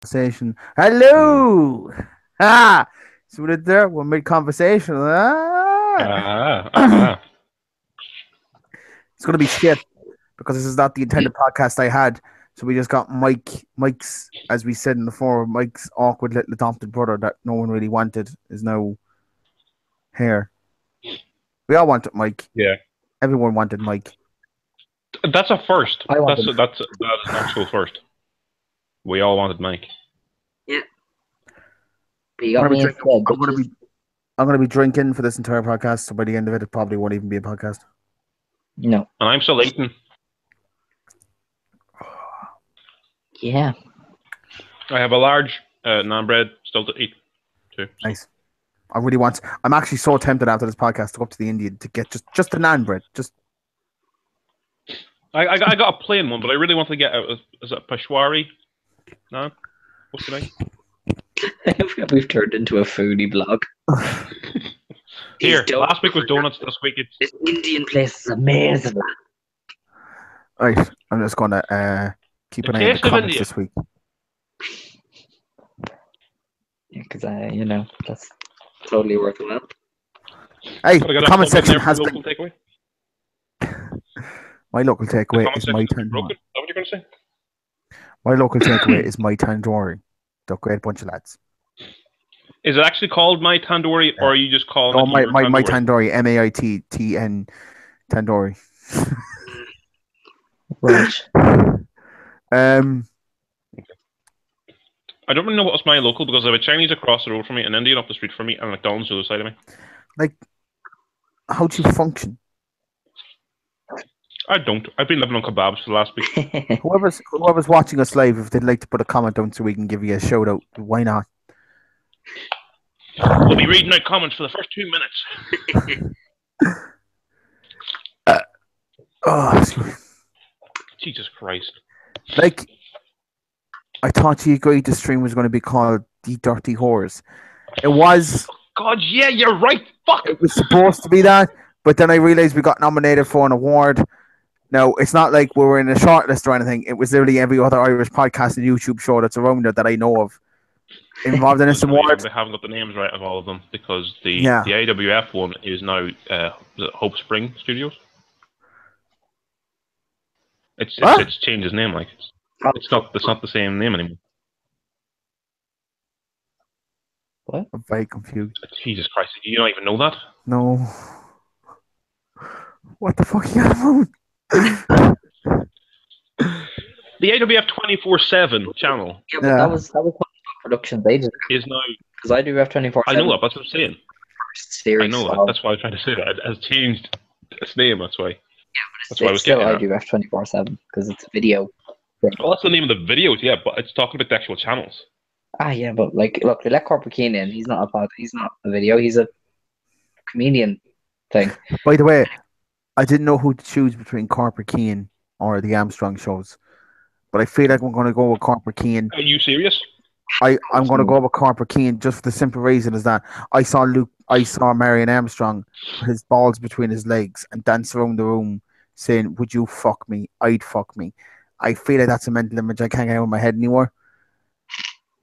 Conversation. Hmm. Hello. Ah, see what it there? We're mid conversation. Ah, ah. It's gonna be shit because this is not the intended podcast I had. So we just got Mike's, as we said in the forum, Mike's awkward little adopted brother that no one really wanted is now here. We all wanted Mike. Yeah. Everyone wanted Mike. That's a first. I want That's them. that is an actual first. We all wanted Mike. Yeah. But you I'm got gonna be me drinking. instead, I'm gonna bitches. be. I'm gonna be drinking for this entire podcast. So by the end of it, it probably won't even be a podcast. No. And I'm still eating. Yeah. I have a large naan bread still to eat too. So. Nice. I really want. I'm actually so tempted after this podcast to go up to the Indian to get just the naan bread. Just I got a plain one, but I really want to get is it Peshwari naan? What's the name? We've turned into a foodie blog. Here, last week was donuts. This week it's This Indian place is amazing. right. I'm just gonna keep an eye on the Taste of comments India. this week. Yeah, because that's totally worthwhile. Hey, Gotta the get a comment plug in section there for has local been takeaway. my local The takeaway comment is my section's been broken. tandoori. Is that what you're going to say? My local takeaway is my tandoori. They're a great bunch of lads. Is it actually called My Tandoori, or are you just calling No, it my your my tandoori? tandoori, MAITTN tandoori. Right. I don't really know what's my local because I have a Chinese across the road from me, an Indian up the street from me, and a McDonald's to the other side of me. Like, how do you function? I don't. I've been living on kebabs for the last week. Whoever's watching us live, if they'd like to put a comment down so we can give you a shout out, why not? We'll be reading out comments for the first 2 minutes. Oh, Jesus Christ. like, I thought you agreed the stream was going to be called The Dirty Whores. It was. God, yeah, you're right. Fuck. It was supposed to be that, but then I realized we got nominated for an award. Now, it's not like we were in a shortlist or anything. It was literally every other Irish podcast and YouTube show that's around there that I know of involved in this award. They haven't got the names right of all of them because the Yeah. IWF one is now Hope Spring Studios. It's changed its name. Like it's not the same name anymore. What? I'm very confused. Jesus Christ! You don't even know that? No. What the fuck are you on about? The IWF 24/7 channel Yeah, but Yeah. that was Productions ages is now. because I do have 24/7. I know that. That's what I'm saying. Series. I know that. so- That's why I was trying to say that. It has changed its name. That's why. That's It's why I was still getting I at. do have 24/7 because it's a video. Well, that's the name of the videos, yeah, but it's talking about the actual channels. Ah, yeah, but like, look, they let Corporate Keen in. He's not He's not a video. He's a comedian thing. By the way, I didn't know who to choose between Corporate Keane or the Armstrong shows, but I feel like I'm going to go with Corporate Keane. Are you serious? I'm going to go with Corporate Keane just for the simple reason is that I saw Marion Armstrong put his balls between his legs and dance around the room saying, "Would you fuck me? I'd fuck me." I feel like that's a mental image I can't get out of my head anymore.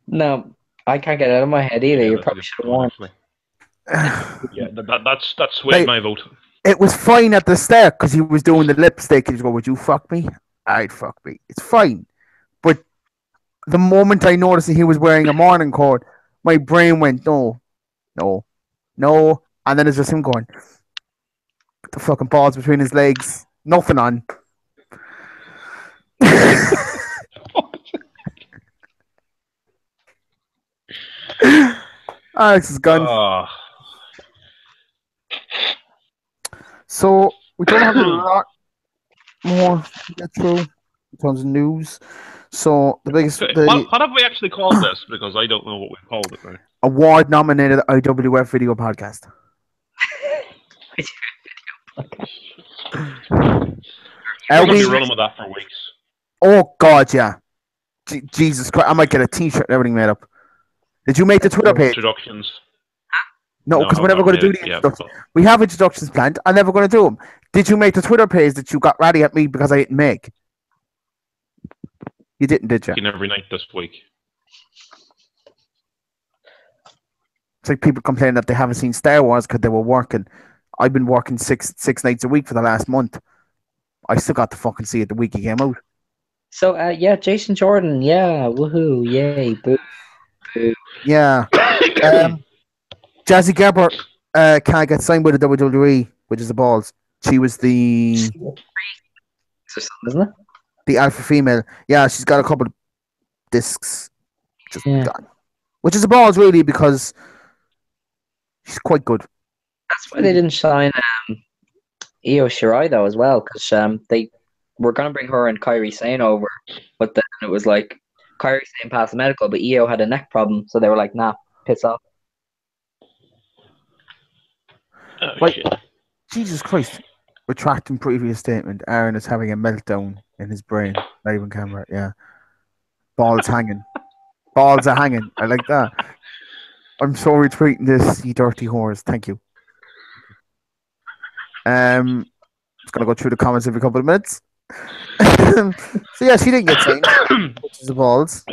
No, I can't get it out of my head either. Yeah, you that's a probably good should have one, won. actually. Yeah, that's swayed my vote. It was fine at the start because he was doing the lipstick. He's going, "Would you fuck me? I'd fuck me." It's fine, but the moment I noticed that he was wearing a morning coat, my brain went, "No, no, no," and then it's just him going, with the fucking balls between his legs, nothing on. Alex is gone. Oh, So we don't have a lot more to get through in terms of news. So the biggest what have we actually called this? Because I don't know what we've called it now. award nominated IWF video podcast. We're going to be running with that for weeks. Oh God, yeah. Jesus Christ, I might get a T-shirt and everything made up. Did you make the Twitter page? Introductions. No, because we're never not going to do really, the yeah, introductions. We have introductions planned. I'm never going to do them. Did you make the Twitter page that you got ready at me because I didn't make? You didn't, did you? Every night this week. It's like people complain that they haven't seen Star Wars because they were working. I've been working six nights a week for the last month. I still got to fucking see it the week it came out. So, yeah, Jason Jordan, yeah, woohoo, yay, boo, boo. Yeah. Jazzy Gabber can't get signed by the WWE, which is the balls. She was the Isn't it? alpha female. Yeah, she's got a couple of discs just Yeah. gone, which is the balls really because she's quite good. That's why they didn't sign Io Shirai though as well, because they were gonna bring her and Kairi Sane over, but then it was like Kairi Sane passed the medical, but Io had a neck problem, so they were like, nah, piss off. Oh, Right. shit. Jesus Christ. Retracting previous statement. Aaron is having a meltdown in his brain. Not even camera. Yeah. Balls hanging. Balls are hanging. I like that. I'm so retweeting this, you dirty whores. Thank you. Just gonna go through the comments every couple of minutes. So yeah, she didn't get signed, which is the balls.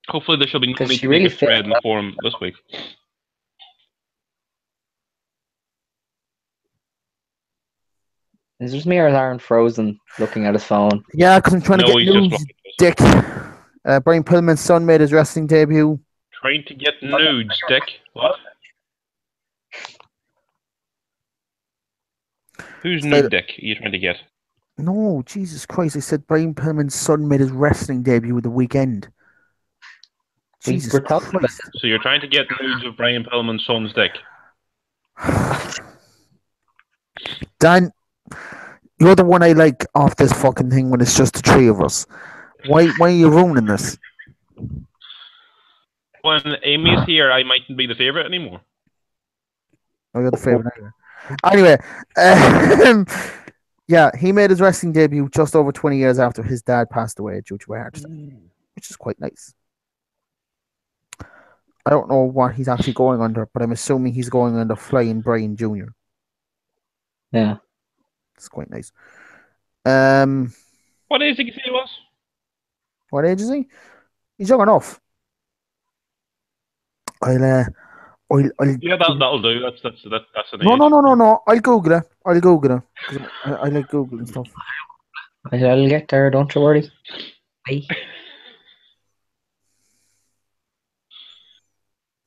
Hopefully there shall be no Because need she to really make a thread fit in the forum this week. It's just me or is Aaron frozen looking at his phone? Yeah, because I'm trying to No, get he's just news, looking at this. dick. Brian Pillman's son made his wrestling debut. Trying to get nudes, Dick. What? Who's nude Dick are you trying to get? No, Jesus Christ! I said Brian Pillman's son made his wrestling debut the weekend. Jesus We're talking about Christ! So you're trying to get nudes of Brian Pillman's son's dick? Dan, you're the one I like off this fucking thing when it's just the three of us. Why are you ruining this? When Amy's here, I mightn't be the favourite anymore. Oh, you're the favorite anyway. Yeah, he made his wrestling debut just over 20 years after his dad passed away due to a heart attack, which is quite nice. I don't know what he's actually going under, but I'm assuming he's going under Flying Brian Jr. Yeah. It's quite nice. What age did you say he was? What age is he? He's young enough. I'll Yeah, that'll do. That's an No, age. no. I'll Google it. Because I like Googling stuff. I'll get there, don't you worry. Bye.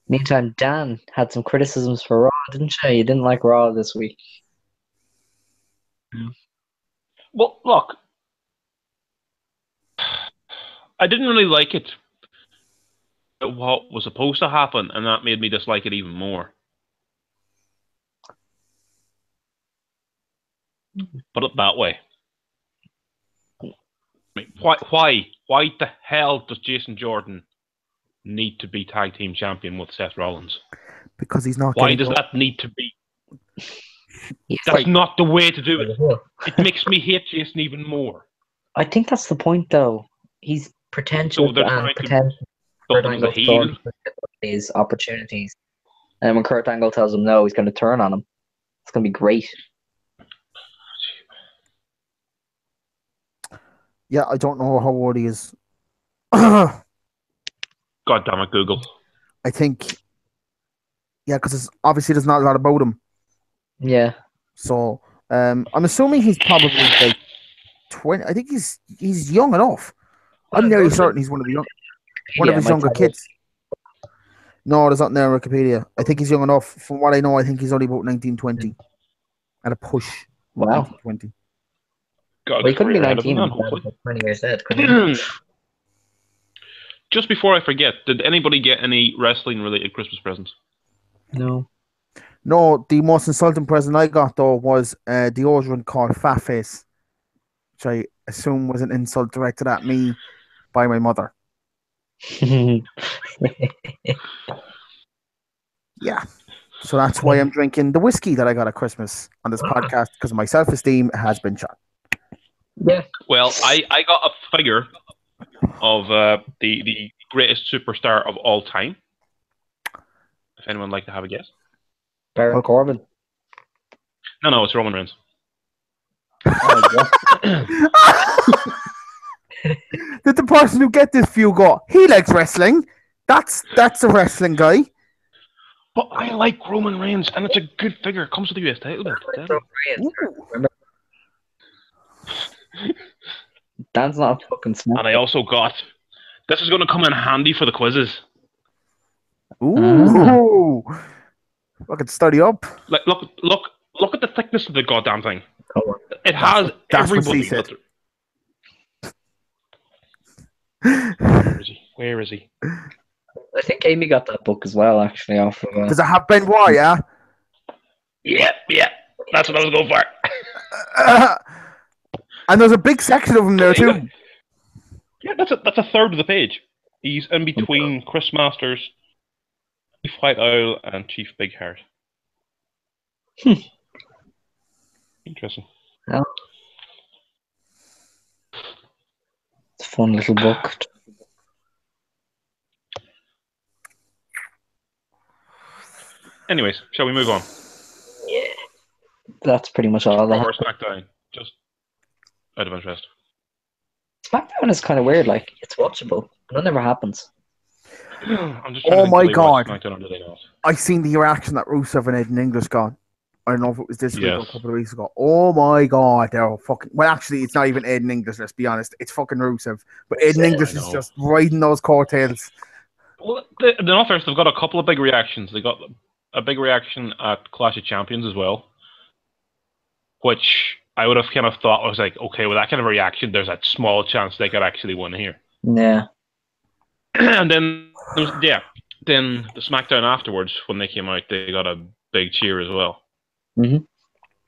Meantime, Dan had some criticisms for Raw, didn't you? You didn't like Raw this week. Well, look, I didn't really like it. What was supposed to happen, and that made me dislike it even more. Put it that way. I mean, why the hell does Jason Jordan need to be tag team champion with Seth Rollins? Because he's not. Why does that need to be? Yes. That's not the way to do it. It makes me hate Jason even more. I think that's the point, though. He's pretentious So they're and trying to pretentious. build Kurt him as a Angle heel. thought his opportunities. And when Kurt Angle tells him no, he's going to turn on him. It's going to be great. Yeah, I don't know how old he is. God damn it, Google. I think. Yeah, because obviously there's not a lot about him. Yeah. So I'm assuming he's probably like 20. I think he's young enough. I'm nearly certain he's one of his younger kids. No, there's nothing there on Wikipedia. I think he's young enough. From what I know, I think he's only about 19, 20. At a push. Wow. 19, 20. God, Well, he couldn't be ahead of 19. him, He's hopefully. about 20 years dead, couldn't he? Just before I forget, did anybody get any wrestling-related Christmas presents? No. No, the most insulting present I got, though, was deodorant called Fat Face, which I assume was an insult directed at me by my mother. Yeah. So that's why I'm drinking the whiskey that I got at Christmas on this podcast, because my self-esteem has been shot. Yeah. Well, I got a figure of the greatest superstar of all time. If anyone would like to have a guess. Baron Corbin. No, it's Roman Reigns. Did the person who get this view go, he likes wrestling? That's a wrestling guy. But I like Roman Reigns, and it's a good figure. It comes with the US title belt. Remember? Dan's not a fucking smart. And I also got... This is going to come in handy for the quizzes. Ooh. I could study up. Like, look at the thickness of the goddamn thing. Oh. It has that's what everybody. she said. Where is he? I think Amy got that book as well, actually. Off of, Does it have Benoit, yeah? Yeah. That's what I was going for. And there's a big section of him there, too. Yeah, that's a third of the page. He's in between Chris Masters, Chief White Owl, and Chief Big Heart. Interesting. Yeah. It's a fun little book. Anyways, shall we move on? Yeah. That's pretty much all. Raw or SmackDown? Just out of interest. SmackDown is kind of weird. Like, it's watchable, but it never happens. I'm just Oh my God. SmackDown under the nose. I seen the reaction that Rusev and Ed in English got. I don't know if it was this week or a Yes. couple of weeks ago. Oh my God, they're fucking. Well, actually, it's not even Ed in English. Let's be honest. It's fucking Rusev. But Ed in English is just riding those coattails. Well, in all fairness, they've got a couple of big reactions. They got a big reaction at Clash of Champions as well, which I would have kind of thought was like, okay, with that kind of reaction, there's a small chance they could actually win here. Yeah. And then, then the SmackDown afterwards, when they came out, they got a big cheer as well. Mm-hmm.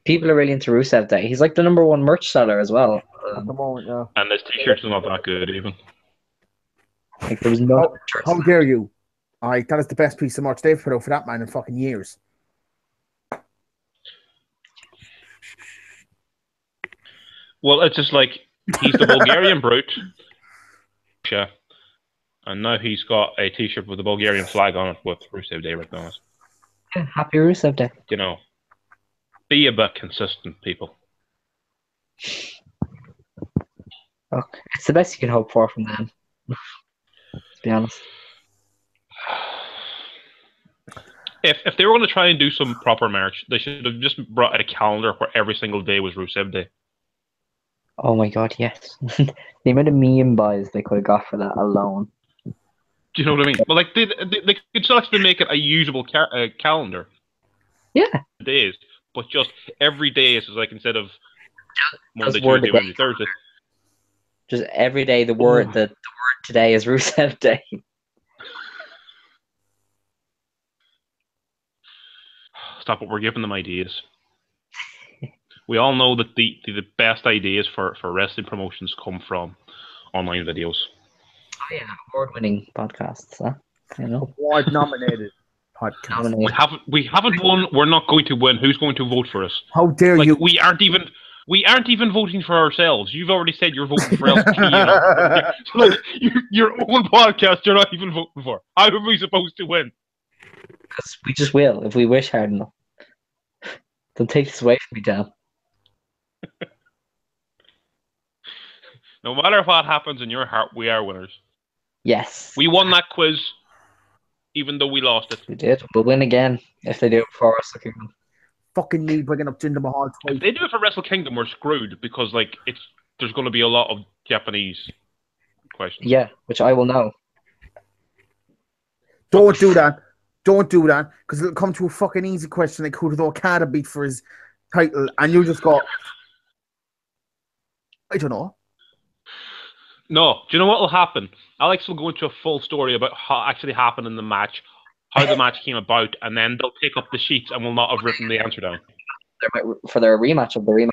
People are really into Rusev Day. He's like the #1 merch seller as well. At the moment, yeah. And this t-shirt's not that good even. Like there was no. How dare you? Alright, that is the best piece of merch they've put out for that man in fucking years. Well, it's just like, he's the Bulgarian brute. Yeah. And now he's got a t-shirt with the Bulgarian flag on it with Rusev Day written on it. Yeah, happy Rusev Day. You know, be a bit consistent, people. Look, it's the best you can hope for from them. To be honest. If they were going to try and do some proper merch, they should have just brought out a calendar where every single day was Rusev Day. Oh my God, yes. The amount of meme buys they could have got for that alone. Do you know what I mean? Well, like they could still actually make it a usable calendar. Yeah. Days, but just every day is like instead of Monday, word Tuesday, of the Wednesday, Thursday. Just every day the word the word today is Rusev Day. Stop it, we're giving them ideas. We all know that the best ideas for wrestling promotions come from online videos. Oh yeah, award-winning podcasts, huh? You know, Award-nominated podcast. We haven't won. We're not going to win. Who's going to vote for us? How dare you? We aren't even voting for ourselves. You've already said you're voting for LT. You know? Like your own podcast, you're not even voting for. How are we supposed to win? Because we just will if we wish hard enough. Don't take this away from me, Dan. No matter what happens in your heart, we are winners. Yes. We won that quiz, even though we lost it. We did. We'll win again if they do it for us. Okay. Fucking me bringing up Jinder Mahal twice. If they do it for Wrestle Kingdom, we're screwed because like there's going to be a lot of Japanese questions. Yeah, which I will know. Don't do that. Don't do that, because it'll come to a fucking easy question like who did Okada beat for his title, and you'll just go, I don't know. No, do you know what will happen? Alex will go into a full story about how actually happened in the match, how the match came about, and then they'll pick up the sheets and will not have written the answer down. For their rematch of the rematch,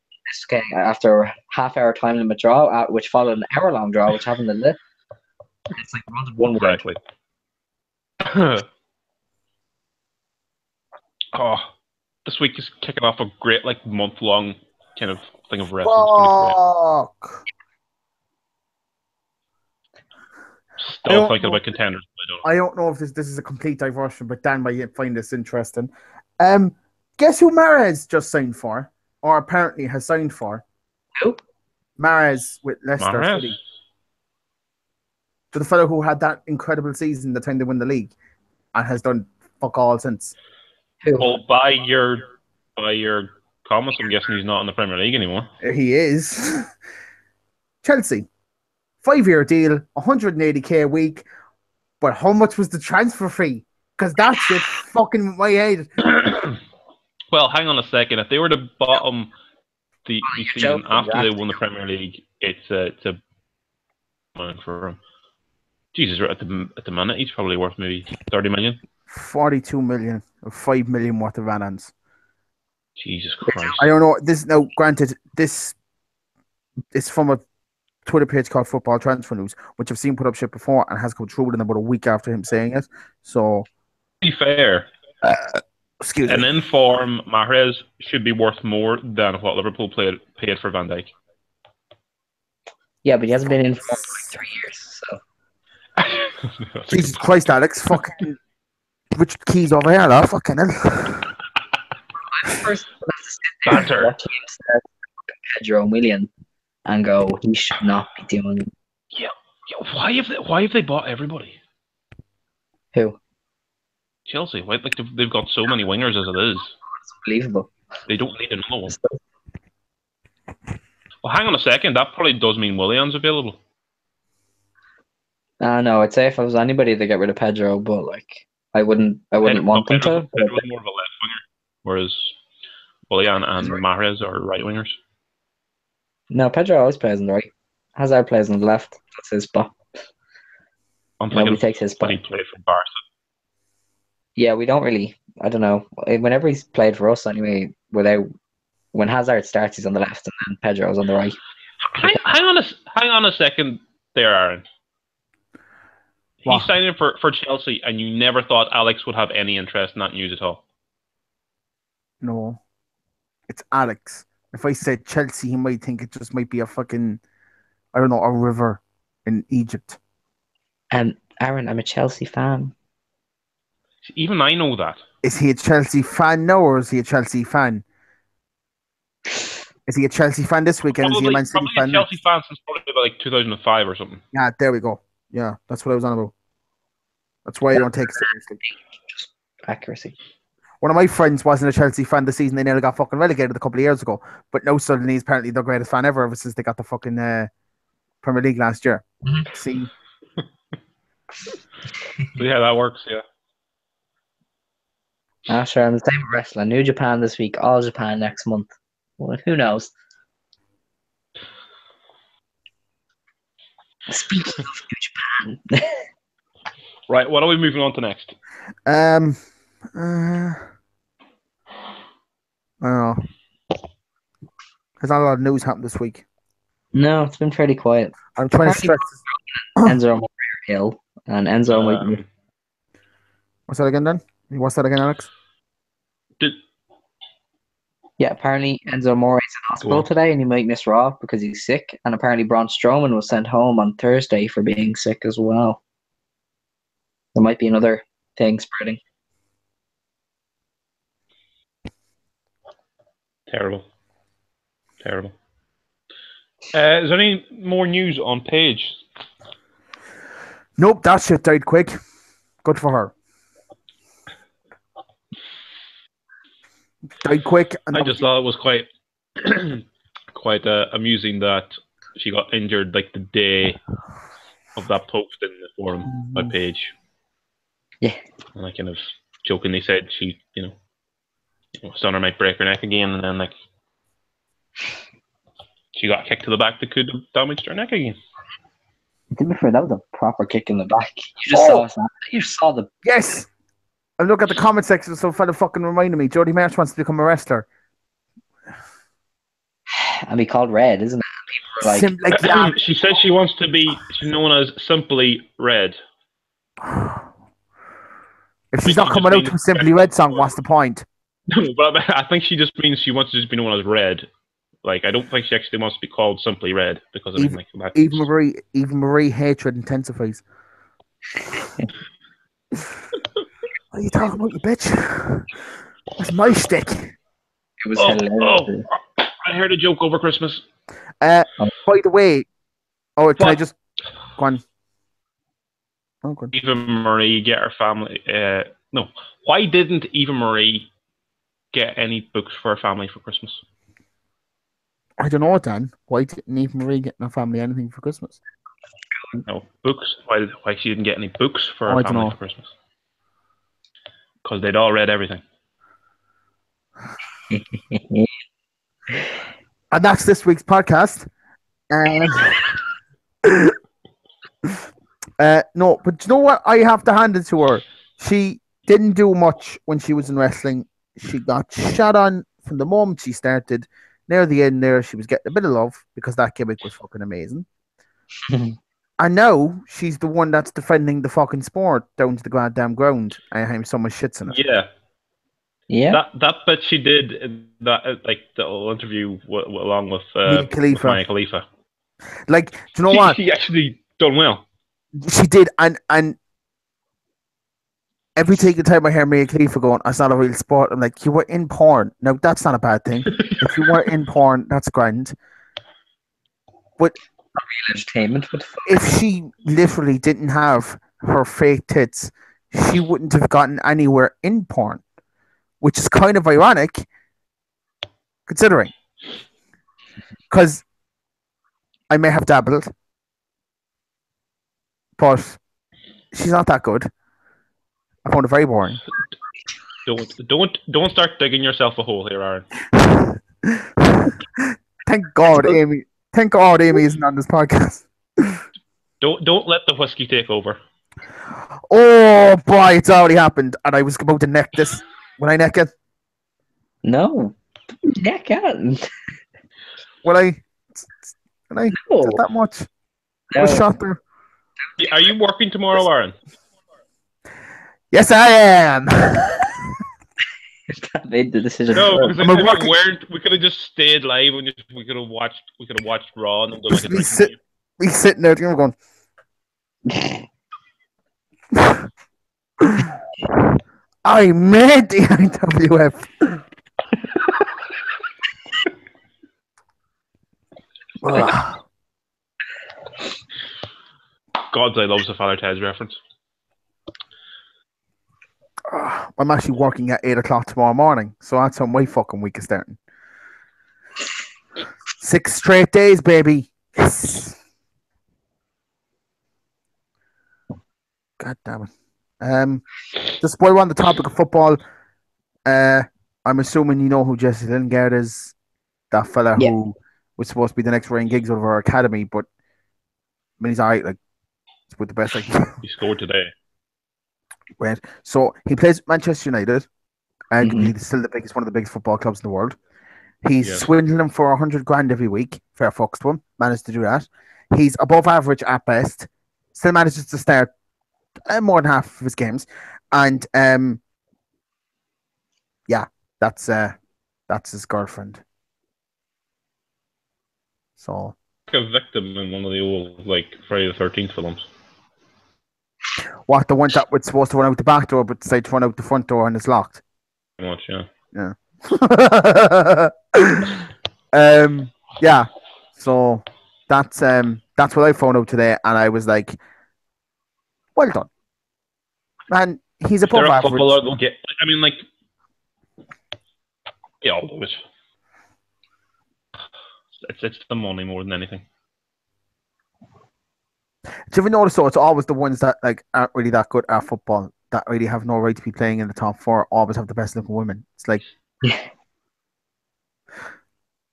okay, after half-hour time limit draw, which followed an hour-long draw, which happened in the. It's like one word. Exactly. Oh, this week is kicking off a great, like, month-long kind of thing of wrestling. Fuck. Still thinking about contenders. I don't know if this is a complete diversion, but Dan might find this interesting. Guess who Mahrez just signed for, or apparently has signed for? Who? Mahrez with Leicester City. to the fellow who had that incredible season the time they won the league and has done fuck all since. Who? Well, by your comments, I'm guessing he's not in the Premier League anymore. He is. Chelsea, 5-year deal, 180k a week. But how much was the transfer fee? Because that shit fucking my head. Well, hang on a second. If they were to bottom the season joking, after they exactly. won the Premier League, it's a amount for him. Jesus, at the minute, he's probably worth maybe 30 million. 42 million or 5 million worth of Van-Ans. Jesus Christ. I don't know. This now, granted, this is from a Twitter page called Football Transfer News, which I've seen put up shit before and has come true within about a week after him saying it. So, To be fair, excuse an me. in-form Mahrez should be worth more than what Liverpool paid for Van Dijk. Yeah, but he hasn't been in for like 3 years. So Jesus Christ, Alex. Fucking Richard Keys over here, though. Fucking hell. I'm first Banter. watching him start Pedro and Willian and go, he should not be doing. Yeah. Why have they bought everybody? Who? Chelsea. Like they've got so many wingers as it is. It's unbelievable. They don't need another one. Well, hang on a second. That probably does mean Willian's available. No, I'd say if I was anybody, they get rid of Pedro, but like I wouldn't want them to. Pedro's more of a left winger, whereas Willian and Mahrez are right wingers. No, Pedro always plays on the right. Hazard plays on the left. That's his spot. I'm Nobody thinking takes his spot. when he played for Barca. Yeah, we don't really. I don't know. Whenever he's played for us, anyway, when Hazard starts, he's on the left, and then Pedro's on the right. Hang on a second there, Aaron. What? He's signing for Chelsea, and you never thought Alex would have any interest in that news at all. No. It's Alex. If I said Chelsea, he might think it just might be a fucking, I don't know, a river in Egypt. Aaron, I'm a Chelsea fan. Even I know that. Is he a Chelsea fan now, or is he a Chelsea fan? Is he a Chelsea fan this weekend? Is he a Man City Probably fan a Chelsea next? fan since probably about like 2005 or something. Yeah, there we go. Yeah, that's what I was on about. That's why I don't take it seriously. Just accuracy. One of my friends wasn't a Chelsea fan this season. They nearly got fucking relegated a couple of years ago. But now suddenly he's apparently their greatest fan ever since they got the fucking Premier League last year. Mhm. See? So yeah, that works, yeah. Sure, I'm the same with wrestling. New Japan this week, All Japan next month. Well, who knows? Speaking of New Japan. Right, what are we moving on to next? I don't know. There's not a lot of news happened this week. No, it's been fairly quiet. I'm trying to stress. Enzo Amore ill, and Enzo might be. What's that again, Dan? What's that again, Alex? Yeah, apparently Enzo Amore is in hospital today, and he might miss Raw because he's sick. And apparently Braun Strowman was sent home on Thursday for being sick as well. There might be another thing spreading. Terrible. Is there any more news on Paige? Nope, that shit died quick. Good for her. Died quick. And I just thought it was quite amusing that she got injured like the day of that post in the forum by Paige. Yeah. And I kind of jokingly said she, Stunner might break her neck again, and then like she got a kick to the back that could have damaged her neck again. To be fair, that was a proper kick in the back. You saw the. Yes! I look at the comment section, so fella fucking reminded me. Jody March wants to become a wrestler. And be called Red, isn't it? People are like, yeah. She says she wants to be known as Simply Red. If she's not coming out to a Simply Red song, what's the point? No, but I think she just means she wants to just be known as Red. Like, I don't think she actually wants to be called Simply Red because I mean, like, even Marie hatred intensifies. What are you talking about, you bitch? That's my shtick. it was hilarious. I heard a joke over Christmas. By the way, can I just go on? Oh, good. Eva Marie get her family? No. Why didn't Eva Marie get any books for her family for Christmas? I don't know, Dan. Why didn't Eve Marie get my family anything for Christmas? No books. Why she didn't get any books for Oh, her I don't family know. for Christmas? Because they'd all read everything. And that's this week's podcast. No, but you know what? I have to hand it to her. She didn't do much when she was in wrestling. She got shot on from the moment she started. Near the end there, she was getting a bit of love because that gimmick was fucking amazing. And now she's the one that's defending the fucking sport down to the goddamn ground. And so much shits in it. Yeah. Yeah. That bit she did that like the whole interview along with Mia Khalifa. Mia Khalifa. Like, do you know what? She actually done well. She did, and every single time I hear Mia Khalifa going, "It's not a real sport," I'm like, "You were in porn. Now that's not a bad thing. If you were in porn, that's grand." But Entertainment, but if she literally didn't have her fake tits, she wouldn't have gotten anywhere in porn, which is kind of ironic, considering. Because I may have dabbled, but she's not that good. I found it very boring. Don't start digging yourself a hole here, Aaron. Thank God, Amy. Thank God, Amy isn't on this podcast. Don't let the whiskey take over. Oh boy, it's already happened, and I was about to neck this. When I neck it, no. Neck out. will I? No. Is it that much? No. A shot there. Are you working tomorrow, Aaron? Yes, I am. That made the decision. No, first. because if we weren't, we could have just stayed live and we could have watched Raw and done like a We drinking sitting there, going. I made the IWF. Ugh. God's I loves the Father Ted's reference. I'm actually working at 8 o'clock tomorrow morning, so that's how my fucking week is starting. 6 straight days, baby. Yes. God damn it. Just while we're on the topic of football, I'm assuming you know who Jesse Lingard is. That fella Yeah. who was supposed to be the next Ryan Giggs out of our academy, but I mean, he's alright. Like, it's with the best. Like, He scored today. right. So he plays Manchester United, and he's still one of the biggest football clubs in the world. He's swindling them for 100 grand every week. Fair fucks to him. Managed to do that. He's above average at best. Still manages to start more than half of his games, and yeah, that's his girlfriend. So Like a victim in one of the old like Friday the 13th films. what, the one that was supposed to run out the back door, but decided to run out the front door and it's locked. Pretty much, yeah. Yeah. So that's what I found out today, and I was like, well done. And he's above They're a average. footballer, they'll get. I mean, like, yeah, I'll do it. It's the money more than anything. Do you ever notice though? It's always the ones that like aren't really that good at football, that really have no right to be playing in the top 4. Always have the best looking women. It's like,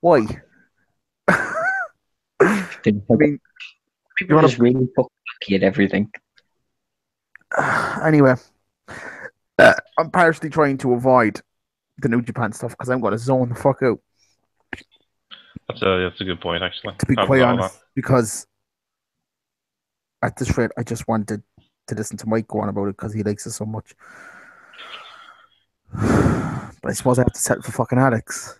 why? I mean, people are just really fucking lucky at everything. Anyway, I'm partially trying to avoid the New Japan stuff because I'm going to zone the fuck out. That's a good point, actually. To be quite honest, because at this rate, I just wanted to listen to Mike go on about it because he likes it so much. But I suppose I have to settle for fucking Alex.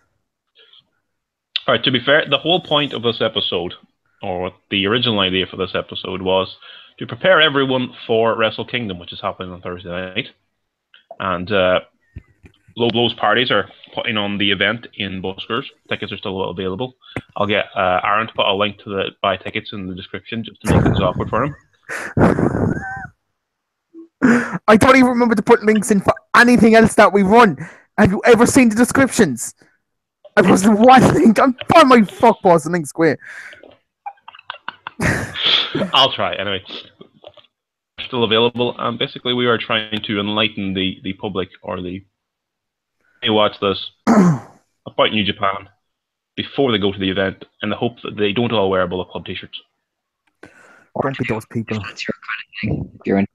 All right. To be fair, the whole point of this episode, or the original idea for this episode, was to prepare everyone for Wrestle Kingdom, which is happening on Thursday night. And Low Blows parties are putting on the event in Buskers. Tickets are still available. I'll get Aaron to put a link to the buy tickets in the description just to make things awkward for him. I don't even remember to put links in for anything else that we run. Have you ever seen the descriptions? I posted one link. I'm on my fuck boss and link square. I'll try anyway. Still available. Basically, we are trying to enlighten the public or the they watch this about New Japan before they go to the event, in the hope that they don't all wear Bullet Club t-shirts. Don't be those people. That's your kind of thing. If you're in.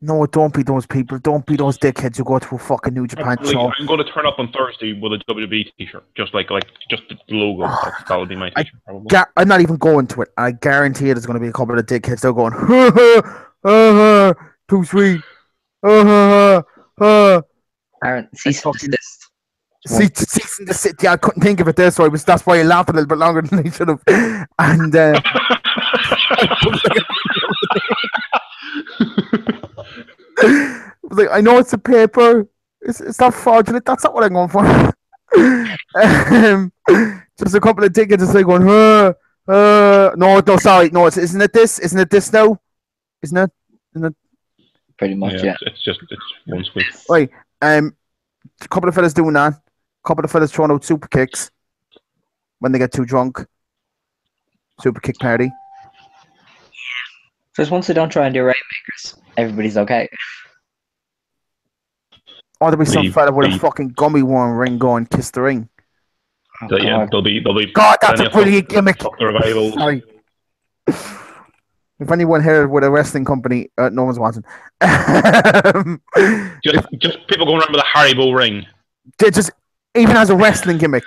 No, don't be those people. Don't be those dickheads who go to a fucking New Japan show. I'm going to turn up on Thursday with a WWE t-shirt, just like just the logo. That'll be my t-shirt, probably. I'm not even going to it. I guarantee there's going to be a couple of dickheads that are going, ha ha, too sweet, Aaron, cease and desist. Cease and desist. Yeah, I couldn't think of it there, so that's why I laughed a little bit longer than I should have. And like, I know it's a paper. It's not fraudulent. That's not what I'm going for. Just a couple of tickets just like going, no, sorry, no, isn't it this? Isn't it this now? Isn't it? Pretty much, yeah. It's one sweep. Right. A couple of fellas doing that. A couple of fellas throwing out super kicks when they get too drunk. Super kick party. Just once they don't try and do rainmakers, everybody's okay. Or there'll be some fella with a fucking gummy worm ring going kiss the ring. Oh, Yeah, there'll be. God, that's a brilliant gimmick. Revivals. Sorry. If anyone here with a wrestling company, no one's watching. Just people going around with a Haribo ring. They just even has a wrestling gimmick.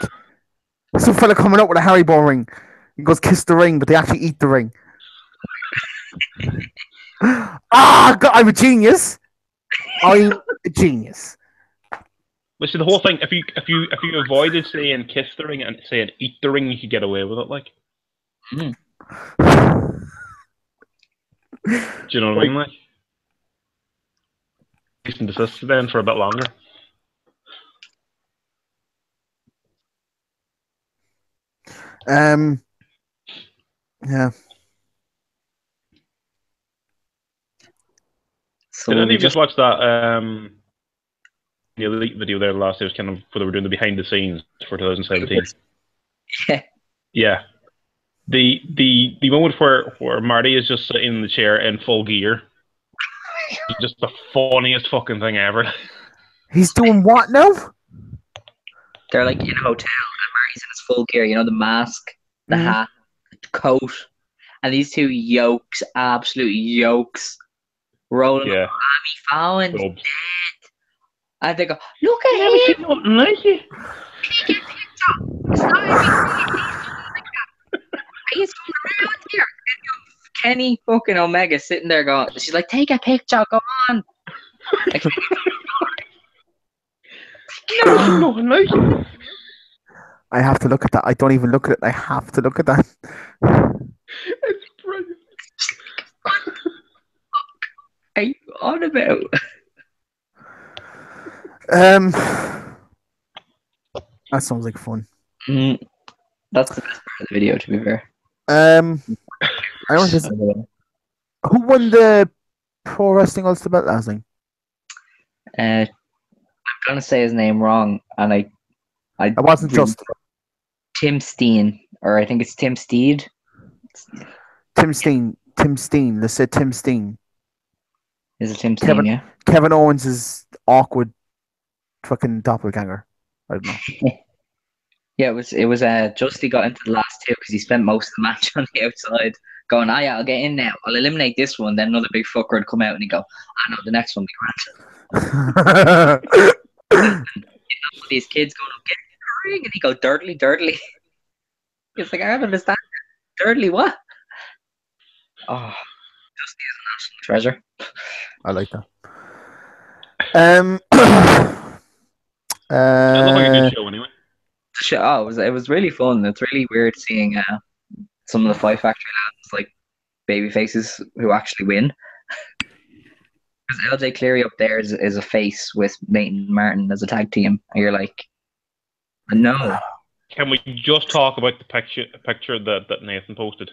Some fella coming up with a Haribo ring. He goes kiss the ring, but they actually eat the ring. God, I'm a genius. I'm a genius. Well, see, the whole thing. If you avoided saying kiss the ring and saying eat the ring, you could get away with it. Like, do you know what I mean? Like, cease and desist then for a bit longer. Yeah. So did any of you just watch that the Elite video there last day? Was kind of where they were doing the behind the scenes for 2017. Yeah. Yeah. The moment where Marty is just sitting in the chair in full gear. Just the funniest fucking thing ever. He's doing what now? They're like in a hotel and Marty's in his full gear, you know, the mask, the hat, the coat, and these two yokes, absolute yokes, rolling up. Miami Fallon's dead. And they go, look at him. Nothing like it. He's around here. Kenny fucking Omega sitting there going, she's like, take a picture, go on. Nothing like it. I have to look at that. I don't even look at it. I have to look at that. It's brilliant. What are you on about? That sounds like fun. That's the best part of the video, to be fair. I don't know. Who won the Pro Wrestling Ulster belt last night? I'm gonna say his name wrong, and I wasn't just Tim Steen, or I think it's Tim Steed. Tim Steen. Let's say Tim Steen. Is it Tim Steen? Yeah. Kevin Owens is awkward, fucking doppelganger. I don't know. Yeah, it was Justy got into the last two because he spent most of the match on the outside going, yeah, I'll get in now. I'll eliminate this one. Then another big fucker would come out and he'd go, I know, the next one will be grand. These kids going, get in the ring. And he go, dirtly. He's like, I don't understand. Dirtly what? Oh, Justy is a national treasure. I like that. It looked like a good show anyway. Oh, it was really fun. It's really weird seeing some of the Fight Factory lads, like baby faces, who actually win. Because LJ Cleary up there is a face with Nathan Martin as a tag team, and you're like, no. Can we just talk about the picture that Nathan posted?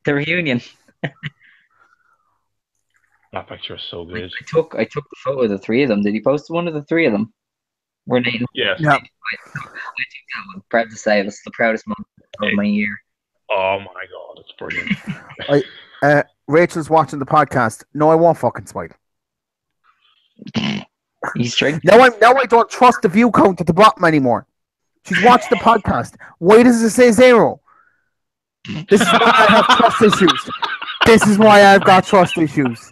The reunion. That picture is so good. I took the photo of the three of them. Did he post one of the three of them? Were they? Yes. Yeah. I took that one. Proud to say, that's the proudest moment of my year. Oh my god, it's brilliant. Rachel's watching the podcast. No, I won't fucking smile. He's drinking. Now I don't trust the view count at the bottom anymore. She's watched the podcast. Why does it say 0? This is why I have trust issues. This is why I've got trust issues.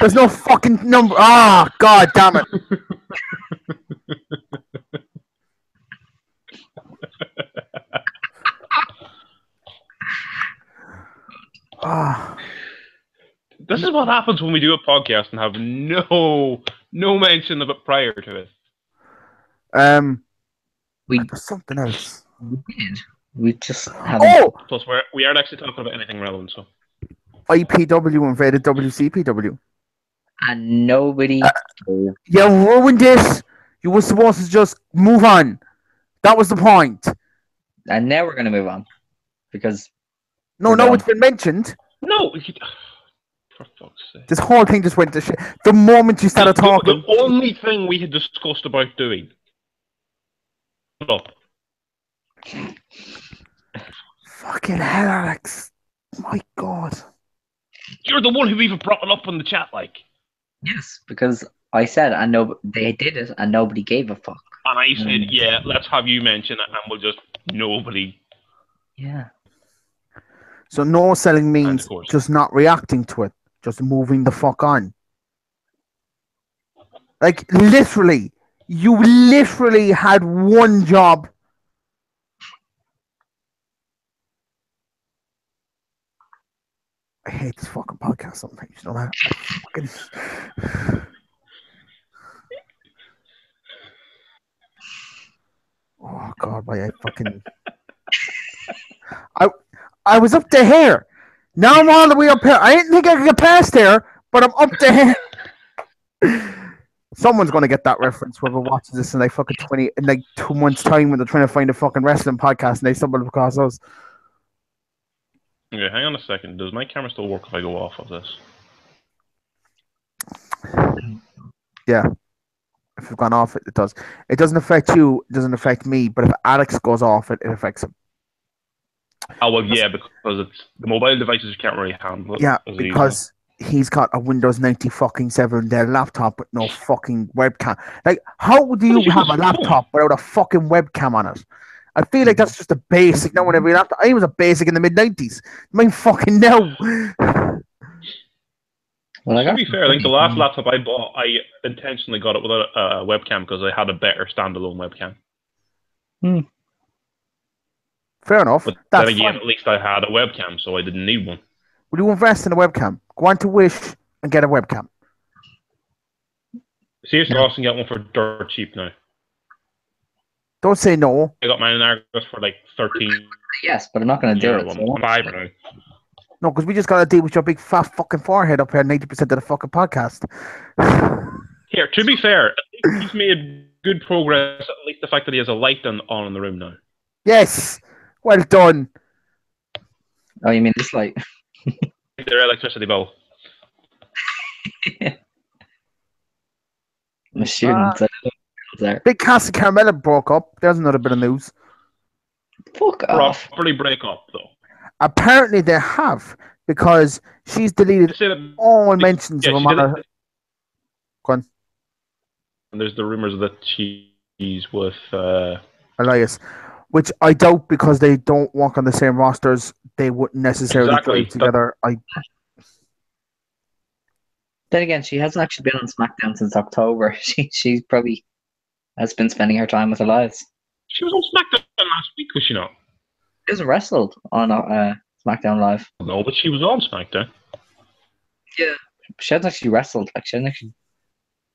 There's no fucking number. Ah, god damn it. Ah. This is what happens when we do a podcast and have no mention of it prior to it. There's something else. We just haven't. Oh! Plus, we aren't actually talking about anything relevant, so. IPW invaded WCPW. And nobody. You ruined it. You were supposed to just move on. That was the point. And now we're going to move on. Because. No, it's been mentioned. No. For fuck's sake. This whole thing just went to shit. The moment you started talking. The only thing we had discussed about doing. Up. Fucking hell, Alex. My god. You're the one who even brought it up in the chat, like. Yes, because I said, they did it, and nobody gave a fuck. And I said, yeah, let's have you mention it, and we'll just nobody. Yeah. So no selling means just not reacting to it, just moving the fuck on. Like literally, you literally had one job. I hate this fucking podcast sometimes, you know that? Oh god, why I fucking I was up to here. Now I'm all the way up here. I didn't think I could get past here, but I'm up to here. Someone's gonna get that reference whoever watches this in like fucking 2 months' time when they're trying to find a fucking wrestling podcast and they stumble across us. Okay, hang on a second. Does my camera still work if I go off of this? Yeah. If you've gone off it, it does. It doesn't affect you, it doesn't affect me, but if Alex goes off it, it affects him. Oh, well, yeah, because it's the mobile devices you can't really handle it. Yeah, because he's got a Windows 90 fucking 7 Dell laptop with no fucking webcam. Like, how do you have a laptop without a fucking webcam on it? I feel like that's just a basic now on every laptop. I was a basic in the mid-90s. Mine fucking now. Well, to be fair, I think the last laptop I bought, I intentionally got it without a webcam because I had a better standalone webcam. Fair enough. But then again, at least I had a webcam, so I didn't need one. Will you invest in a webcam? Go on to Wish and get a webcam. Seriously, Austin, get one for dirt cheap now. Don't say no. I got mine in Argos for like 13. Yes, but I'm not going to do it. So five now. No, because we just got to deal with your big fat fucking forehead up here 90% of the fucking podcast. Here, to be fair, I think he's made good progress, at least the fact that he has a light on in the room now. Yes! Well done. Oh, you mean this light? Their electricity bill. My students. Big Casa Carmela broke up. There's another bit of news. Fuck off. Properly break up, though. Apparently they have, because she's deleted all mentions of him on her. Go on. And there's the rumors that she's with Elias, which I doubt because they don't work on the same rosters. They wouldn't necessarily drive together. Then again, she hasn't actually been on SmackDown since October. She probably has been spending her time with Elias. She was on SmackDown last week, was she not? She was wrestled on SmackDown Live. No, but she was on SmackDown. Yeah. She hasn't actually wrestled. Like, she hasn't actually...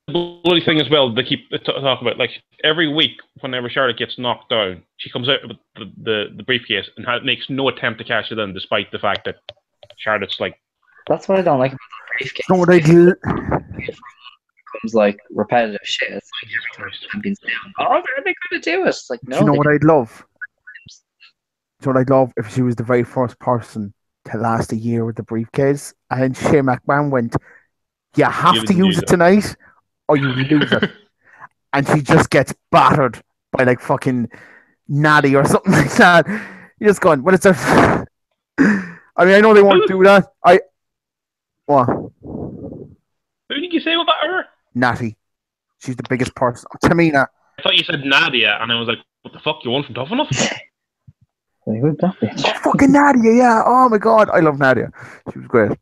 The bloody thing as well, they keep talking about, like, every week, whenever Charlotte gets knocked down, she comes out with the briefcase and makes no attempt to cash it in, despite the fact that Charlotte's like... That's what I don't like about the briefcase. You know what I do? It becomes like repetitive shit. It's like every time the champion's down. Oh, they're going to do it. It's like, no. Do you know what I'd love? Do you know what I'd love if she was the very first person to last a year with the briefcase. And then Shane McMahon went, you have You to use it tonight or you lose it. And she just gets battered by like fucking Natty or something like that. You're just going, what is that? I mean, I know they won't do that. What? Who did you say about her? Natty. She's the biggest person. Tamina. I thought you said Nadia, and I was like, what the fuck, you want from Tough Enough? Who's that bitch? Oh, fucking Nadia, yeah. Oh my god, I love Nadia. She was great.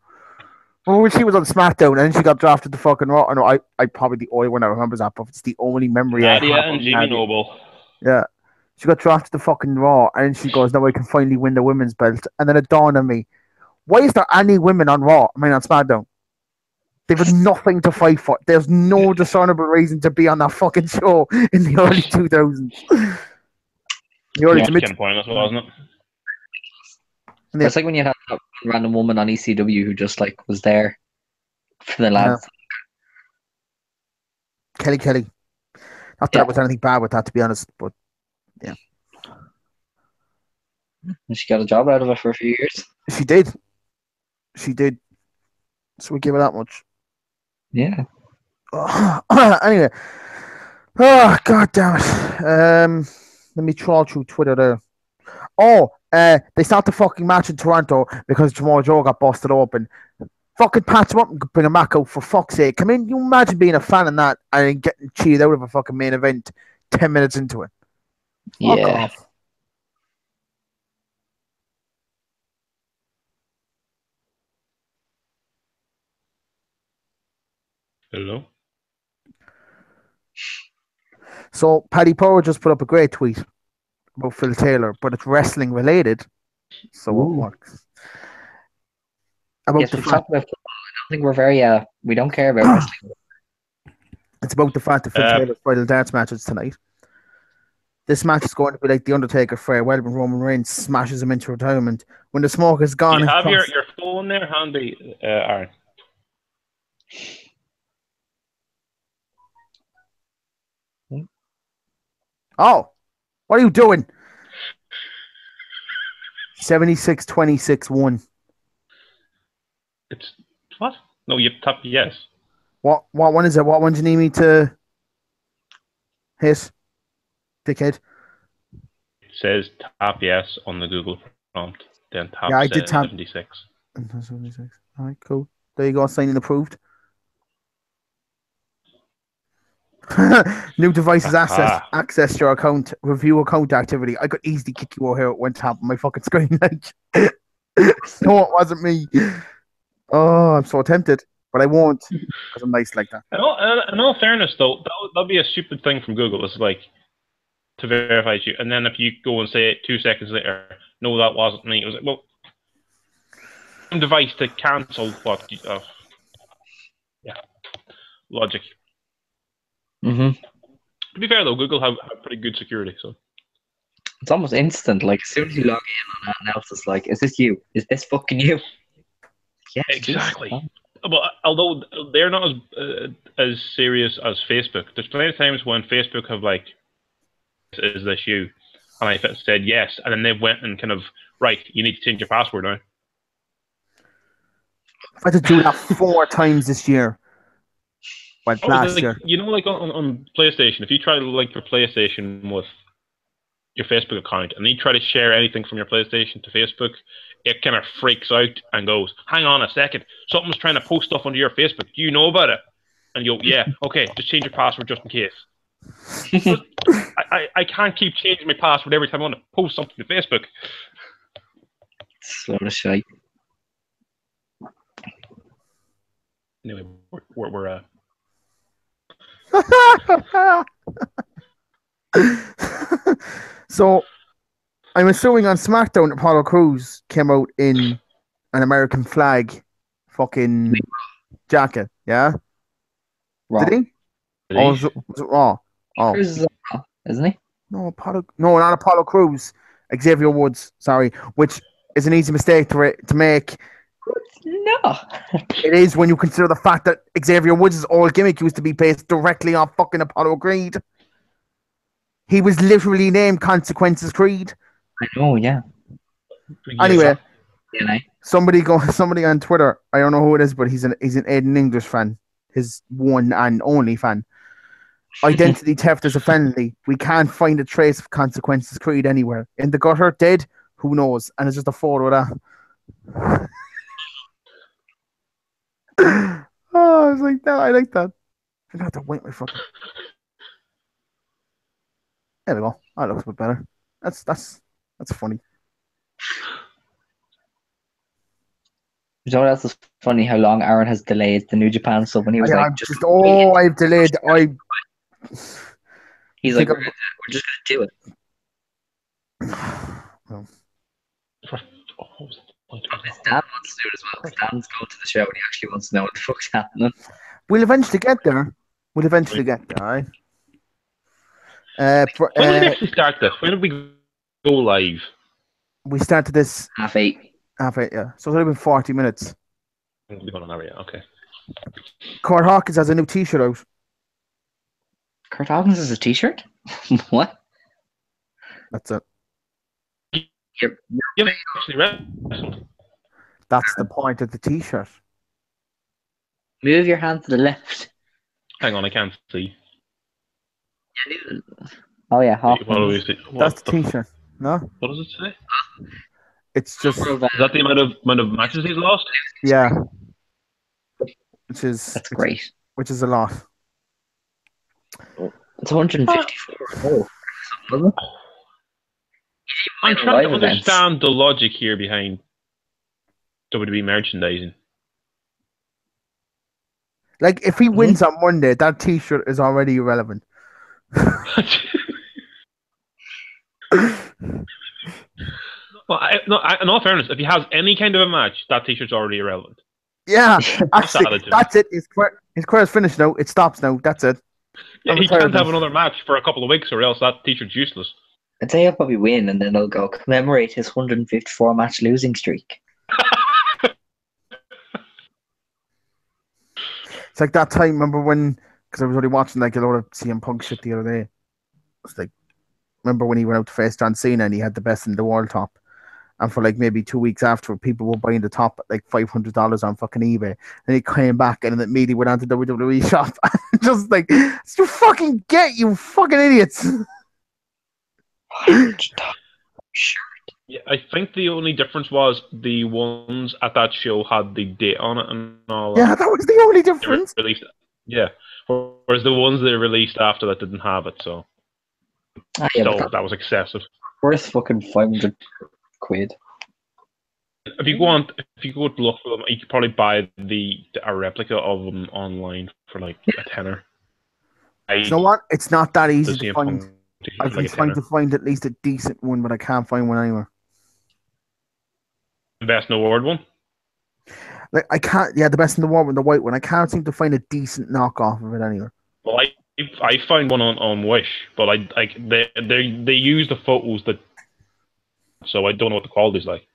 Well, when she was on SmackDown and then she got drafted to fucking Raw. I know I probably the only one that remembers that, but it's the only memory Nadia I have. and Jimmy Noble. Yeah. She got drafted to fucking Raw and then she goes, now I can finally win the women's belt. And then it dawned on me, why is there any women on Raw? I mean, on SmackDown. They've nothing to fight for. There's no discernible reason to be on that fucking show in the early 2000s. The early to mid. Kind of pointless, wasn't it? It's like when you had that random woman on ECW who just like was there for the lads. Yeah. Kelly. Not that there was anything bad with that, to be honest, but yeah. And she got a job out of it for a few years. She did. So we give her that much. Yeah. Anyway. Oh, god damn it. Let me trawl through Twitter there. Oh, they start the fucking match in Toronto because Jamal Joe got busted open. Fucking patch him up and bring him back out for fuck's sake. Can you imagine being a fan of that and getting cheated out of a fucking main event 10 minutes into it? Fuck off. Hello? So, Paddy Power just put up a great tweet about Phil Taylor, but it's wrestling related, so it works. About yes, we talk about football. I don't think we're very, we don't care about wrestling. It's about the fact that Phil Taylor's final dance matches tonight. This match is going to be like The Undertaker farewell when Roman Reigns smashes him into retirement. When the smoke is gone. Do you have your phone there handy, Aaron? Oh, what are you doing? 76-26-1. It's what? No, you tap yes. What one is it? What one do you need me to hit, dickhead? It says tap yes on the Google prompt. Then tap. Yeah, I did tap 76. 76. All right, cool. There you go. Signing approved. New devices access your account. Review account activity. I could easily kick you out here. It went tap on my fucking screen. No, it wasn't me. Oh, I'm so tempted, but I won't because I'm nice like that. In all fairness, though, that'll be a stupid thing from Google. It's like to verify you, and then if you go and say it 2 seconds later, no, that wasn't me. It was like, well, device to cancel what? Yeah, logic. Mm-hmm. To be fair, though, Google have pretty good security, so it's almost instant. Like as soon as you log in on that, now it's just like, is this you? Is this fucking you? Yeah, exactly. But although they're not as serious as Facebook, there's plenty of times when Facebook have like, is this you? And I said yes, and then they went and kind of, right, you need to change your password now. I've had to do that 4 times this year. But last year. You know, like on PlayStation, if you try to link your PlayStation with your Facebook account and then you try to share anything from your PlayStation to Facebook, it kind of freaks out and goes, hang on a second, something's trying to post stuff onto your Facebook. Do you know about it? And you'll, yeah, okay, just change your password just in case. I can't keep changing my password every time I want to post something to Facebook. Slow to shite. Anyway, we're So, I'm assuming on SmackDown, Apollo Crews came out in an American flag fucking jacket, yeah? Raw. Did he? Or was it Raw? Oh. Crews is Raw, isn't he? No, not Apollo Crews. Xavier Woods, sorry, which is an easy mistake to make. No. It is when you consider the fact that Xavier Woods' old gimmick used to be based directly on fucking Apollo Creed. He was literally named Consequences Creed. I know, yeah. Anyway, DNA. Somebody on Twitter. I don't know who it is, but he's an Aiden English fan. His one and only fan. Identity theft is a felony. We can't find a trace of Consequences Creed anywhere. In the gutter, dead. Who knows? And it's just a photo of that. Oh, I was like, no, I like that. I don't have to wait my fucking. There we go. That looks a bit better. That's funny. You know what else is funny? How long Aaron has delayed the New Japan sub when he was I've delayed. He's like, we're just gonna do it. Well, His dad wants to do it as well. His dad's going to the show and he actually wants to know what the fuck's happening. we'll eventually get there. All right. When did we actually start this? When did we go live? We started this 8:30. half 8, yeah. So it's only been 40 minutes. We've gone an hour, yeah. Okay. Cord Hawkins has a new T-shirt out. Kurt Hawkins has a T-shirt. What? That's it. You actually wrestled. That's the point of the T-shirt. Move your hand to the left. Hang on, I can't see. Oh yeah, Hawkins. What do we see? That's the T-shirt. No, What does it say? it's just Is that the amount of matches he's lost? yeah, which is That's great. Which is a lot. It's 154. Oh. I'm trying to understand the logic here behind WWE merchandising. Like, if he wins on Monday, that T-shirt is already irrelevant. Well, in all fairness, if he has any kind of a match, that T-shirt's already irrelevant. Yeah, actually, that's it. His career's finished now. It stops now. That's it. Yeah, he can't have another match for a couple of weeks, or else that T-shirt's useless. I'd say he'll probably win, and then they'll go commemorate his 154 match losing streak. It's like that time. Remember when? Because I was already watching like a lot of CM Punk shit the other day. It's like, remember when he went out to face John Cena and he had the best in the world top, and for like maybe 2 weeks after, people were buying the top at like $500 on fucking eBay. And he came back and then immediately went on to WWE shop. Just like, you fucking get, you fucking idiots. Yeah, I think the only difference was the ones at that show had the date on it and all that. Yeah, that was the only difference. Released, yeah. Whereas the ones they released after that didn't have it, so that was excessive. Worth fucking 500 quid. If you go to look for them, you could probably buy a replica of them online for like a tenner. You know what? It's not that easy to find. Punk, I've been trying to find at least a decent one, but I can't find one anywhere. The best in the world one? Like, I can't. Yeah, the best in the world with the white one. I can't seem to find a decent knockoff of it anywhere. Well, I found one on Wish, but they use the photos that, so I don't know what the quality's like.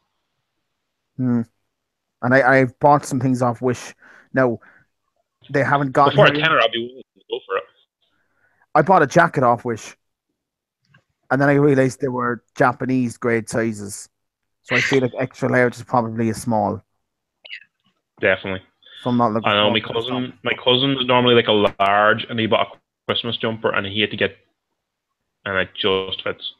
And I've bought some things off Wish. No, they haven't gotten. For a tenner, I'll be willing to go for it. I bought a jacket off Wish, and then I realized they were Japanese grade sizes. So I feel like extra large is probably a small. Definitely. So I'm not looking. I know my cousin is normally like a large, and he bought a Christmas jumper, and he had to get, and it just fits.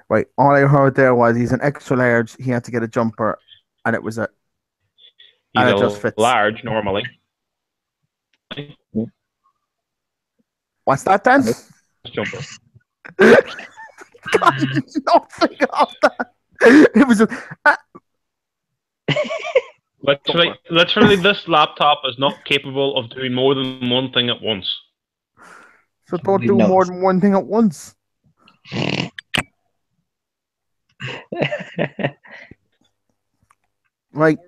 Right. All I heard there was he's an extra large. He had to get a jumper, and it was a. He's and it a just fits. large normally. What's that then? Jumper. God, nothing of that. It was. Literally, this laptop is not capable of doing more than one thing at once. So don't do more than one thing at once. Right.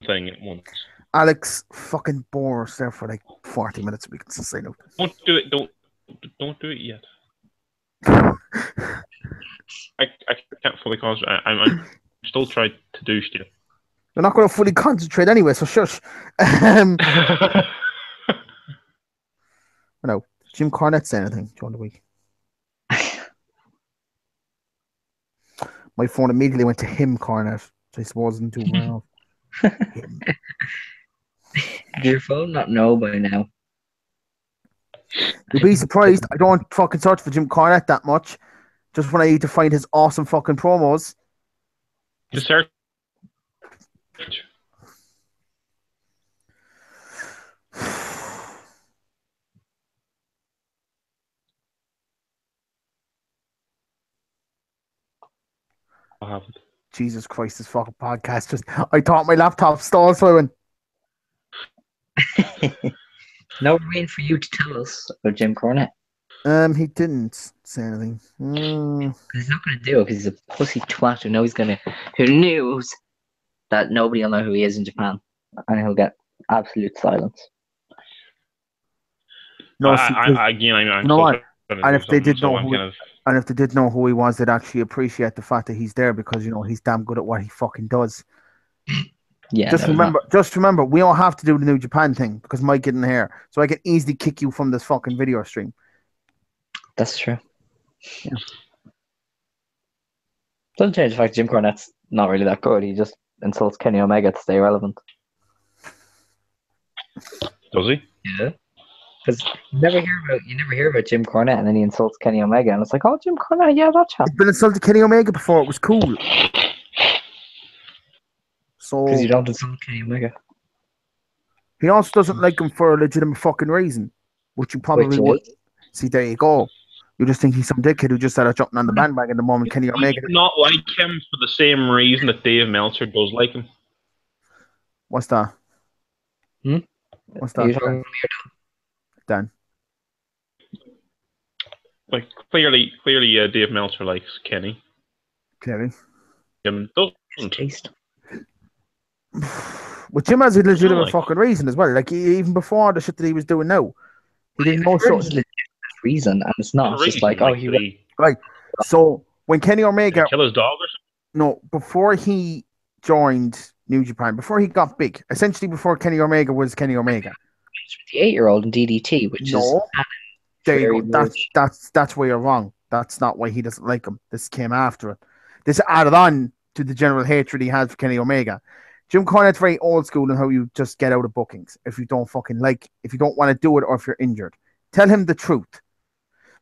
Thing at once. Alex fucking bore us there for like 40 minutes. We can say no. Don't do it. Don't do it yet. I can't fully concentrate. I'm still trying to do shit. You're not going to fully concentrate anyway, so shush. No. Jim Cornette say anything during the week? My phone immediately went to him, Cornette. which I suppose isn't too far off. Him. Did your phone not know by now? You'll be surprised. I don't fucking search for Jim Cornette that much. Just when I need to find his awesome fucking promos. Just search. What happened? Jesus Christ, this fucking podcast just. I thought my laptop stalled, so I went. No rain for you to tell us about Jim Cornette. He didn't say anything. He's not going to do it because he's a pussy twat who knows that nobody will know who he is in Japan, and he'll get absolute silence. No, I'm you know so what? gonna And do if they something, did so know I'm who, kind of and if they did know who he was, they'd actually appreciate the fact that he's there because he's damn good at what he fucking does. Yeah, Just remember, we all have to do the New Japan thing because Mike isn't here, so I can easily kick you from this fucking video stream. That's true. Yeah. Doesn't change the fact Jim Cornette's not really that good. He just insults Kenny Omega to stay relevant. does he? Yeah. Because you never hear about Jim Cornette, and then he insults Kenny Omega, and it's like, oh, Jim Cornette, yeah, that chap. He's been insulted Kenny Omega before; it was cool. So Because you don't insult Kenny Omega. he also doesn't like him for a legitimate fucking reason, which you probably would. See, there you go. You just think he's some dickhead who just started jumping on the bandwagon the moment Kenny Omega. Not like him for the same reason that Dave Meltzer does like him. What's that? What's Are you that, talking Dan? Like clearly, Dave Meltzer likes Kenny. Clearly. Jim doesn't. taste? But Jim has a legitimate like- fucking reason as well. Like even before the shit that he was doing now, he didn't know There's so. a legitimate reason, and it's not. It's just like, oh, he Right. So when Kenny Omega, kill his dog or no, before he joined New Japan, before he got big, essentially before Kenny Omega was Kenny Omega. the 8-year-old in DDT, which is there you very go. That's where you're wrong. That's not why he doesn't like him. This came after it. This added on to the general hatred he has for Kenny Omega. Jim Cornette's very old school in how you just get out of bookings if you don't if you don't want to do it or if you're injured. Tell him the truth.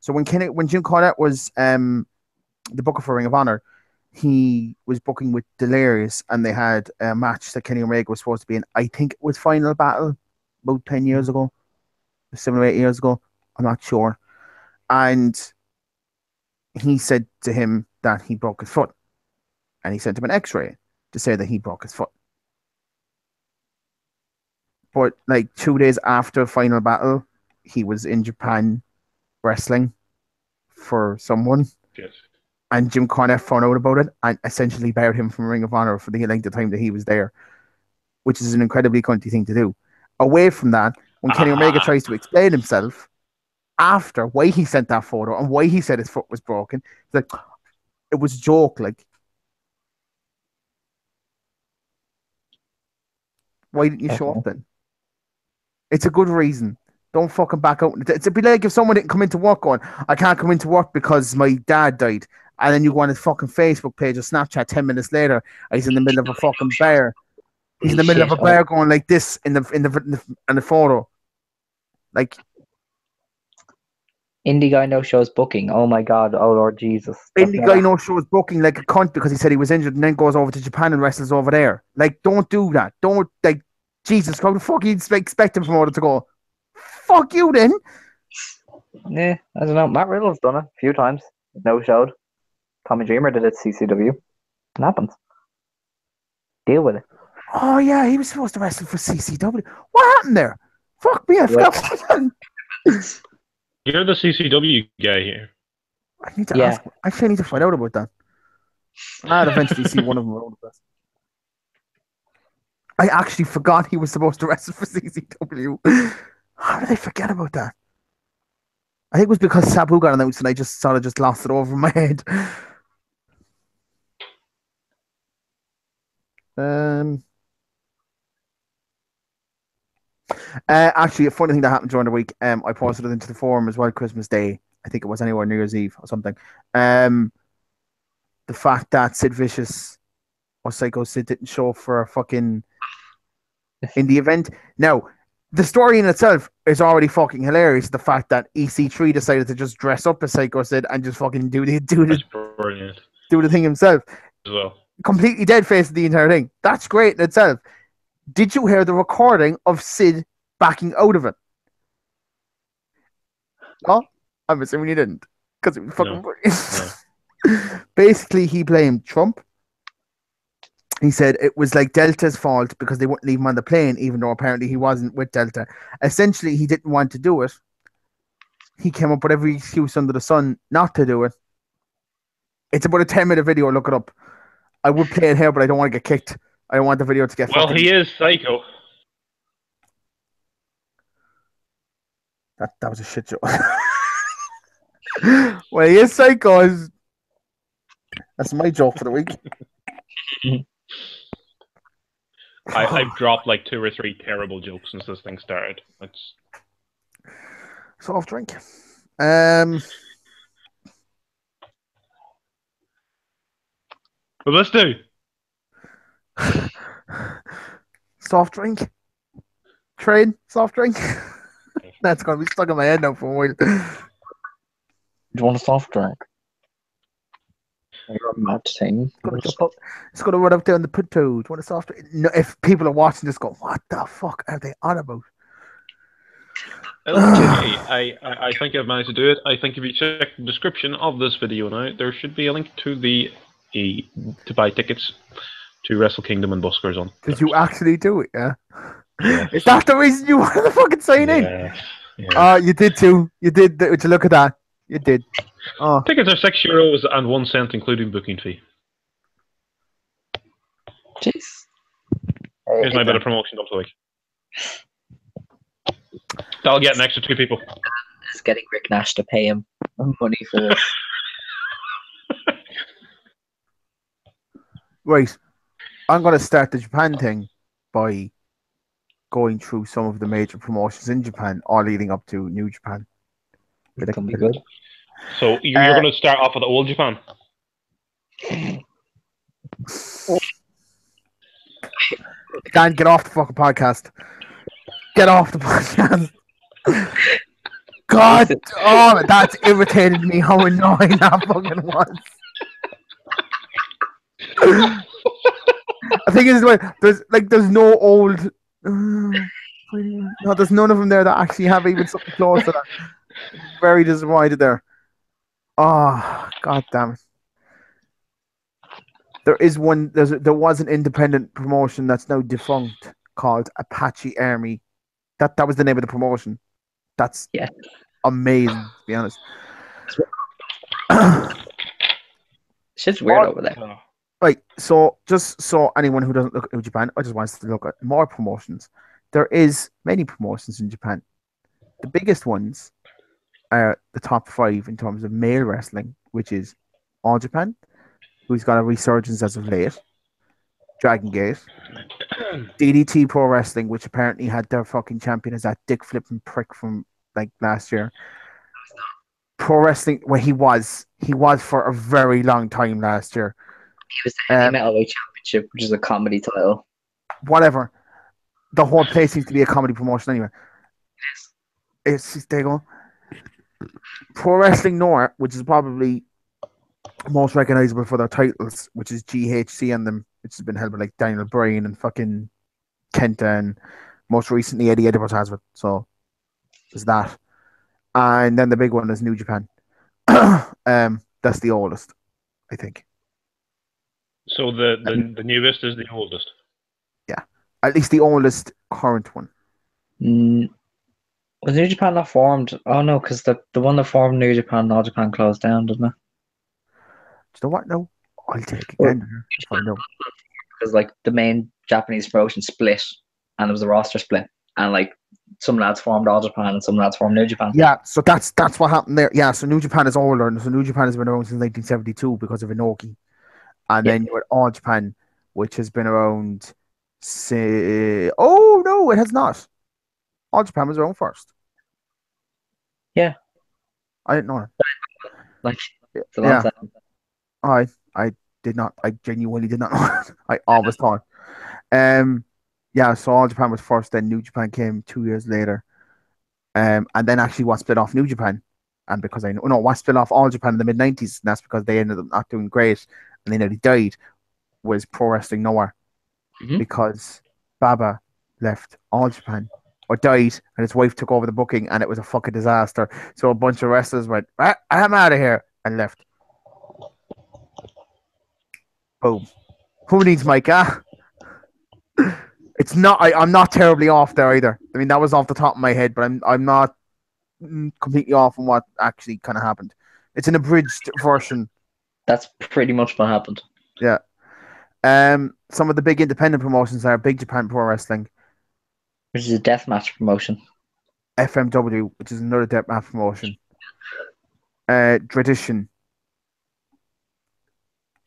So when Jim Cornette was the booker for Ring of Honor, he was booking with Delirious, and they had a match that Kenny Omega was supposed to be in. I think it was Final Battle about 10 years ago, 7 or 8 years ago. I'm not sure. And he said to him that he broke his foot, and he sent him an X-ray to say that he broke his foot. But like 2 days after Final Battle, he was in Japan wrestling for someone. Yes. And Jim Cornette found out about it and essentially barred him from Ring of Honor for the length of time that he was there, which is an incredibly cunty thing to do. Away from that, when Kenny Omega tries to explain himself after why he sent that photo and why he said his foot was broken, it's like, it was a joke. Like, why didn't you show up then? It's a good reason. Don't fucking back out. It's a bit like if someone didn't come into work going, I can't come into work because my dad died. And then you go on his fucking Facebook page or Snapchat 10 minutes later, he's in the middle of a fucking bar. He's in the middle of a bar going like this in the photo. Like, indie guy no shows booking. Oh my god, oh Lord Jesus. Indie guy no shows booking like a cunt because he said he was injured and then goes over to Japan and wrestles over there. Like, don't do that. Don't, like, Jesus, how the fuck you expect him from order to go? Fuck you then. Yeah, I don't know. Matt Riddle's done it a few times. No showed. Tommy Dreamer did it at CCW. It happens. Deal with it. Oh yeah, he was supposed to wrestle for CCW. What happened there? Fuck me, I forgot. You're the CCW guy here. I need to ask. Actually, I need to find out about that. I'll eventually see one of them around the place. I actually forgot he was supposed to wrestle for CCW. How did I forget about that? I think it was because Sabu got announced and I just sort of just lost it over my head. Actually, a funny thing that happened during the week, I posted it into the forum as well, Christmas Day. I think it was anywhere New Year's Eve or something. The fact that Sid Vicious or Psycho Sid didn't show up for a fucking in the event. Now, the story in itself is already fucking hilarious. The fact that EC3 decided to just dress up as Psycho Sid and just fucking That's brilliant do the thing himself. as well. Completely dead face the entire thing. That's great in itself. Did you hear the recording of Sid backing out of it? No? I'm assuming you didn't. Because it was fucking No. Basically, he blamed Trump. He said it was like Delta's fault because they wouldn't leave him on the plane, even though apparently he wasn't with Delta. Essentially, he didn't want to do it. He came up with every excuse under the sun not to do it. It's about a 10-minute video. Look it up. I would play it here, but I don't want to get kicked. I don't want the video to get Well, fucking... he is Psycho. That was a shit show. Well, he is Psycho. That's my joke for the week. I've dropped like 2 or 3 terrible jokes since this thing started. It's Soft drink. But let's do. Soft drink. Train. Soft drink. That's going to be stuck in my head now for a while. Do you want a soft drink? You're a mad thing. It's going to run up there on the pit too. Do you want a soft drink? No, if people are watching this, go, what the fuck are they on about? I think I've managed to do it. I think if you check the description of this video now, there should be a link to to buy tickets to Wrestle Kingdom and Buskers on. Did you actually do it? Yeah. Is that the reason you wanted to fucking sign in? Yeah. You did too. You did. Would you look at that? You did. Oh. Tickets are €6 and 1 cent, including booking fee. Jeez. Here's my bit of promotion up the week. That'll get an extra 2 people. Is getting Rick Nash to pay him money for this. Right. I'm going to start the Japan thing by going through some of the major promotions in Japan, all leading up to New Japan. It can be good. So you're going to start off with old Japan. Dan, get off the fucking podcast. Get off the podcast. God, oh, that's irritated me how annoying that fucking was. I think it's like there's no old. No, there's none of them there that actually have even something close to that. Very disappointed there. Oh, god damn it. There is one. There was an independent promotion that's now defunct called Apache Army. That was the name of the promotion. That's amazing, to be honest. Shit's weird over there. Right, so just so anyone who doesn't look at New Japan, I just wants to look at more promotions. There is many promotions in Japan. The biggest ones are the top 5 in terms of male wrestling, which is All Japan, who's got a resurgence as of late. Dragon Gate. DDT Pro Wrestling, which apparently had their fucking champion as that dick flipping prick from like last year. Pro Wrestling, where he was for a very long time last year. He was the Heavy Metalweight Championship, which is a comedy title. Whatever. The whole place seems to be a comedy promotion anyway. It's there you go. Pro Wrestling North, which is probably most recognizable for their titles, which is GHC and them, which has been held by like Daniel Bryan and fucking Kenta and most recently Eddie Edwards has it. So there's that. And then the big one is New Japan. That's the oldest, I think. So the newest is the oldest. Yeah, at least the oldest current one. Was New Japan not formed? Oh no, because the one that formed New Japan, All Japan closed down, didn't it? Do you know what? No, I'll take again. Find out. Because like the main Japanese promotion split, and there was a roster split, and like some lads formed All Japan and some lads formed New Japan. Yeah, so that's what happened there. Yeah, so New Japan is older. So New Japan has been around since 1972 because of Inoki. And then you had All Japan, which has been around, oh, no, it has not. All Japan was around first. Yeah. I didn't know that. Like, it's a long time. did not. I genuinely did not know. I always thought. Yeah. So All Japan was first. Then New Japan came 2 years later. And then actually what split off New Japan, and because I know no what split off All Japan in the mid-90s, and that's because they ended up not doing great, and they nearly died. Was Pro Wrestling Noah Mhm. because Baba left All Japan or died, and his wife took over the booking, and it was a fucking disaster. So a bunch of wrestlers went, "I'm out of here," and left. Boom. Who needs Micah? It's not. I'm not terribly off there either. I mean, that was off the top of my head, but I'm not completely off on what actually kind of happened. It's an abridged version. That's pretty much what happened. Yeah. Some of the big independent promotions are Big Japan Pro Wrestling, Which is a deathmatch promotion. FMW, which is another deathmatch promotion. Tradition,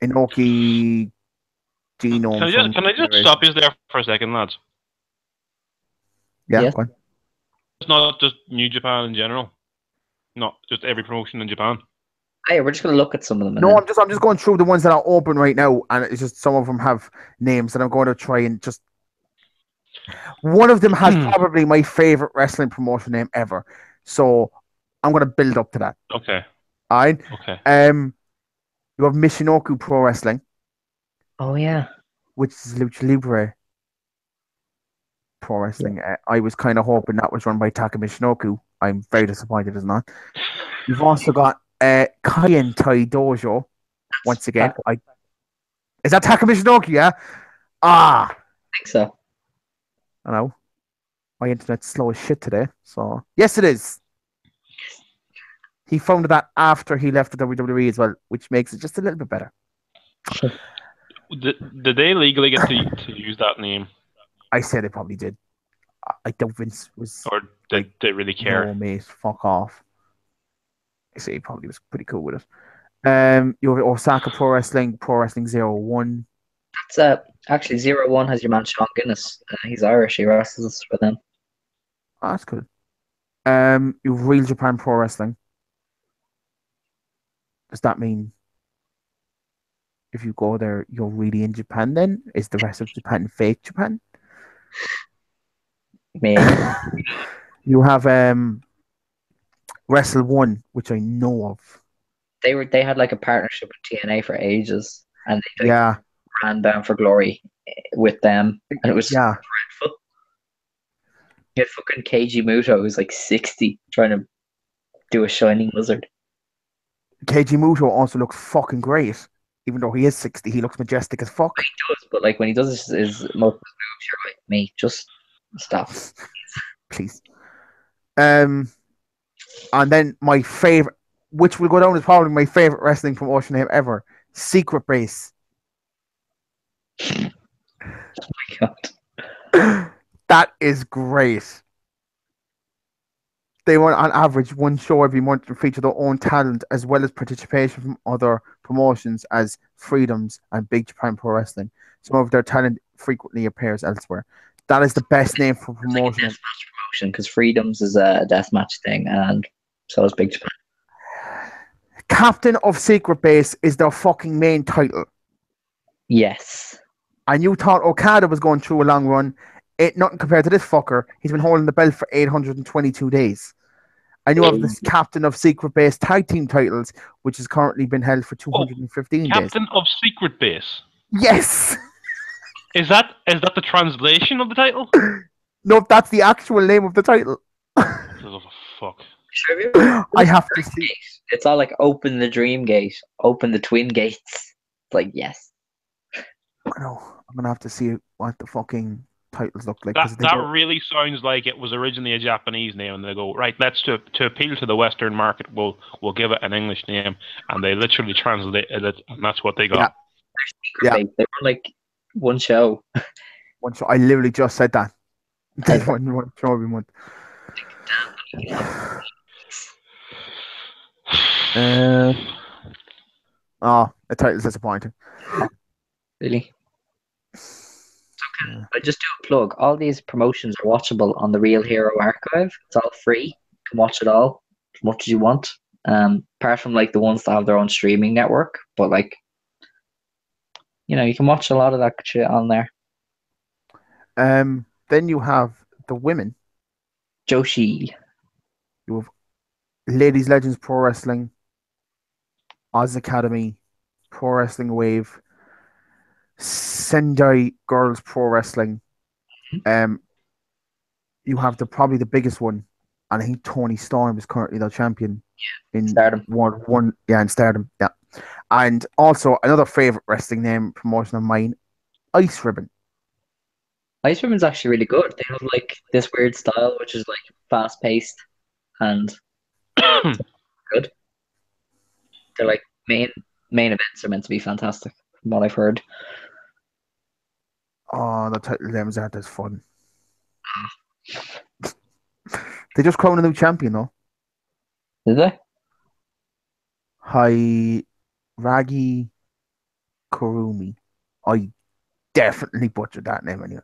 Inoki, Genome. Can I just stop you there for a second, lads? Yeah, Yes. go on. It's not just New Japan in general. Not just every promotion in Japan. Hey, we're just gonna look at some of them. And No, then... I'm just going through the ones that are open right now, and it's just some of them have names, and I'm going to try and just. One of them has probably my favorite wrestling promotion name ever, so I'm going to build up to that. Okay. All right. Okay. You have Michinoku Pro Wrestling, Oh yeah. which is Lucha Libre Pro Wrestling. I was kind of hoping that was run by Taka Michinoku. I'm very disappointed it's not. You've also got Kaien Tai Dojo. Once again, is that Taka Michinoku? Yeah. I think so. I know. My internet's slow as shit today. So yes, it is. He founded that after he left the WWE as well, which makes it just a little bit better. Did they legally get to use that name? I said they probably did. I don't Vince was. Or did they really care? No, mate, fuck off. I say he probably was pretty cool with it. You have Osaka Pro Wrestling 01. That's actually 01 has your man Sean Guinness. He's Irish. He wrestles for them. Oh, that's cool. You have Real Japan Pro Wrestling. Does that mean if you go there, you're really in Japan then? Is the rest of Japan fake Japan? Maybe. You have Wrestle One, which I know of. They had like a partnership with TNA for ages, and they Yeah, ran down for glory with them, and it was yeah. dreadful. You had fucking Keiji Muto, who was like 60, trying to do a Shining Wizard. Keiji Muto also looks fucking great. Even though he is 60, he looks majestic as fuck. He does, but like when he does his multiple moves, you're like, mate, just stop. Please. And then my favorite, which will go down as probably my favorite wrestling promotion name ever, Secret Base. Oh my god. That is great. They run on average one show every month to feature their own talent as well as participation from other promotions as Freedoms and Big Japan Pro Wrestling. Some of their talent frequently appears elsewhere. That is the best name for promotion. Like deathmatch promotion, because Freedoms is a deathmatch thing, and so is Big Japan. Captain of Secret Base is their fucking main title. Yes. And you thought Okada was going through a long run. Nothing compared to this fucker. He's been holding the belt for 822 days. And you have this Captain of Secret Base tag team titles, which has currently been held for 215 days. Captain of Secret Base. Yes. Is that the translation of the title? No, that's the actual name of the title. Oh, fuck. I have to see. It's all like open the dream gate, open the twin gates. It's like, yes. I know. I'm gonna have to see what the fucking titles look like. That really sounds like it was originally a Japanese name, and they go, right, let's to appeal to the Western market, we'll give it an English name, and they literally translated it, and that's what they got. Yeah. They were like one show. One show. I literally just said that. There's one show every month. The title's disappointing. Really? I just do a plug. All these promotions are watchable on the Real Hero Archive. It's all free. You can watch it all as much as you want. Apart from like the ones that have their own streaming network, but like you can watch a lot of that shit on there. Then you have the women. Joshi. You have Ladies Legends Pro Wrestling, Oz Academy, Pro Wrestling Wave, Sendai Girls Pro Wrestling. You have probably the biggest one, and I think Tony Storm is currently the champion in Stardom. World One. Yeah, in Stardom. Yeah, and also another favorite wrestling name promotion of mine, Ice Ribbon. Ice Ribbon's actually really good. They have like this weird style, which is like fast paced and good. They're like main events are meant to be fantastic, from what I've heard. Oh, the title names are just fun. They just crowned a new champion though. Did they? Ragi Kurumi. I definitely butchered that name anyway.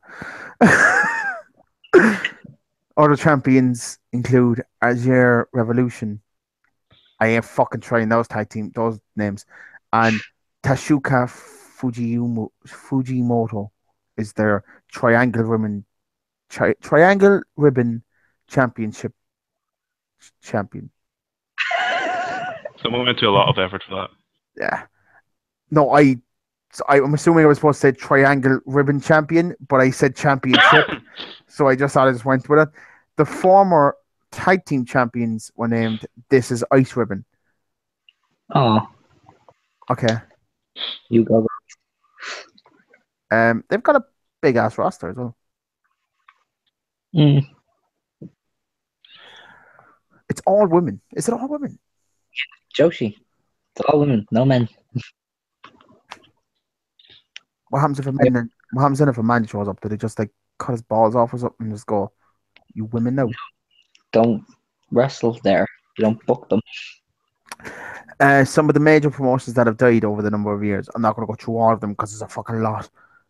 Other champions include Azure Revolution. I ain't fucking trying those names. And Tashuka Fujimoto is their Triangle Ribbon Championship champion. Someone went to a lot of effort for that. Yeah. No, I'm assuming I was supposed to say Triangle Ribbon Champion, but I said championship. So I just thought I just went with it. The former tag team champions were named This is Ice Ribbon. Oh. Okay. You go. They've got a big ass roster as well. Mm. It's all women. Is it all women? Joshi. It's all women, no men. What happens if a man shows up? Do they just like cut his balls off or something and just go, "You women now"? Don't wrestle there. You don't book them. Some of the major promotions that have died over the number of years. I'm not going to go through all of them because there's a fucking lot.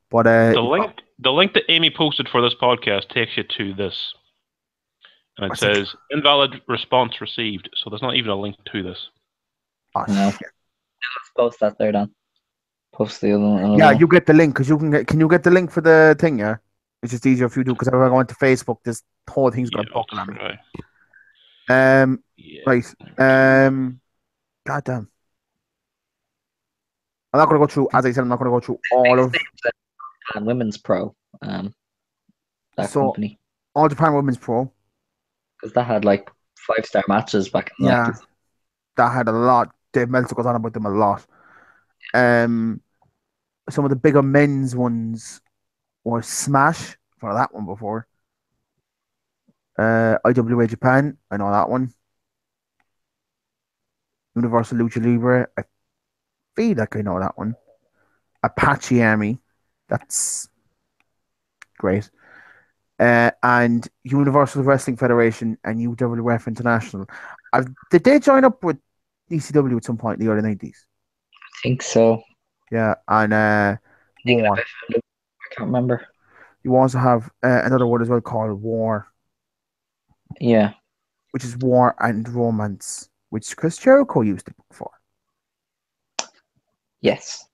But the link that Amy posted for this podcast takes you to this, and it says invalid response received. So there's not even a link to this. Oh, no. Shit. Let's post that there, Dan. Post the other one. Yeah, you get the link because you can get. Can you get the link for the thing? Yeah, it's just easier if you do because if I go into Facebook, this whole thing's gonna buckle on me. Right. Goddamn. I'm not gonna go through. As I said, I'm not gonna go through all of. And Women's Pro. That company. All Japan Women's Pro. Because that had like 5-star matches back in the 90s. That had a lot. Dave Meltzer goes on about them a lot. Some of the bigger men's ones were Smash for that one before. IWA Japan, I know that one. Universal Lucha Libre, I feel like I know that one. Apache Army, that's great. And Universal Wrestling Federation and UWF International. Did they join up with ECW at some point in the early 90s? I think so. Yeah, and War. I can't remember. You also have another one as well called War. Yeah. Which is War and Romance, which Chris Jericho used it for. Yes.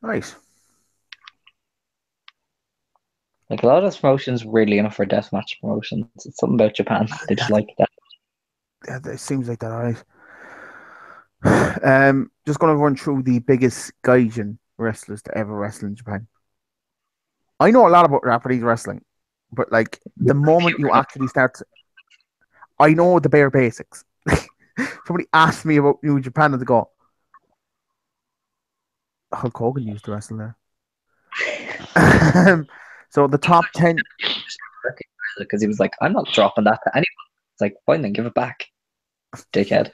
Nice. Like a lot of those promotions really enough for deathmatch promotions. It's something about Japan. They just like that. Yeah, it seems like that, alright. Just gonna run through the biggest gaijin wrestlers to ever wrestle in Japan. I know a lot about Japanese wrestling, but like the moment you actually start, I know the bare basics. Somebody asked me about New Japan and they go, Hulk Hogan used to wrestle there. So the top 10. Because he was like, I'm not dropping that to anyone. It's like, fine then, give it back, dickhead.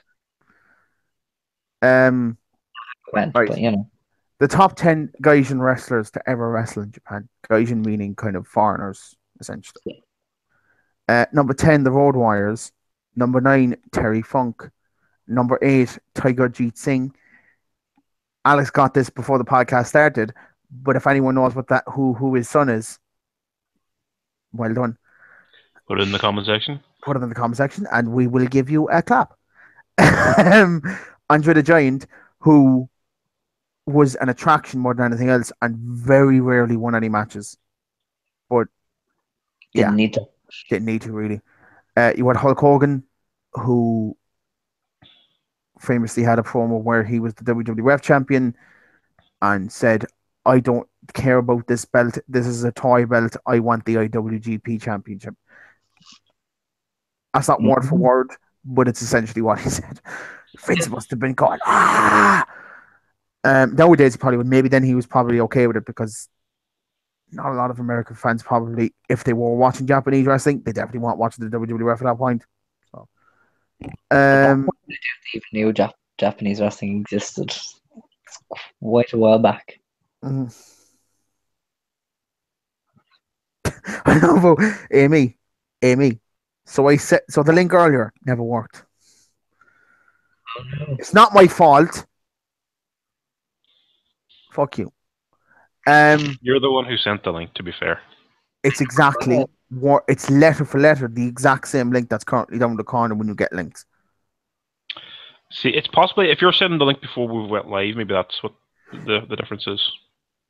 Right. But you know. The top 10 gaijin wrestlers to ever wrestle in Japan. Gaijin meaning kind of foreigners, essentially. Number 10, the Road Warriors. Number 9, Terry Funk. Number 8, Tiger Jeet Singh. Alex got this before the podcast started, but if anyone knows who his son is, well done. Put it in the comment section. Put it in the comment section, and we will give you a clap. Andre the Giant, who was an attraction more than anything else, and very rarely won any matches. But yeah, Didn't need to. didn't need to really. You had Hulk Hogan, who famously had a promo where he was the WWF champion and said, "I don't care about this belt. This is a toy belt. I want the IWGP Championship." That's not word for word, but it's essentially what he said. Vince must have been going, ah. Nowadays, he probably would. Maybe then he was probably okay with it because not a lot of American fans probably, if they were watching Japanese wrestling, they definitely weren't watching the WWF at that point. So, At that point, they even knew Japanese wrestling existed quite a while back. I know, but Amy. So the link earlier never worked. Oh, no. It's not my fault. Fuck you. You're the one who sent the link, to be fair. It's exactly it's letter for letter the exact same link that's currently down the corner when you get links. See, it's possibly if you're sending the link before we went live, maybe that's what the difference is.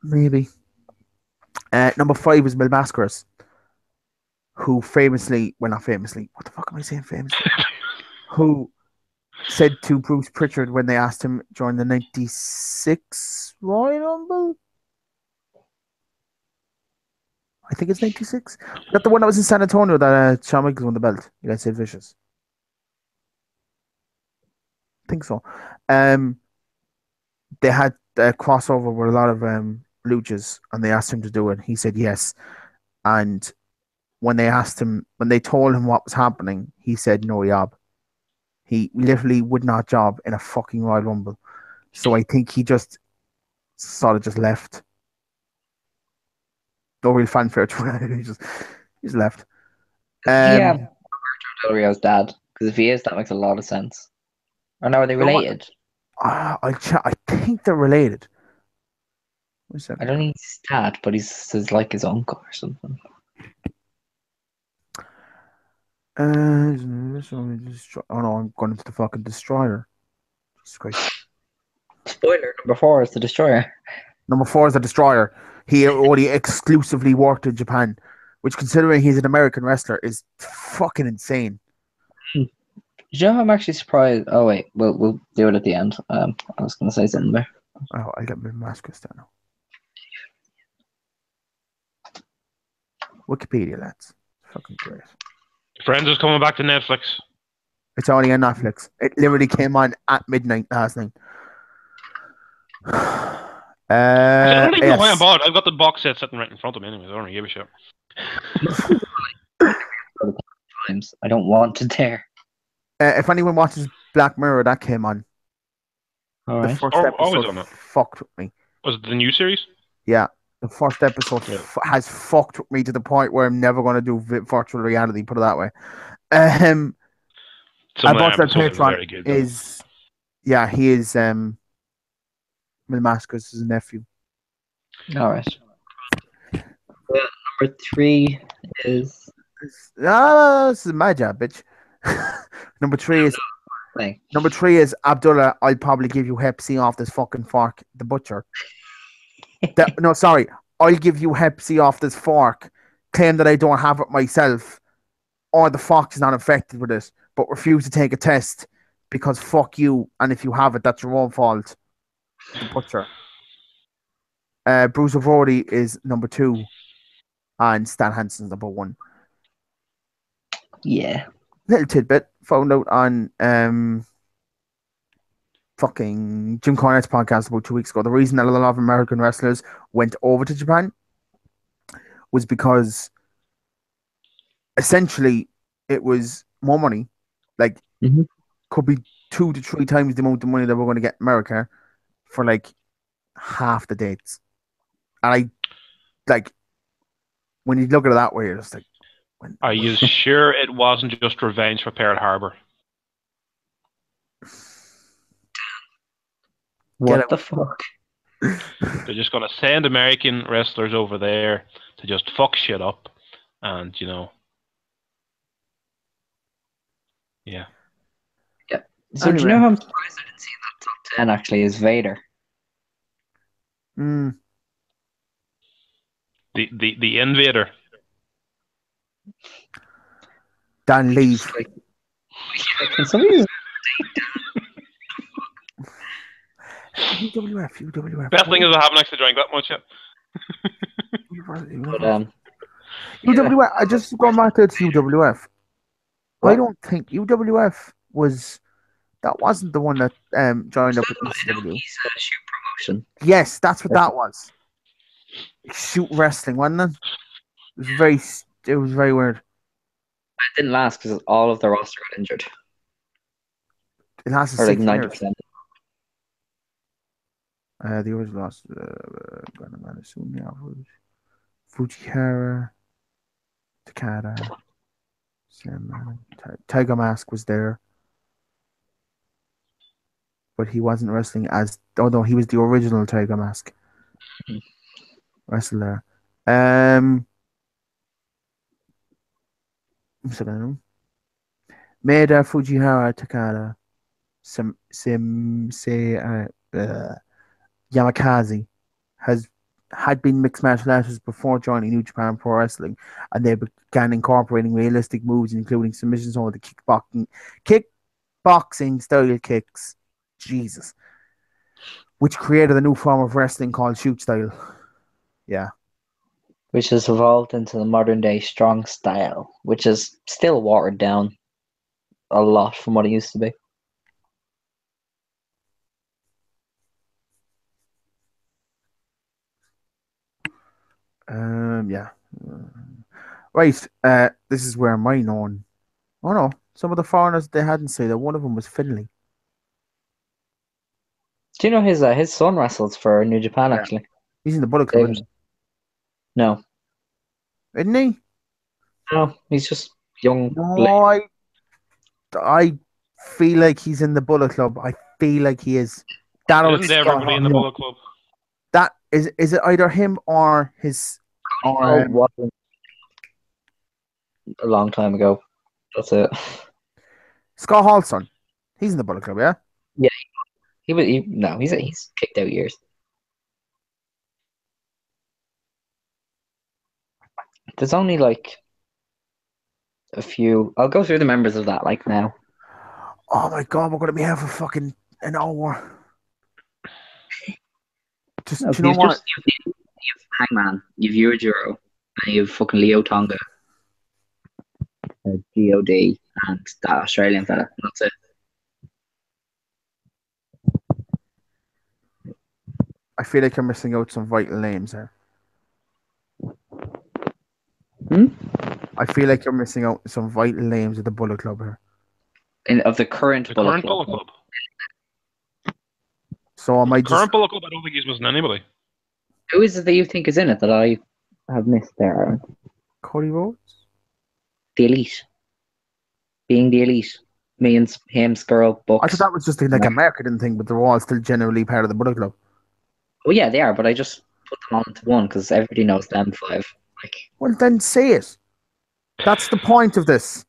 Maybe. Number 5 is Mil Mascaras, who famously, well, not famously, what the fuck am I saying famously? Who said to Bruce Pritchard when they asked him during the 96 Royal Rumble? I think it's 96. Was that the one that was in San Antonio that Shawn Michaels won the belt against Sid Vicious? I think so. They had a crossover with a lot of luchas, and they asked him to do it. He said yes. And when they told him what was happening, he said no job. He literally would not job in a fucking Royal Rumble. So I think he just sort of just left. No real fanfare to it. He just left. Yeah, Del Rio's dad. Because if he is, that makes a lot of sense. Or now, are they related? I think they're related. I don't think he's dad, but he's like his uncle or something. Oh no, I'm going into the fucking Destroyer. Jesus Christ. Spoiler, number 4 is the Destroyer. Number 4 is the Destroyer. He only exclusively worked in Japan, which, considering he's an American wrestler, is fucking insane. You know, I'm actually surprised. Oh wait, we'll do it at the end. I was going to say something there. Oh, I got my mask down now. Wikipedia, lads. Fucking great. Friends is coming back to Netflix. It's only on Netflix. It literally came on at midnight last night. I don't even know why I'm Yes. bought. I've got the box set sitting right in front of me. Anyways, I don't really give a shit. Times I don't want to dare. If anyone watches Black Mirror, that came on. All The right. first Always episode on it. fucked with me. Was it the new series? Yeah, the first episode Yeah. has fucked with me to the point where I'm never going to do virtual reality. Put it that way. Some I of the bought that episodes are Patreon very good. Though. yeah, he is Mil Mascaras' nephew. All right. Number 3 is. This is my job, bitch. Number 3 is Thing. Number 3 is Abdullah. I'll probably give you Hep C off this fucking fork. The butcher. No, sorry. I'll give you Hep C off this fork. Claim that I don't have it myself, or the fork is not infected with it, but refuse to take a test because fuck you. And if you have it, that's your own fault. The butcher. Bruce O'Brody is number 2, and Stan Hansen's number 1. Yeah. Little tidbit found out on fucking Jim Cornette's podcast about 2 weeks ago. The reason that a lot of American wrestlers went over to Japan was because essentially it was more money. Like, could be 2 to 3 times the amount of money that we're going to get in America for like half the dates. And I like when you look at it that way, you're just like, Are you sure it wasn't just revenge for Pearl Harbor? What the fuck? They're just going to send American wrestlers over there to just fuck shit up, and yeah. Yeah. So do you know how I'm surprised I didn't see that top 10 actually is Vader? Mm. The Invader. Dan, leave. Just like, can somebody just UWF. Best thing is I haven't actually drank that much yet. put, UWF. I just going back to UWF. I what? don't think UWF was. That wasn't the one that joined up with No, ECW. he's a shoot promotion. Yes, that's what that was. Shoot wrestling, wasn't it? It was very. It was very weird. It didn't last because all of the roster got injured, It lasted or like 6 years. 90%. The others lost. Gonna soon afterwards. Fujihara, Takada, Sandman, Tiger Mask was there, but he wasn't wrestling as. Oh no, he was the original Tiger Mask wrestler. Maeda, Fujihara, Takada, Yamakaze had been mixed martial artists before joining New Japan Pro Wrestling, and they began incorporating realistic moves, including submissions over the kickboxing style kicks. Jesus. Which created a new form of wrestling called shoot style. Yeah. Which has evolved into the modern day strong style, which is still watered down a lot from what it used to be. Yeah. Right. This is where my known. Oh no, some of the foreigners they hadn't said that one of them was Finley. Do you know his son wrestles for New Japan Yeah. actually? He's in the Bullet Club, isn't No, he? Isn't he? no, he's just young. No, I feel like he's in the Bullet Club. I feel like he is. That or Isn't everybody in the Bullet Club? That is it either him or his or wasn't a long time ago. That's it. Scott Hall's son. He's in the Bullet Club, yeah? Yeah, no, he's kicked out years. There's only like a few. I'll go through the members of that like now. Oh my god, we're gonna be here for fucking an hour. Just No, do you know what? you've Hangman, you've Yujiro, and you've fucking Leo Tonga, God, and that Australian fella. That's it. I feel like you're missing out some vital names there. I feel like you're missing out some vital names of the Bullet Club here. Of the current Bullet Club. Bullet Club. So am I just Current Bullet Club? I don't think he's missing anybody. Who is it that you think is in it that I have missed there, Aaron? Cody Rhodes? The Elite. Being the Elite. Me and him, Skrull, Bucks. I thought that was just like a marketing thing, but they're all still generally part of the Bullet Club. Well, yeah, they are, but I just put them on to one because everybody knows them five. Like, Well, then say it. That's the point of this.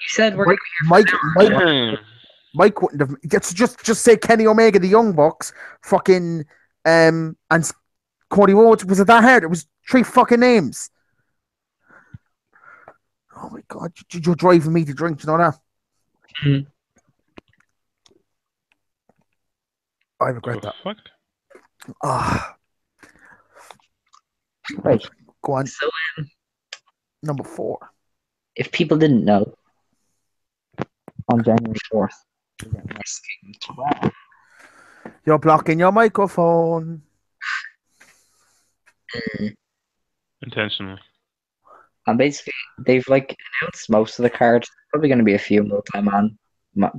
you said we're going to be here Mike wouldn't have. Just say Kenny Omega, the Young Bucks, fucking and Cody Rhodes. Was it that hard? It was 3 fucking names. Oh my god, you're driving me to drink. You know that? Mhm. I regret that. Fuck. Ah, Right. go on. So, Number 4. if people didn't know, on January 4th, we get Wrestling 12. You're blocking your microphone. Intentionally. And basically, they've like announced most of the cards. Probably going to be a few multi-man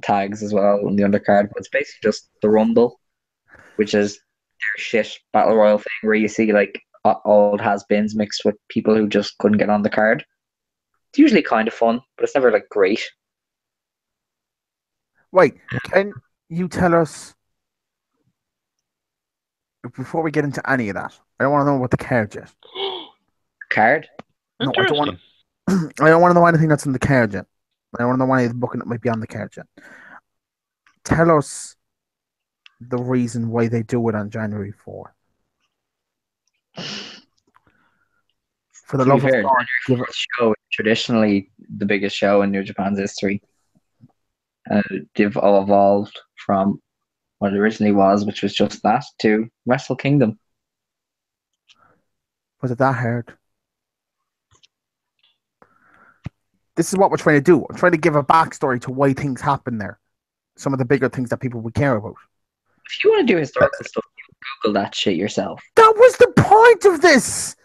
tags as well on the undercard, but it's basically just the Rumble, which is their shit battle royal thing where you see like old has-beens mixed with people who just couldn't get on the card. It's usually kind of fun, but it's never like great. Wait, can you tell us before we get into any of that? I don't want to know what the card yet. Card? No, I don't want to. I don't want to know anything that's in the card yet. I don't want to know any of the booking that might be on the card yet. Tell us the reason why they do it on January 4th. For the To be love of fair, God, give it. show is traditionally the biggest show in New Japan's history. They've all evolved from what it originally was, which was just that, to Wrestle Kingdom. Was it that hard? This is what we're trying to do. I'm trying to give a backstory to why things happen there. Some of the bigger things that people would care about. If you want to do historical stuff, you Google that shit yourself. That was the point of this.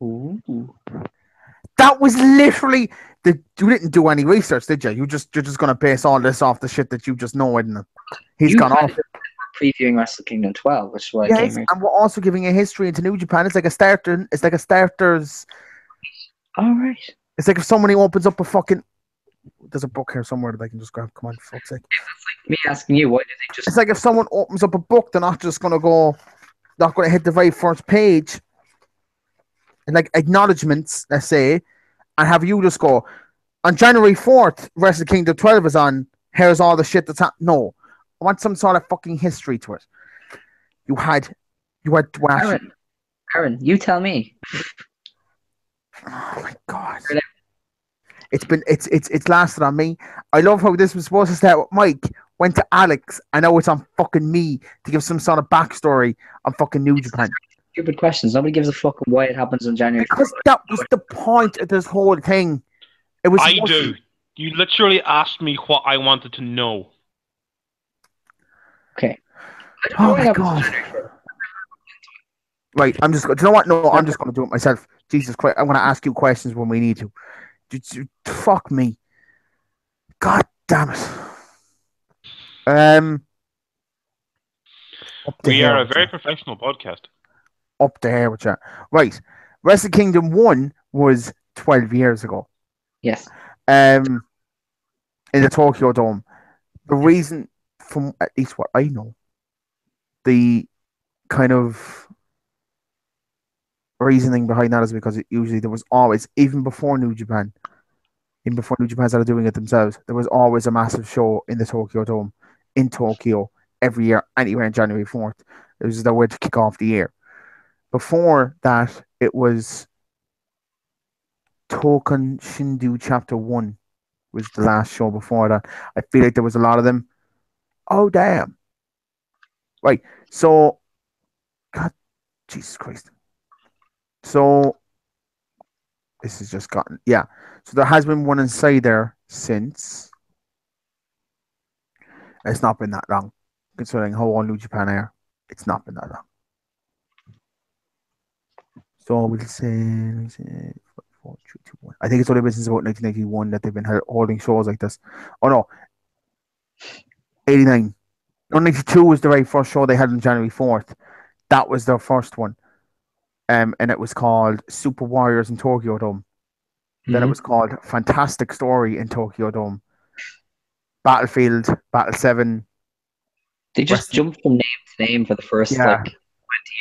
Ooh. That was literally you didn't do any research, did you? You're just gonna base all this off the shit that you just know, isn't it? He's gone off. Previewing Wrestle Kingdom 12, which is what I Yes, came here. and we're also giving a history into New Japan. It's like a starter. It's like a starter's. All right. It's like if somebody opens up a fucking. There's a book here somewhere that I can just grab. Come on, for fuck's sake. It's like me asking you, why did they just? It's like if someone opens up a book, they're not just gonna go. Not gonna hit the very first page. And like acknowledgements, let's say, and have you just go on January 4th, Wrestle Kingdom 12 is on. Here's all the shit that's happened. No, I want some sort of fucking history to it. You had Aaron, you tell me. Oh my god. It's lasted on me. I love how this was supposed to start with Mike, went to Alex, and now it's on fucking me to give some sort of backstory on fucking New Japan. Stupid questions. Nobody gives a fuck why it happens on January. Because that was the point of this whole thing. It was. I do. You literally asked me what I wanted to know. Okay. Oh my god. Right, I'm just. Do you know what? No, I'm just going to do it myself. Jesus Christ, I'm going to ask you questions when we need to. Fuck me. God damn it. We are a very professional podcast. Up the hair with you. Right. Wrestle Kingdom 1 was 12 years ago. Yes. In the Tokyo Dome. The reason, from at least what I know, the kind of reasoning behind that is because usually there was always, even before New Japan started doing it themselves, there was always a massive show in the Tokyo Dome in Tokyo every year, anywhere on January 4th. It was their way to kick off the year. Before that, it was Token Shindu Chapter 1 was the last show before that. I feel like there was a lot of them. Oh, damn. Right. So, God, Jesus Christ. So, this has just gotten, yeah. So, there has been one inside there since. It's not been that long, considering how all New Japan are. It's not been that long. So, we'll say 4, 3, 2, 1. I think it's only been since about 1991 that they've been holding shows like this. Oh, no. 89. 92 was the very first show they had on January 4th. That was their first one. And it was called Super Warriors in Tokyo Dome. Mm-hmm. Then it was called Fantastic Story in Tokyo Dome. Battlefield, Battle 7. They just jumped from name to name for the first 20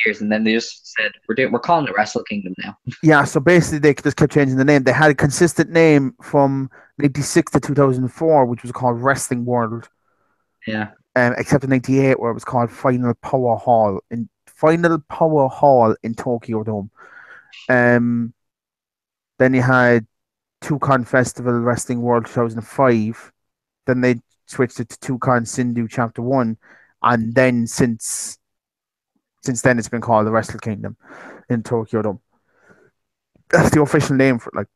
years, and then they just said, we're calling it Wrestle Kingdom now. Yeah, so basically they just kept changing the name. They had a consistent name from 96 to 2004, which was called Wrestling World. Yeah. Except in 98, where it was called Final Power Hall in Tokyo Dome. Then you had Tucon Festival Wrestling World 2005. Then they switched it to Tucon Shindu Chapter 1, and then since then it's been called the Wrestle Kingdom in Tokyo Dome. That's the official name for it, like.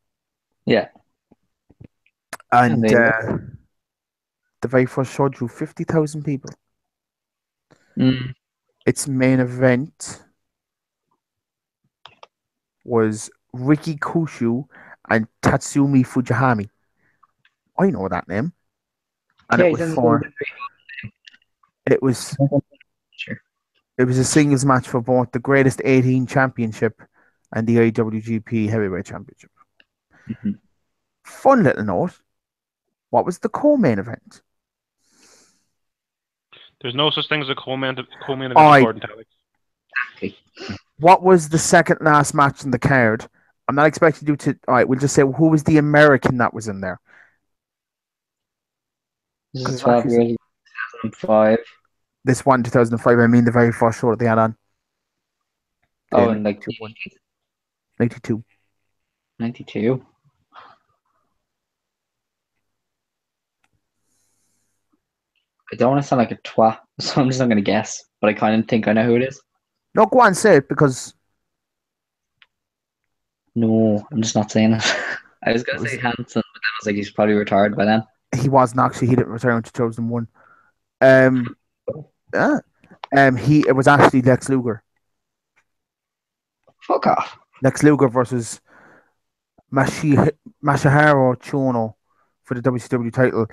Yeah. And the very first show drew 50,000 people. Mm. Its main event was Riki Kushu and Tatsumi Fujihami. I know that name. And it was a singles match for both the Greatest 18 Championship and the IWGP Heavyweight Championship. Mm-hmm. Fun little note. What was the co-main event? There's no such thing as a co-main event according to Alex. Exactly. What was the second last match in the card? I'm not expecting you to. All right, we'll just say who was the American that was in there. This is 12 years, 2005. This one, 2005. I mean, the very first show that they had on. Oh, in like 92. 92. I don't want to sound like a twat, so I'm just not going to guess. But I kind of think I know who it is. No, go on, say it, because No, I'm just not saying it. I was going it to say was, Hanson, but then I was like, he's probably retired by then. he wasn't actually. He didn't retire until 2001. Yeah. It was actually Lex Luger. Fuck off. Lex Luger versus Masahiro Chono for the WCW title.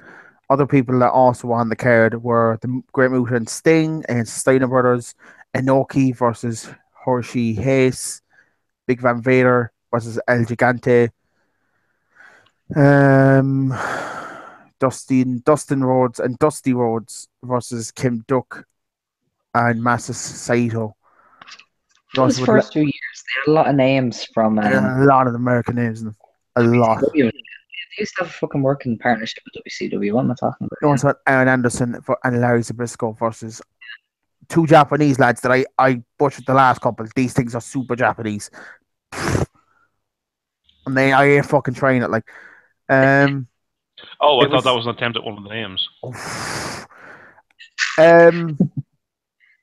Other people that also were on the card were the Great Muta Sting against Steiner Brothers, Inoki versus Hershey Hayes, Big Van Vader versus El Gigante, um, Dustin Rhodes and Dusty Rhodes versus Kim Duck and Masa Saito. In his first few years, they had a lot of names from a lot of American names in them. A lot. WCW. They used to have a fucking working partnership with WCW. What am I talking about? Also, Aaron Anderson and Larry Zabrisco versus two Japanese lads that I butchered the last couple. These things are super Japanese. And I ain't fucking trying it. Like, Oh, I thought that was an attempt at one of the names.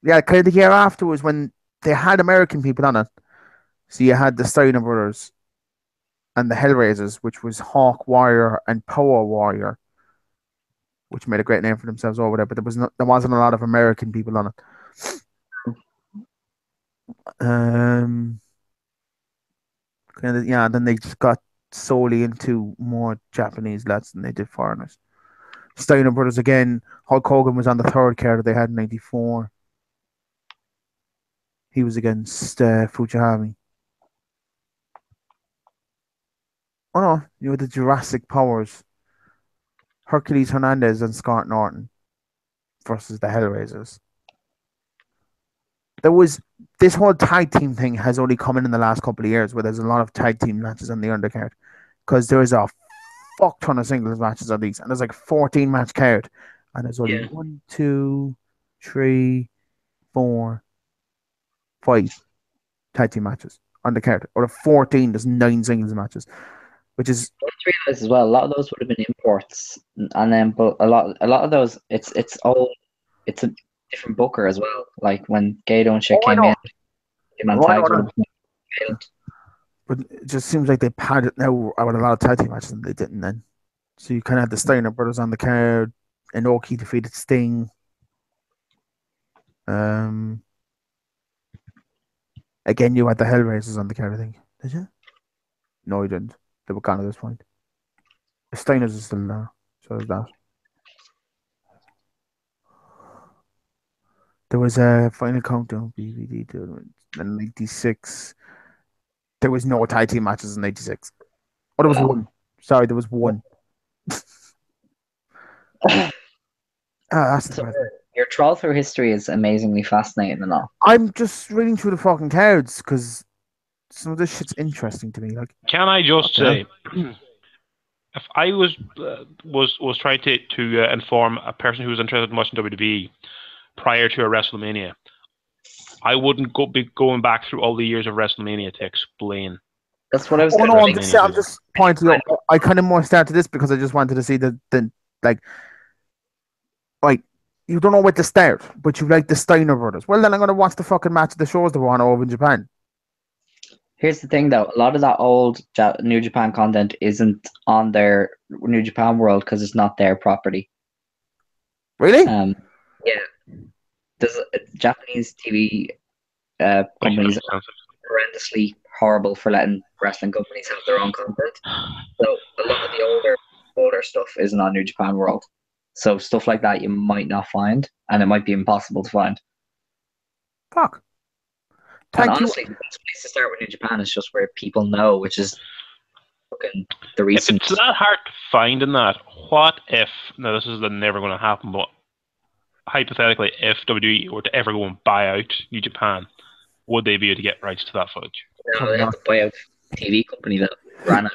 Yeah, kind of the year after was when they had American people on it. So you had the Steiner Brothers and the Hellraisers, which was Hawk Warrior and Power Warrior, which made a great name for themselves over there. But there wasn't a lot of American people on it. Then they just got solely into more Japanese lads than they did foreigners. Steiner Brothers again. Hulk Hogan was on the third card that they had in '94. He was against Fujihami. Oh no, you had the Jurassic Powers. Hercules Hernandez and Scott Norton versus the Hellraisers. There was this whole tag team thing has only come in the last couple of years where there's a lot of tag team matches on the undercard because there's a fuck ton of singles matches on these and there's like 14 match card and there's only 1, 2, 3, 4, 5 tag team matches on the card. Or 14, there's 9 singles matches, which is. Let's realize as well, a lot of those would have been imports, and then but a lot of those, it's a different booker as well. Like when Gato and shit came in, tags would have been failed. But it just seems like they padded it now with a lot of tag team matches and they didn't then. So you kind of had the Steiner Brothers on the card, Inoki defeated Sting. Again, you had the Hellraisers on the card, I think. Did you? No, you didn't. They were gone at this point. The Steiners are still there. So there's that. There was a Final Countdown BVD in '96. There was no tag team matches in '96. Oh, there was one. Sorry, there was one. That's your trawl through history is amazingly fascinating and all. I'm just reading through the fucking cards because some of this shit's interesting to me. Like, can I just say, if I was trying to inform a person who was interested in watching WWE prior to a WrestleMania, I wouldn't be going back through all the years of WrestleMania to explain. That's what I was. Oh no, I'm just pointing out. I kind of more started this because I just wanted to see the you don't know where to start, but you like the Steiner Brothers. Well, then I'm gonna watch the fucking match of the shows that were on over in Japan. Here's the thing, though. A lot of that old New Japan content isn't on their New Japan World because it's not their property. Really? Yeah. There's Japanese TV companies are horrendously horrible for letting wrestling companies have their own content. So a lot of the older stuff isn't on New Japan World. So stuff like that you might not find, and it might be impossible to find. Fuck. And honestly, the best place to start with New Japan is just where people know, which is fucking the recent. If it's that hard to find in that, what if? Now this is never going to happen, but hypothetically, if WWE were to ever go and buy out New Japan, would they be able to get rights to that footage? No, they have to buy out a TV company that ran it.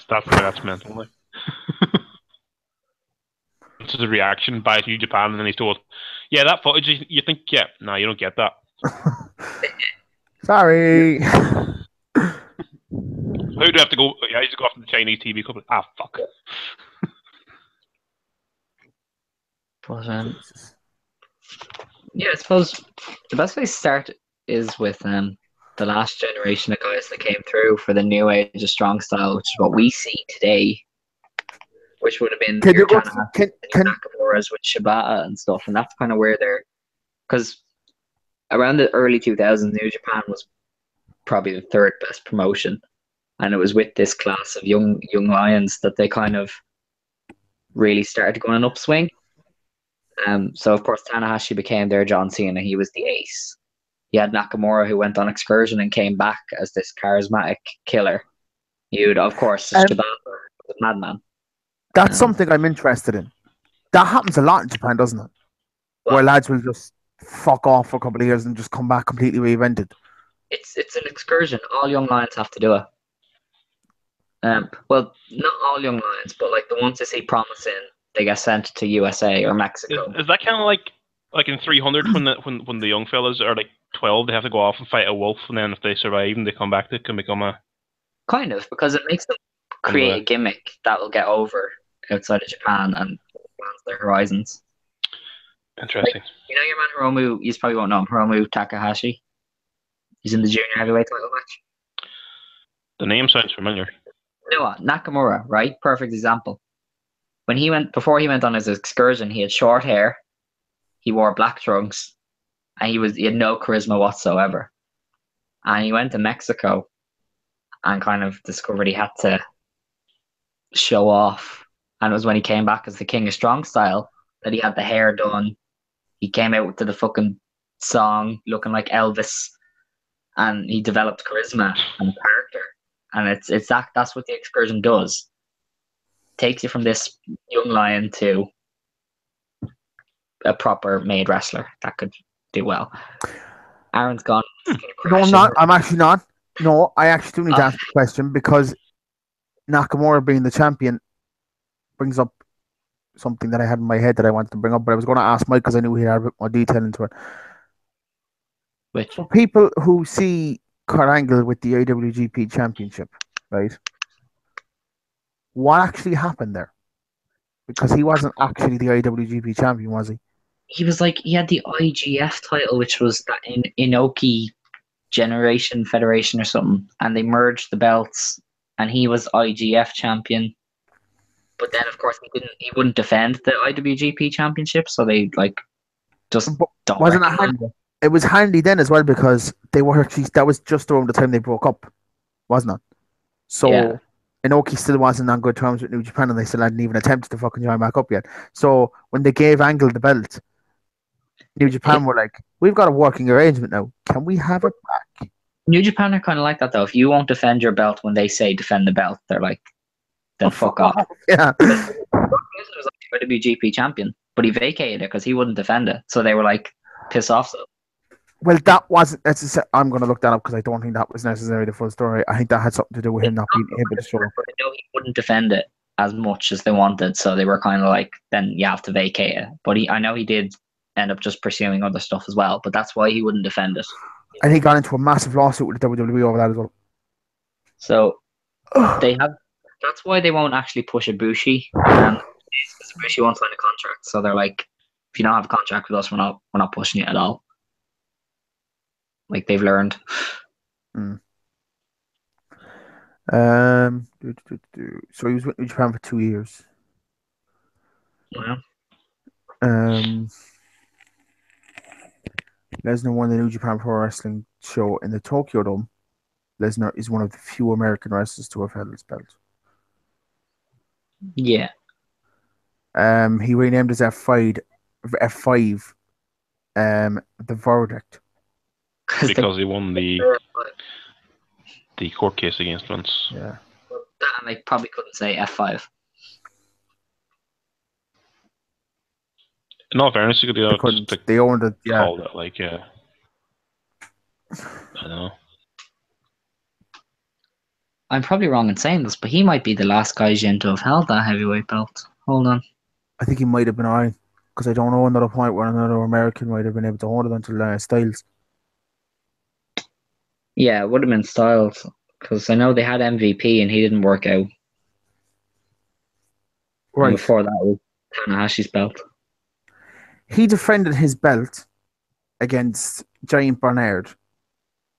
That's mental. This is a reaction by New Japan, and then he's told, "Yeah, that footage. You think? Yeah, no, you don't get that." Sorry. Who do I have to go? I just go after the Chinese TV company. Ah, fuck. But Jesus. yeah, I suppose the best way to start is with the last generation of guys that came through for the new age of strong style, which is what we see today, which would have been Can your you go? Tanahashi, your Can Nakamura's with Shibata and stuff, and that's kind of where they're because around the early 2000s, New Japan was probably the third best promotion, and it was with this class of young lions that they kind of really started to go on an upswing. So of course Tanahashi became their John Cena. He was the ace. You had Nakamura who went on excursion and came back as this charismatic killer. You'd of course Shibata, the madman. that's something I'm interested in. That happens a lot in Japan, doesn't it? Where lads will just fuck off for a couple of years and just come back completely reinvented. It's an excursion. All young lions have to do it. Well, not all young lions, but like the ones that see promising, they get sent to USA or Mexico. Is that kind of like in 300 when the young fellas are like 12, they have to go off and fight a wolf, and then if they survive and they come back, they can become a Kind of, because it makes them create a gimmick that will get over outside of Japan and expand their horizons. Interesting. Like, you know your man Hiromu, you probably won't know him, Hiromu Takahashi. He's in the junior heavyweight title match. The name sounds familiar. You know what? Nakamura, right? Perfect example. Before he went on his excursion, he had short hair, he wore black trunks, and he had no charisma whatsoever. And he went to Mexico and kind of discovered he had to show off. And it was when he came back as the King of Strong Style that he had the hair done. He came out to the fucking song looking like Elvis, and he developed charisma and character. And that's what the excursion does. Takes you from this young lion to a proper made wrestler that could do well. Aaron's gone. No, I'm not. I'm actually not. No, I actually do need to ask the question because Nakamura being the champion brings up something that I had in my head that I wanted to bring up, but I was going to ask Mike because I knew he had a bit more detail into it. Which? For people who see Kurt Angle with the IWGP Championship, right? What actually happened there? Because he wasn't actually the IWGP champion, was he? He was like, he had the IGF title, which was that Inoki Generation Federation or something, and they merged the belts, and he was IGF champion. But then, of course, he wouldn't defend the IWGP championship, so they just don't. Wasn't it handy? It was handy then as well because they were actually that was just around the time they broke up, wasn't it? So yeah. Inoki still wasn't on good terms with New Japan, and they still hadn't even attempted to fucking join back up yet. So when they gave Angle the belt, New Japan were like, "We've got a working arrangement now. Can we have it back?" New Japan are kind of like that though. If you won't defend your belt when they say defend the belt, they're like, then fuck off. Yeah. Brock Lesnar was like the IWGP champion, but he vacated it because he wouldn't defend it. So they were like, piss off. So. Well, that wasn't. I'm going to look that up because I don't think that was necessarily the full story. I think that had something to do with him not being able to show up. But I know he wouldn't defend it as much as they wanted, so they were kind of like, then you have to vacate it. But I know he did end up just pursuing other stuff as well, but that's why he wouldn't defend it. And he got into a massive lawsuit with the WWE over that as well. So that's why they won't actually push Ibushi. Because Ibushi won't sign a contract, so they're like, if you don't have a contract with us, we're not pushing it at all. Like they've learned. So he was with New Japan for 2 years. Yeah. Lesnar won the New Japan Pro Wrestling show in the Tokyo Dome. Lesnar is one of the few American wrestlers to have held this belt. Yeah. He renamed his F5, the Verdict. Because he won the court case against Vince. Yeah. And they probably couldn't say F5. In all fairness, you could they owned it. Yeah. Call that I don't know. I'm probably wrong in saying this, but he might be the last Gaijin to have held that heavyweight belt. Hold on. I think he might have been alright. Because I don't know another point where another American might have been able to hold it until Styles. Yeah, it would have been Styles because I know they had MVP and he didn't work out. And Right. before that was Tanahashi's belt. He defended his belt against Giant Bernard.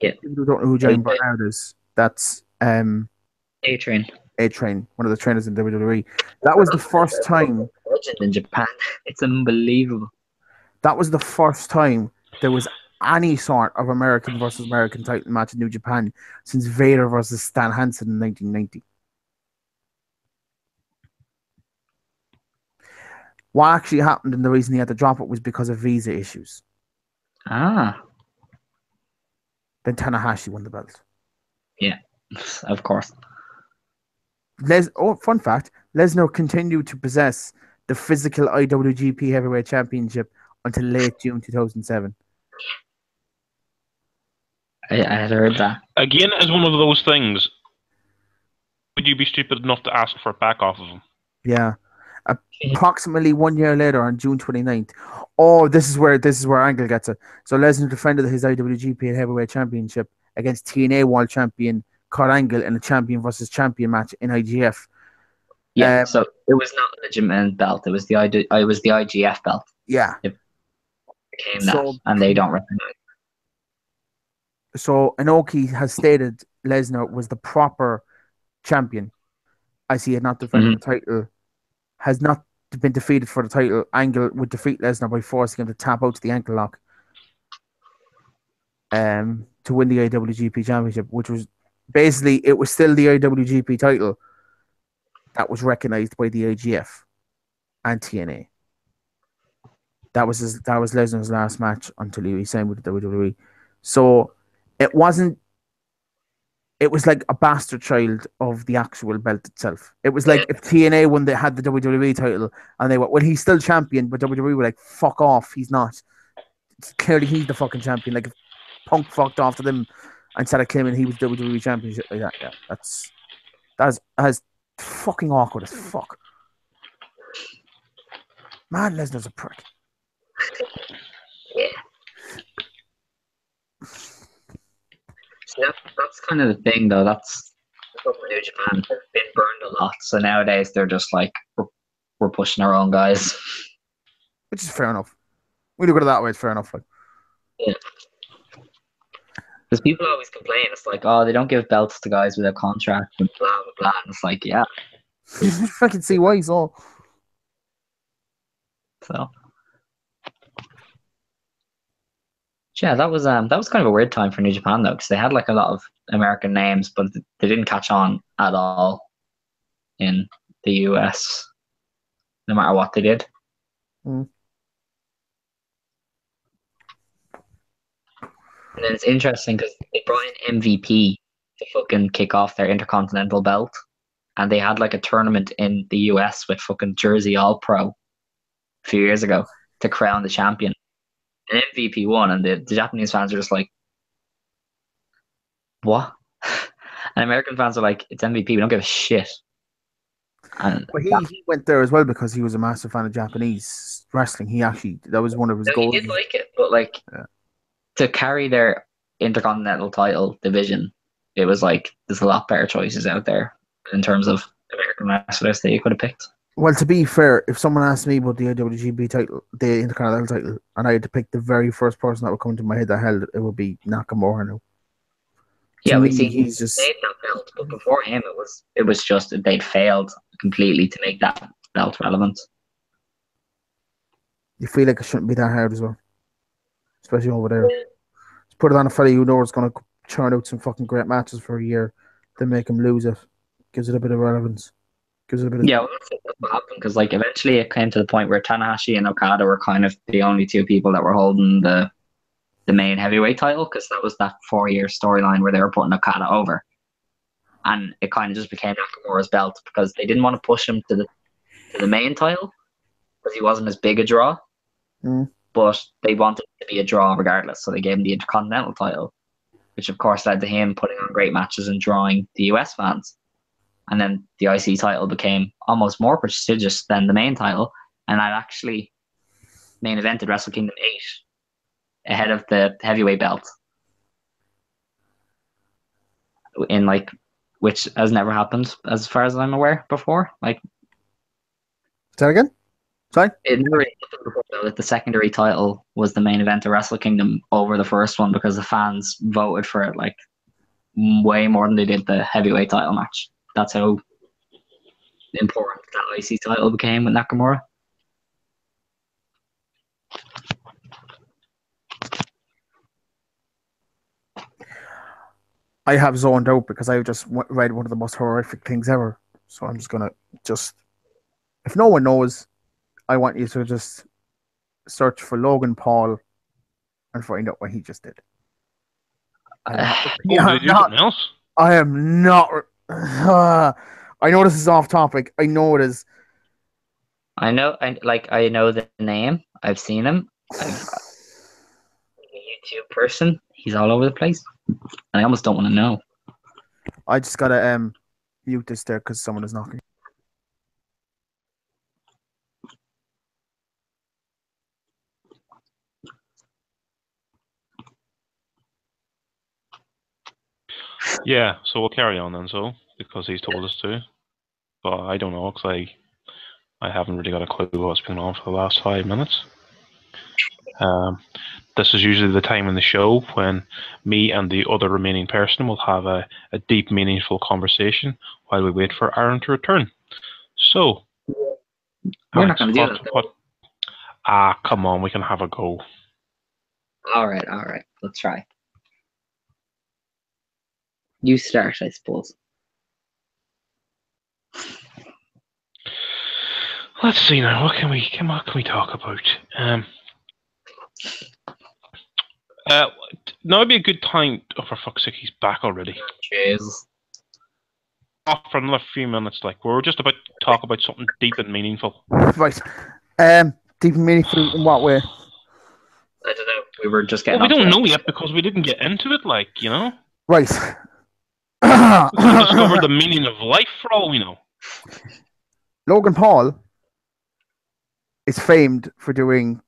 Yeah. People who don't know who Giant Bernard is, that's A-Train. A-Train, one of the trainers in WWE. That was the first time. Legend in Japan. It's unbelievable. That was the first time there was any sort of American versus American title match in New Japan since Vader versus Stan Hansen in 1990. What actually happened and the reason he had to drop it was because of visa issues. Ah. Then Tanahashi won the belt. Yeah, of course. Fun fact, Lesnar continued to possess the physical IWGP Heavyweight Championship until late June 2007. I had heard that. Again, as one of those things, would you be stupid enough to ask for it back off of him? Yeah. Approximately 1 year later, on June 29th. Oh, this is where Angle gets it. So Lesnar defended his IWGP Heavyweight Championship against TNA World Champion Kurt Angle in a champion versus champion match in IGF. Yeah, so it was not a legitimate belt. It was the IGF belt. Yeah. It became that, and they don't recognize it. So Inoki has stated Lesnar was the proper champion, as he had not defended the title, has not been defeated for the title. Angle would defeat Lesnar by forcing him to tap out to the ankle lock to win the IWGP Championship, which was basically, it was still the IWGP title that was recognized by the IGF and TNA. That was Lesnar's last match until he signed with the WWE. So it was like a bastard child of the actual belt itself. It was like if TNA when they had the WWE title and they went, well, he's still champion, but WWE were like, fuck off, he's not. It's clearly he's the fucking champion. Like if Punk fucked off to them instead of claiming he was WWE championship like that. Yeah, that's fucking awkward as fuck. Man, Lesnar's a prick. Yeah. So that's kind of the thing, though. That's New Japan. They've been burned a lot, so nowadays they're just like, we're pushing our own guys. Which is fair enough. We look at it that way, it's fair enough. Like. Yeah. Because people always complain, it's like, oh, they don't give belts to guys without contract and blah, blah, blah. And it's like, yeah. I can see why, so. Yeah, that was kind of a weird time for New Japan, though, because they had like a lot of American names, but they didn't catch on at all in the US, no matter what they did. Mm. And then it's interesting because they brought in MVP to fucking kick off their Intercontinental belt, and they had like a tournament in the US with fucking Jersey All Pro a few years ago to crown the champion. And MVP won, and the Japanese fans are just like, what? And American fans are like, it's MVP, we don't give a shit. And but he went there as well because he was a massive fan of Japanese wrestling. That was one of his goals. He did like it, but like to carry their Intercontinental title division, it was like there's a lot better choices out there in terms of American wrestlers that you could have picked. Well, to be fair, if someone asked me about the IWGP title, the Intercontinental title, and I had to pick the very first person that would come to my head that held it, it would be Nakamura now. Yeah, we see he's just made that belt, but before him, it was just they'd failed completely to make that belt relevant. You feel like it shouldn't be that hard as well, especially over there. Just put it on a fella you know is going to churn out some fucking great matches for a year, then make him lose it. Gives it a bit of relevance. Gives it a bit of well, that's what happened because like eventually it came to the point where Tanahashi and Okada were kind of the only two people that were holding the main heavyweight title, because that was that 4-year storyline where they were putting Okada over, and it kind of just became Nakamura's belt because they didn't want to push him to the main title because he wasn't as big a draw, but they wanted to be a draw regardless, so they gave him the Intercontinental title, which of course led to him putting on great matches and drawing the US fans. And then the IC title became almost more prestigious than the main title, and that actually main evented Wrestle Kingdom 8 ahead of the heavyweight belt. in like, which has never happened as far as I'm aware before. Like, Say that again? Sorry? it never really happened before, though, that the secondary title was the main event of Wrestle Kingdom over the first one because the fans voted for it like way more than they did the heavyweight title match. That's how important that IC title became with Nakamura. I have zoned out because I just read one of the most horrific things ever. So I'm just gonna if no one knows, I want you to just search for Logan Paul and find out what he just did. Did he do something else? I am not. I know this is off topic. I know it is. I know the name. I've seen him. I'm a YouTube person. He's all over the place, and I almost don't want to know. I just gotta mute this there because someone is knocking. Yeah, so we'll carry on then, because he's told us to. But I don't know, because I haven't really got a clue what's been on for the last 5 minutes. This is usually the time in the show when me and the other remaining person will have a deep, meaningful conversation while we wait for Aaron to return. So, we're not going to do that. Come on, we can have a go. All right, let's try. You start, I suppose. Let's see now. What can we talk about? Now would be a good time. Oh, for fuck's sake, he's back already. Jesus. Off for another few minutes. Like we're just about to talk about something deep and meaningful. Right. Deep and meaningful in what way? I don't know. We were just getting. Well, we don't know yet because we didn't get into it. Like Right. We could discover the meaning of life for all we know. Logan Paul is famed for doing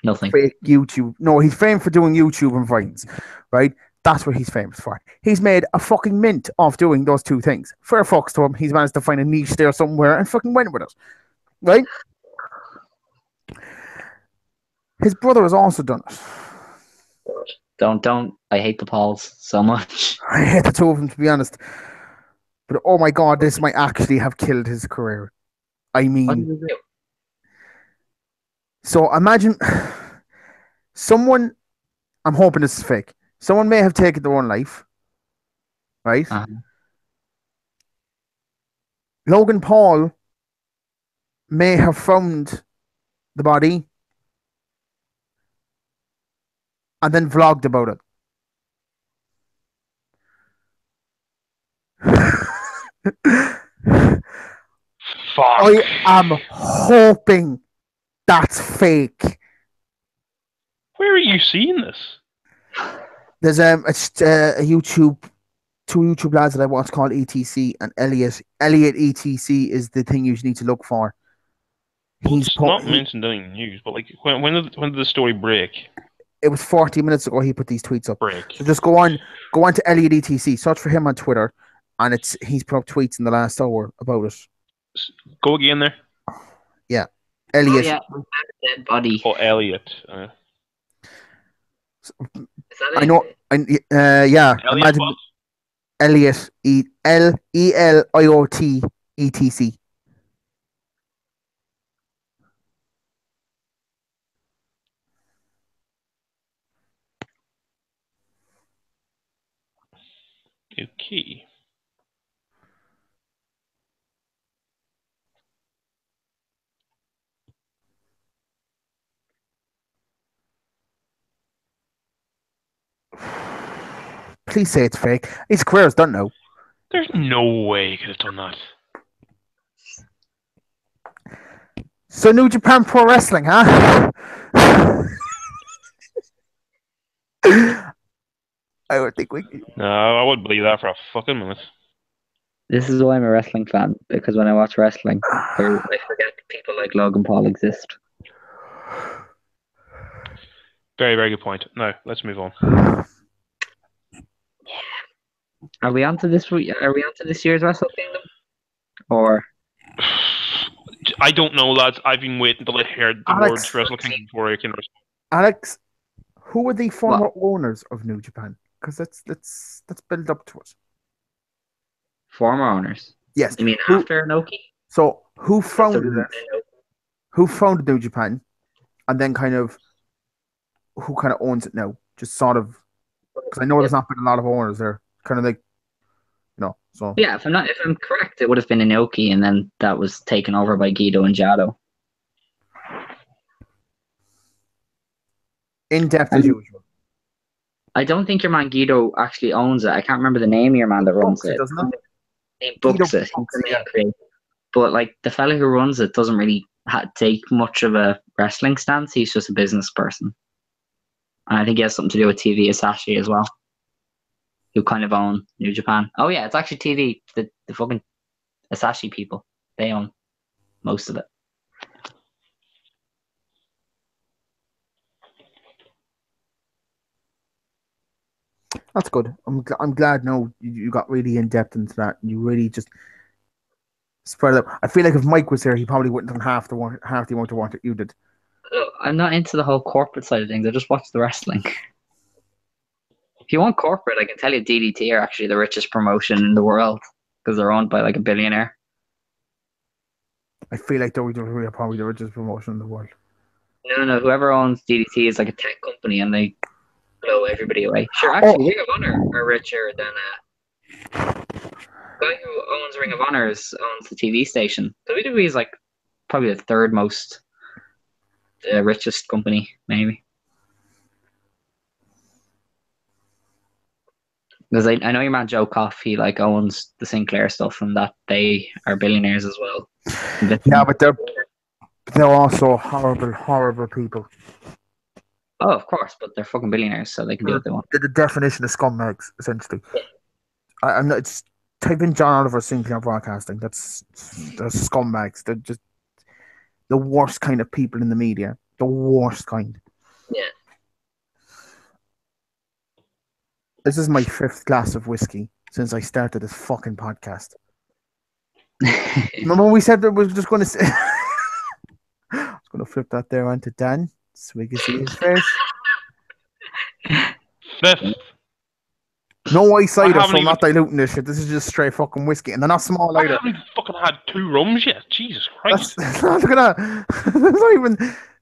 nothing. Fake YouTube. No, he's famed for doing YouTube and Vines, right? That's what he's famous for. He's made a fucking mint of doing those two things. Fair fucks to him. He's managed to find a niche there somewhere and fucking went with it, right? His brother has also done it. Don't. I hate the Pauls so much. I hate the two of them, to be honest. But oh my god, this might actually have killed his career. I mean, so imagine someone. I'm hoping this is fake. Someone may have taken their own life, right? Uh-huh. Logan Paul may have found the body and then vlogged about it. Fuck. I am hoping that's fake. Where are you seeing this? There's a YouTube, two YouTube lads that I watch called ETC and Elliot. Elliot ETC is the thing you need to look for. He's not mentioned any news, but like when did the story break? It was 40 minutes ago. He put these tweets up. Break. So just go on to Elliot ETC, search for him on Twitter, and he's put up tweets in the last hour about it. Go again there. Yeah, Elliot. Oh, yeah, dead body. Oh, Elliot. I know. Yeah. Elliot Imagine what? Elliot ELIOT ETC. Okay. Please say it's fake. His career's done now. There's no way he could have done that. So New Japan Pro Wrestling, huh? I would think we. No, I wouldn't believe that for a fucking minute. This is why I'm a wrestling fan, because when I watch wrestling, I forget people like Logan Paul exist. Very, very good point. Now, let's move on. Are we on to this? Are we on to this year's Wrestle Kingdom? Or I don't know, lads. I've been waiting till I heard the Alex. words Wrestle Kingdom before I can respond. Alex, who are the former What? owners of New Japan? Because that's build up to it. Former owners? Yes. You mean Who, after Inoki? so who After founded it? Inoki? Who founded New Japan, and then who kind of owns it now? Just sort of, because I know there's not been a lot of owners there. Kind of like, so. Yeah, if I'm correct, it would have been Inoki, and then that was taken over by Guido and Jado. In depth as usual. I don't think your man Guido actually owns it. I can't remember the name of your man that runs it. Doesn't it? He books it. But like the fella who runs it doesn't really take much of a wrestling stance. He's just a business person, and I think he has something to do with TV Asahi as well, who kind of own New Japan. Oh yeah, it's actually TV. The fucking Asahi people, they own most of it. That's good. I'm glad now you got really in depth into that. You really just spread it up. I feel like if Mike was here, he probably wouldn't have half the amount of work that you did. I'm not into the whole corporate side of things. I just watch the wrestling. If you want corporate, I can tell you DDT are actually the richest promotion in the world because they're owned by like a billionaire. I feel like WWE are probably the richest promotion in the world. No. Whoever owns DDT is like a tech company, and they blow everybody away. Sure, actually, Ring of Honor are richer than the guy who owns Ring of Honor owns the TV station. WWE is like probably the third most richest company, maybe. Because I know your man Joe Koff, he like owns the Sinclair stuff, and that they are billionaires as well. Yeah, but they're also horrible people. Oh, of course, but they're fucking billionaires, so they can do what they want. They're the definition of scumbags, essentially. I'm not. Just type in John Oliver Sinclair Broadcasting. They're scumbags. They're just the worst kind of people in the media. The worst kind. Yeah. This is my 5th glass of whiskey since I started this fucking podcast. Remember we said that we were just going to say... I was going to flip that there onto Dan so we can see his face. 5th. No ice cider, so I'm not diluting this shit. This is just straight fucking whiskey. And they're not small I either. haven't fucking had 2 rums yet. Jesus Christ. That's not gonna... There's not even...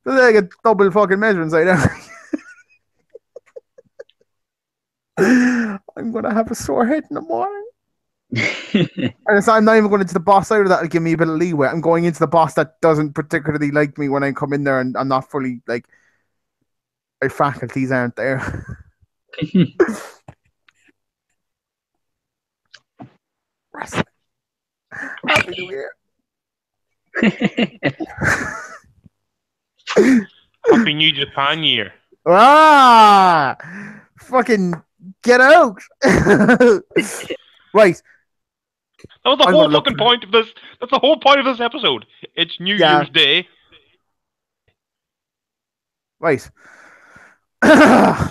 There's like a double fucking measure inside there. I'm gonna have a sore head in the morning. And I'm not even going into the boss either. That'll give me a bit of leeway. I'm going into the boss that doesn't particularly like me when I come in there, and I'm not fully like my faculties aren't there. Happy New Year. Happy New Japan year. Ah, fucking get out. Right. That was the whole fucking point of this. That's the whole point of this episode. It's New Year's Day. Right. I'm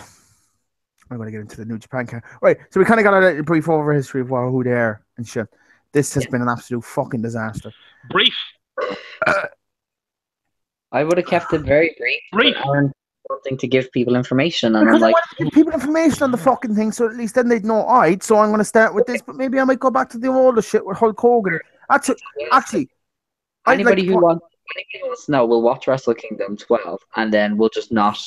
going to get into the New Japan camp. Right. So we kind of got a brief over history of who they are and shit. This has been an absolute fucking disaster. Brief. I would have kept it very brief. Something to give people information, and because I'm like, I want to give people information on the fucking thing, so at least then they'd know. All right, so I'm going to start with this, but maybe I might go back to the older shit with Hulk Hogan. Actually, anybody who wants to know will watch Wrestle Kingdom 12, and then we'll just not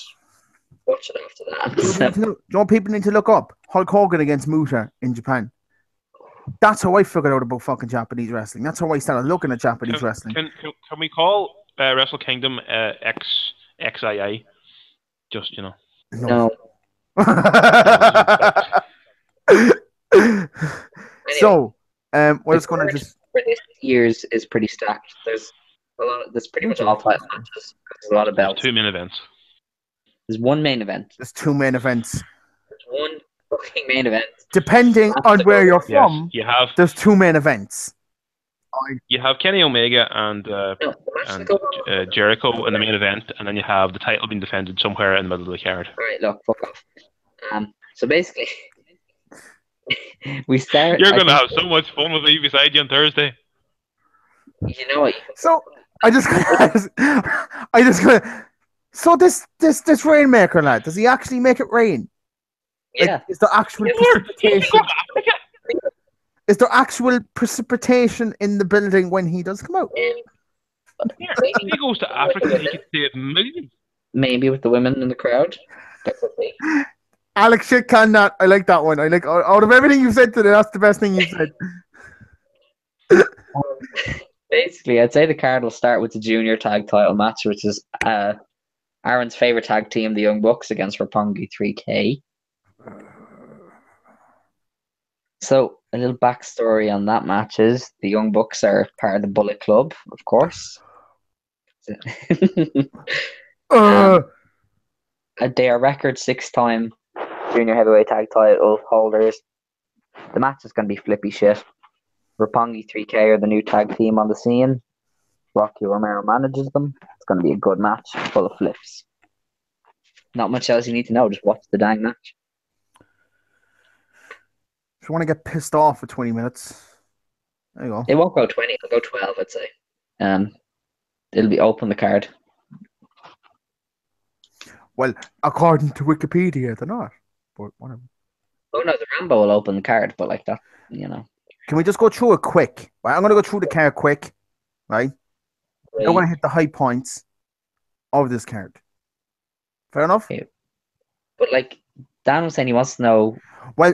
watch it after that. You know, people need to look up Hulk Hogan against Muta in Japan. That's how I figured out about fucking Japanese wrestling. That's how I started looking at Japanese wrestling. Can we call Wrestle Kingdom XII? Just, you know. No. So, we're just going to just... For this year's is pretty stacked. There's a lot. There's pretty much all 5 matches. There's a lot of belts. 2 main events. There's 1 main event. There's 2 main events. There's 1 fucking main event. Depending on where you're from, there's 2 main events. You have Kenny Omega and Jericho in the main event, and then you have the title being defended somewhere in the middle of the card. Alright, look, fuck off. So basically, We start. You're I gonna think, have so much fun with me beside you on Thursday. you know what? So I just gonna. So this rainmaker lad, does he actually make it rain? Like, Yeah. is there actual precipitation? Is there actual precipitation in the building when he does come out? Yeah, if he goes to Africa, he could save millions. Maybe with the women in the crowd. That could be. Alex shit cannot. I like that one. I like out of everything you've said today, that's the best thing you've said. Basically, I'd say the card will start with the junior tag title match, which is Aaron's favorite tag team, the Young Bucks, against Roppongi 3K. So, a little backstory on that match is the Young Bucks are part of the Bullet Club, of course. They are record 6-time junior heavyweight tag title holders. The match is going to be flippy shit. Roppongi 3K are the new tag team on the scene. Rocky Romero manages them. It's going to be a good match, full of flips. Not much else you need to know. Just watch the dang match. If you want to get pissed off for 20 minutes, there you go. It won't go 20. It'll go 12, I'd say. It'll be open the card. Well, according to Wikipedia, they're not. But whatever. Oh no, the Rambo will open the card, but like that, you know. Can we just go through it quick? Right, I'm going to go through the card quick, right? I'm going to hit the high points of this card. Fair enough? Okay. But like, Dan was saying he wants to know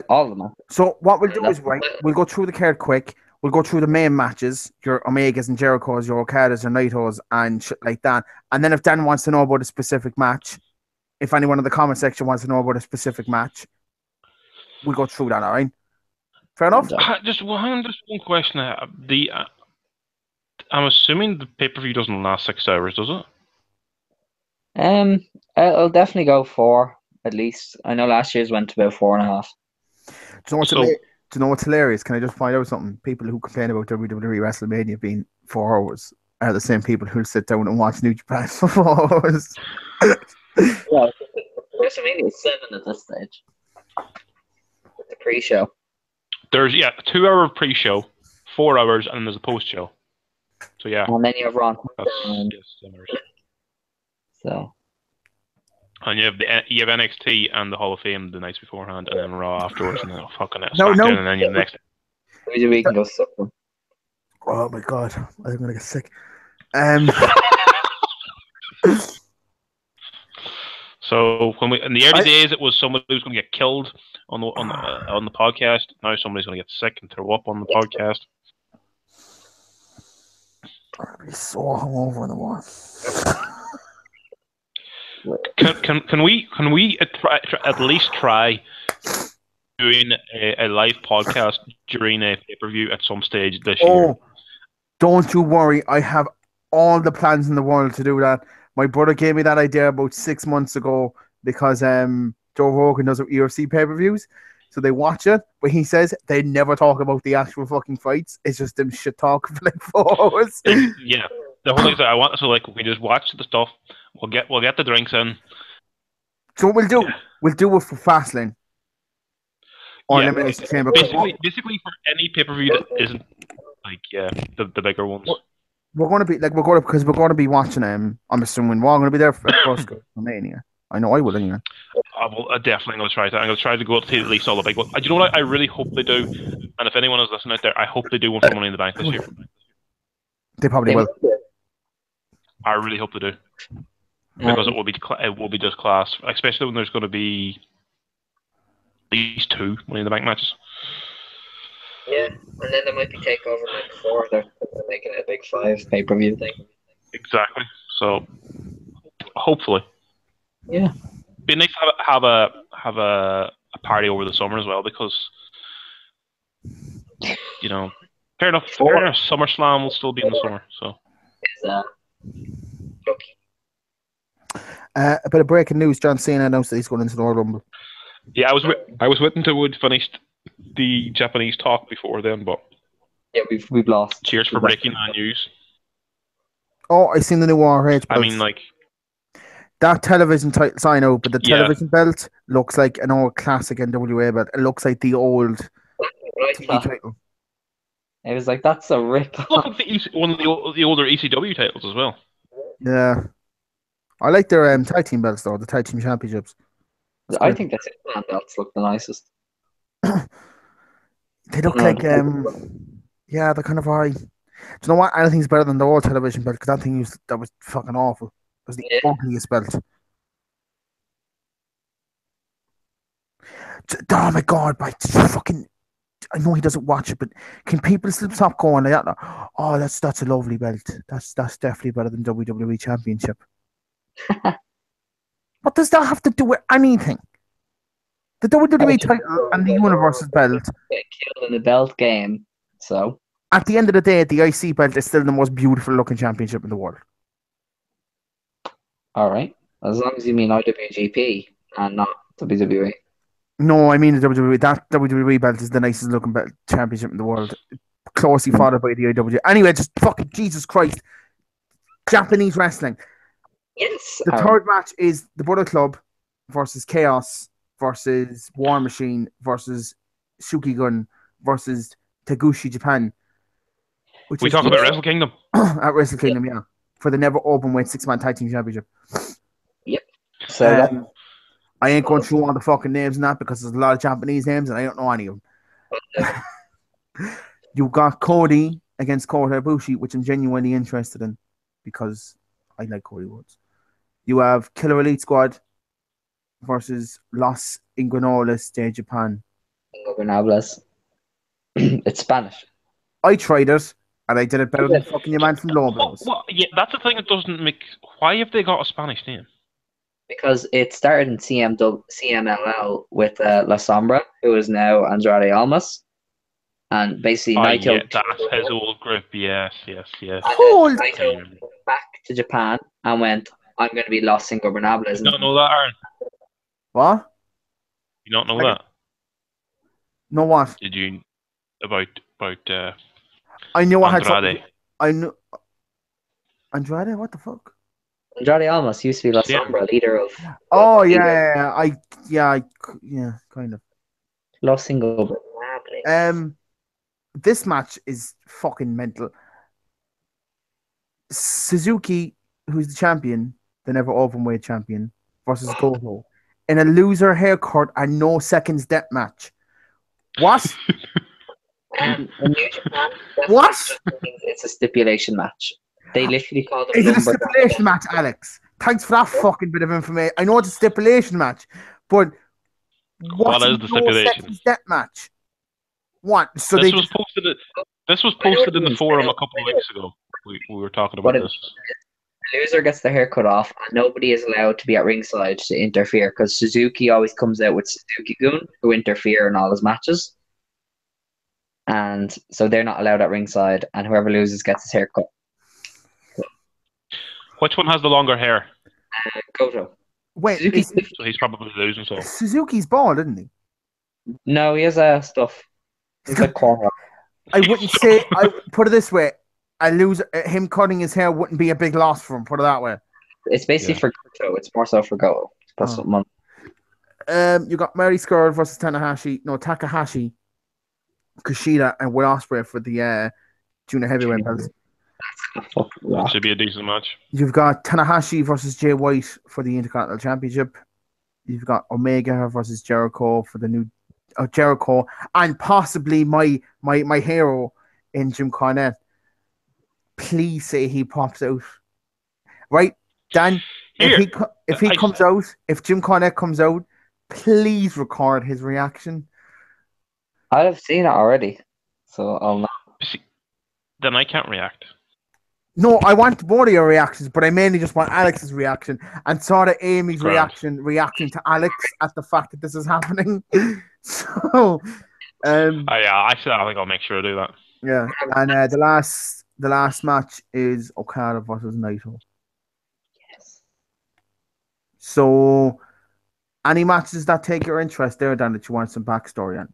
all of them. So what we'll do is, right, we'll go through the card quick. We'll go through the main matches, your Omegas and Jerichos, your Okadas and Naitos and shit like that. And then if Dan wants to know about a specific match, if anyone in the comment section wants to know about a specific match, we'll go through that, all right? Fair enough? Just one question. I'm assuming the pay-per-view doesn't last 6 hours, does it? I'll definitely go 4 at least. I know last year's went to about 4.5. Do you know what's hilarious? Can I just find out something? People who complain about WWE WrestleMania being 4 hours are the same people who sit down and watch New Japan for 4 hours. Yeah, WrestleMania is 7 at this stage. The pre-show. There's 2-hour pre-show, 4 hours, and there's a post-show. So yeah. And then you have Raw. So. And you have NXT and the Hall of Fame the nights beforehand, and then Raw afterwards, and then fucking No. and then you have the next. Maybe we can go supper. Oh my god, I'm gonna get sick. So when in the early days, it was somebody who's going to get killed on the podcast. Now somebody's going to get sick and throw up on the podcast. I'll be so hungover in the morning. Can we at least try doing a live podcast during a pay-per-view at some stage this year? Don't you worry. I have all the plans in the world to do that. My brother gave me that idea about 6 months ago because Joe Rogan does UFC pay-per-views. So they watch it, but he says they never talk about the actual fucking fights. It's just them shit talking for like 4 hours. Yeah. The whole thing is that I want we just watch the stuff. We'll get the drinks in. So what we'll do, we'll do it for Fastlane. Or Elimination Chamber. Basically for any pay-per-view that isn't like the bigger ones. We're going to be watching I'm assuming we're going to be there for first WrestleMania. I know I will anyway. I'm definitely going to try that. I'm going to try to go up to at least all the big ones. Do you know what I really hope they do? And if anyone is listening out there, I hope they do one for Money in the Bank this year. They probably will. I really hope they do. Because it will be just class, especially when there's going to be at least 2 Money in the Bank matches. Yeah, and then there might be Takeover Night 4. They're making it a big 5 pay-per-view thing. Exactly. So, hopefully. Yeah. Be nice to have a party over the summer as well, because fair enough. SummerSlam will still be in the summer, so. A bit of breaking news: John Cena announced that he's going into the Royal Rumble. Yeah, I was waiting till we'd finished the Japanese talk before then, but yeah, we've lost. Cheers for breaking that news. Oh, I seen the new ROH. I mean, like, That television title sign out, but the Yeah. television belt looks like an old classic NWA belt. It looks like the old TV title. It was like, that's a rip. Look at one of the older ECW titles as well. Yeah. I like their tag team belts though, the tag team championships. I think the Six Man belts look the nicest. They look like yeah, they're kind of high. Do you know what? Anything's better than the old television belt because that was fucking awful. It was the ugliest belt. Oh my god, fucking. I know he doesn't watch it, but can people still stop going like that? Oh, that's a lovely belt. That's definitely better than WWE Championship. What does that have to do with anything? The WWE title and the Universe's belt. Get killed in the belt game. So at the end of the day, the IC belt is still the most beautiful looking championship in the world. All right, as long as you mean IWGP and not WWE. No, I mean the WWE. That WWE belt is the nicest looking belt championship in the world. Closely followed by the IWGP. Anyway, just fucking Jesus Christ. Japanese wrestling. Yes. The third match is the Bullet Club versus Chaos versus War Machine versus Shukigun versus Taguchi Japan. We talk about Wrestle Kingdom. At Wrestle Kingdom, yeah. For the never open weight 6-man tag team championship. Yep. So I ain't going through all the fucking names and that because there's a lot of Japanese names and I don't know any of them. You got Cody against Kota Ibushi, which I'm genuinely interested in because I like Cody Rhodes. You have Killer Elite Squad versus Los Ingobernables de Japan. Ingobernables. It's Spanish. I tried it and I did it better than fucking your man from Lobos. Yeah, that's the thing that doesn't make. Why have they got a Spanish name? Because it started in CMLL with La Sombra, who is now Andrade Almas. And basically, Naito. Yeah, that's his old group. Yes. Naito went back to Japan and went, I'm going to be Los Ingobernables. You don't know that, Aaron? What? You don't know that? No, what? Did you about I knew Andrade? I knew Andrade. What the fuck? Andrade Almas used to be La Sombra, leader of. Oh yeah, kind of. Los Ingobernables. This match is fucking mental. Suzuki, who's the champion, the never openweight champion, versus Goto in a loser haircut and no seconds death match. What? In New Japan, what? It's a stipulation match. They literally call them. It's a stipulation match, Alex. Thanks for that fucking bit of information. I know it's a stipulation match, but what is the stipulation? Death match. What? So this was posted in the forum a couple of weeks ago. We were talking about this. The loser gets their hair cut off, and nobody is allowed to be at ringside to interfere because Suzuki always comes out with Suzuki-gun who interfere in all his matches. And so they're not allowed at ringside, and whoever loses gets his hair cut. Which one has the longer hair? Goto. Wait, so he's probably losing. So Suzuki's bald, isn't he? No, he has stuff. He's like corner. I wouldn't say. I put it this way: him cutting his hair wouldn't be a big loss for him. Put it that way. It's basically for Goto. It's more so for Goto. You got Mary Skrull versus Takahashi, Kushida, and Will Ospreay for the junior heavyweight belts. That should be a decent match. You've got Tanahashi versus Jay White for the Intercontinental Championship. You've got Omega versus Jericho for the new Jericho, and possibly my hero in Jim Cornette. Please say he pops out, right, Dan? If he comes out, if Jim Cornette comes out, please record his reaction. I've seen it already, so I'll not. Then I can't react. No, I want both of your reactions, but I mainly just want Alex's reaction and sort of Amy's reacting to Alex at the fact that this is happening. So, I think I'll make sure to do that. Yeah, and the last match is Okada versus Naito. Yes. So, any matches that take your interest there, Dan, that you want some backstory on?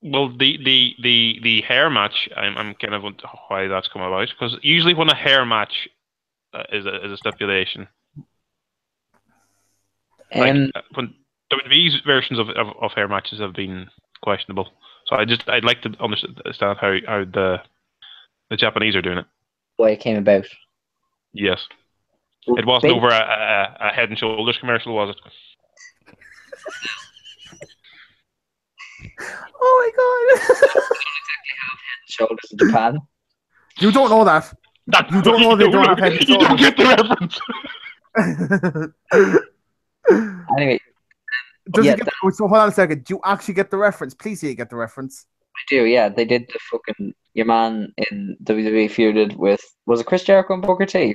Well, the hair match, I'm kind of wondering why that's come about, because usually when a hair match is a stipulation, like Um, when WWE's versions of hair matches have been questionable. So I'd like to understand how the Japanese are doing it. why it came about. Yes, it wasn't over a Head and Shoulders commercial, was it? Oh my god! Shoulders in Japan. You don't know that. You don't know they don't have Head and You don't Shoulders. get the reference. Anyway, Does yeah, it get, so hold on a second. Do you actually get the reference? Please say you get the reference. I do. Yeah, they did the fucking your man in WWE feuded with was it Chris Jericho and Booker T?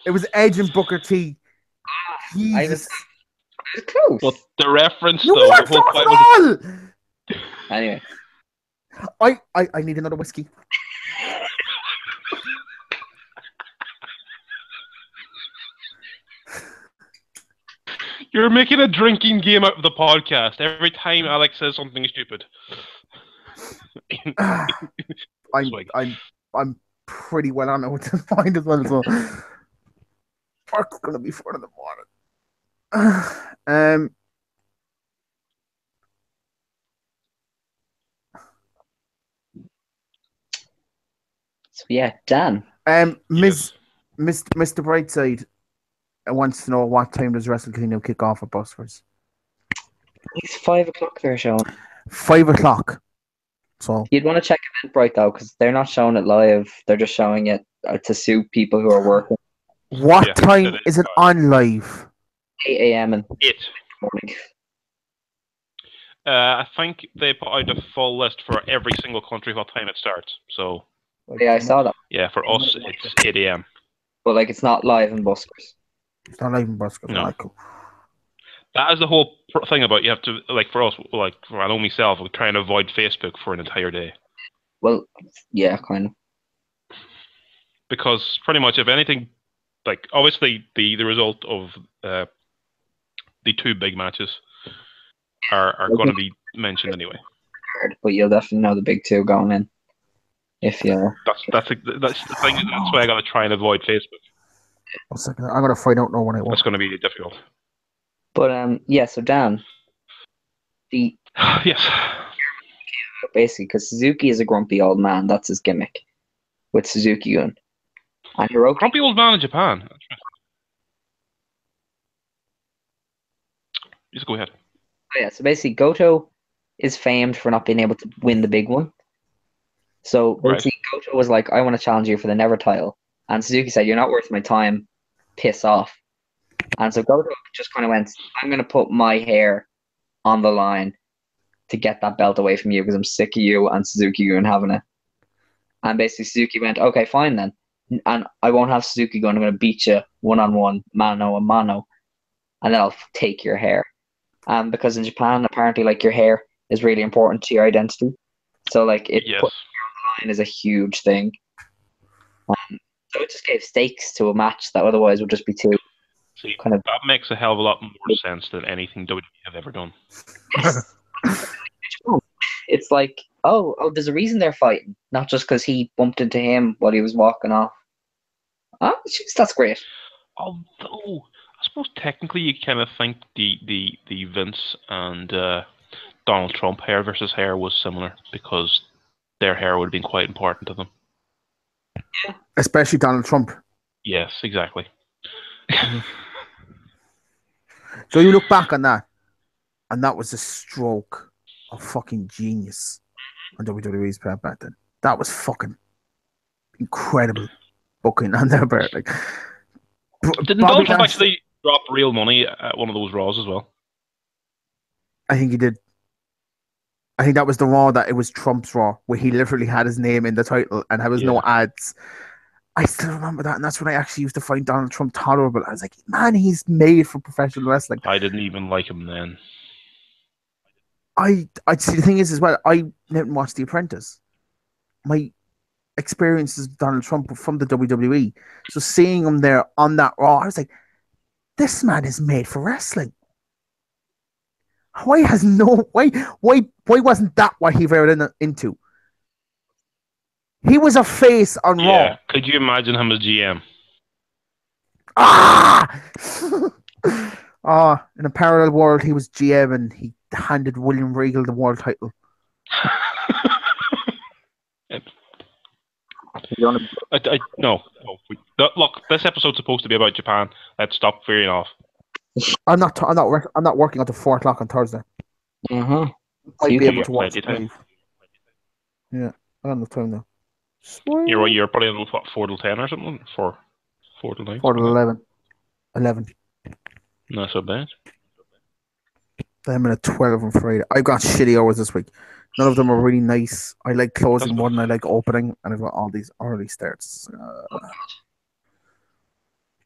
It was Edge and Booker T. I Jesus. was close. But the reference, You though, weren't the whole close point at was. all! Anyway, I need another whiskey. You're making a drinking game out of the podcast every time Alex says something stupid. I'm pretty well on it with this point as well, so work's gonna be 4 in the morning. so yeah, Dan. Mr. Brightside wants to know what time does Wrestle Kingdom kick off at Buskers? It's 5 o'clock. They're showing 5 o'clock. So you'd want to check Eventbrite though, because they're not showing it live. They're just showing it to suit people who are working. what time is it on live? 8 a.m. in the morning. I think they put out a full list for every single country what time it starts. So Yeah, I saw that. yeah, for us it's 8 a.m. But like, it's not live in Buskers. It's not live in Buskers. No. Right, cool. That is the whole thing about you have to, like, for us, like for I know myself, we're trying to avoid Facebook for an entire day, Well, yeah, kind of. because pretty much if anything, like obviously the result of the 2 big matches are going to be mentioned anyway. But you'll definitely know the big 2 going in. If you That's the thing. That's why I got to try and avoid Facebook. 1 second. I'm gonna find out now when I want. That's going to be difficult. But yeah, so Dan, the Yes. basically because Suzuki is a grumpy old man, that's his gimmick with Suzuki-gun. And Hiroki, Grumpy old man in Japan. Just go ahead. oh yeah, so basically Goto is famed for not being able to win the big one. So basically Goto was like, I want to challenge you for the Never title. And Suzuki said, you're not worth my time, piss off. And so Goto just kind of went, I'm going to put my hair on the line to get that belt away from you because I'm sick of you and Suzuki-gun having it. And basically Suzuki went, okay, fine then. And I won't have Suzuki-gun, I'm going to beat you one-on-one, mano a mano, and then I'll take your hair. Because in Japan, apparently, like, your hair is really important to your identity. So, like, it Yes. putting your line is a huge thing. So it just gave stakes to a match that otherwise would just be too See, kind of. that makes a hell of a lot more sense than anything WWE have ever done. It's like, oh, there's a reason they're fighting, not just because he bumped into him while he was walking off. Oh, jeez, that's great. Although, I suppose technically you kind of think the Vince and Donald Trump hair versus hair was similar because their hair would have been quite important to them. Especially Donald Trump. Yes, exactly. So you look back on that, and that was a stroke of fucking genius on WWE's part back then. That was fucking incredible booking on their part. Like, Didn't Donald Trump actually drop real money at one of those Raws as well? I think he did. I think that was the Raw that it was Trump's Raw, where he literally had his name in the title and there was no ads. I still remember that, and that's when I actually used to find Donald Trump tolerable. I was like, man, he's made for professional wrestling. I didn't even like him then. I see. The thing is, as well, I didn't watch The Apprentice. My experiences with Donald Trump were from the WWE, so seeing him there on that Raw, I was like, this man is made for wrestling. Why wasn't that what he were into? He was a face on Raw. Could you imagine him as GM? In a parallel world, he was GM and he handed William Regal the world title. No. Look, this episode's supposed to be about Japan. Let's stop veering off. I'm not working until 4 o'clock on Thursday. Mm-hmm. I'll You be can able to watch plenty it of time. live. Yeah, I don't have time now. You're probably on 4 till 10 or something? 4 till 9? 4 to 11. 11. Not so bad. I'm at 12 on Friday. I've got shitty hours this week. None of them are really nice. I like closing more than I like opening, and I've got all these early starts.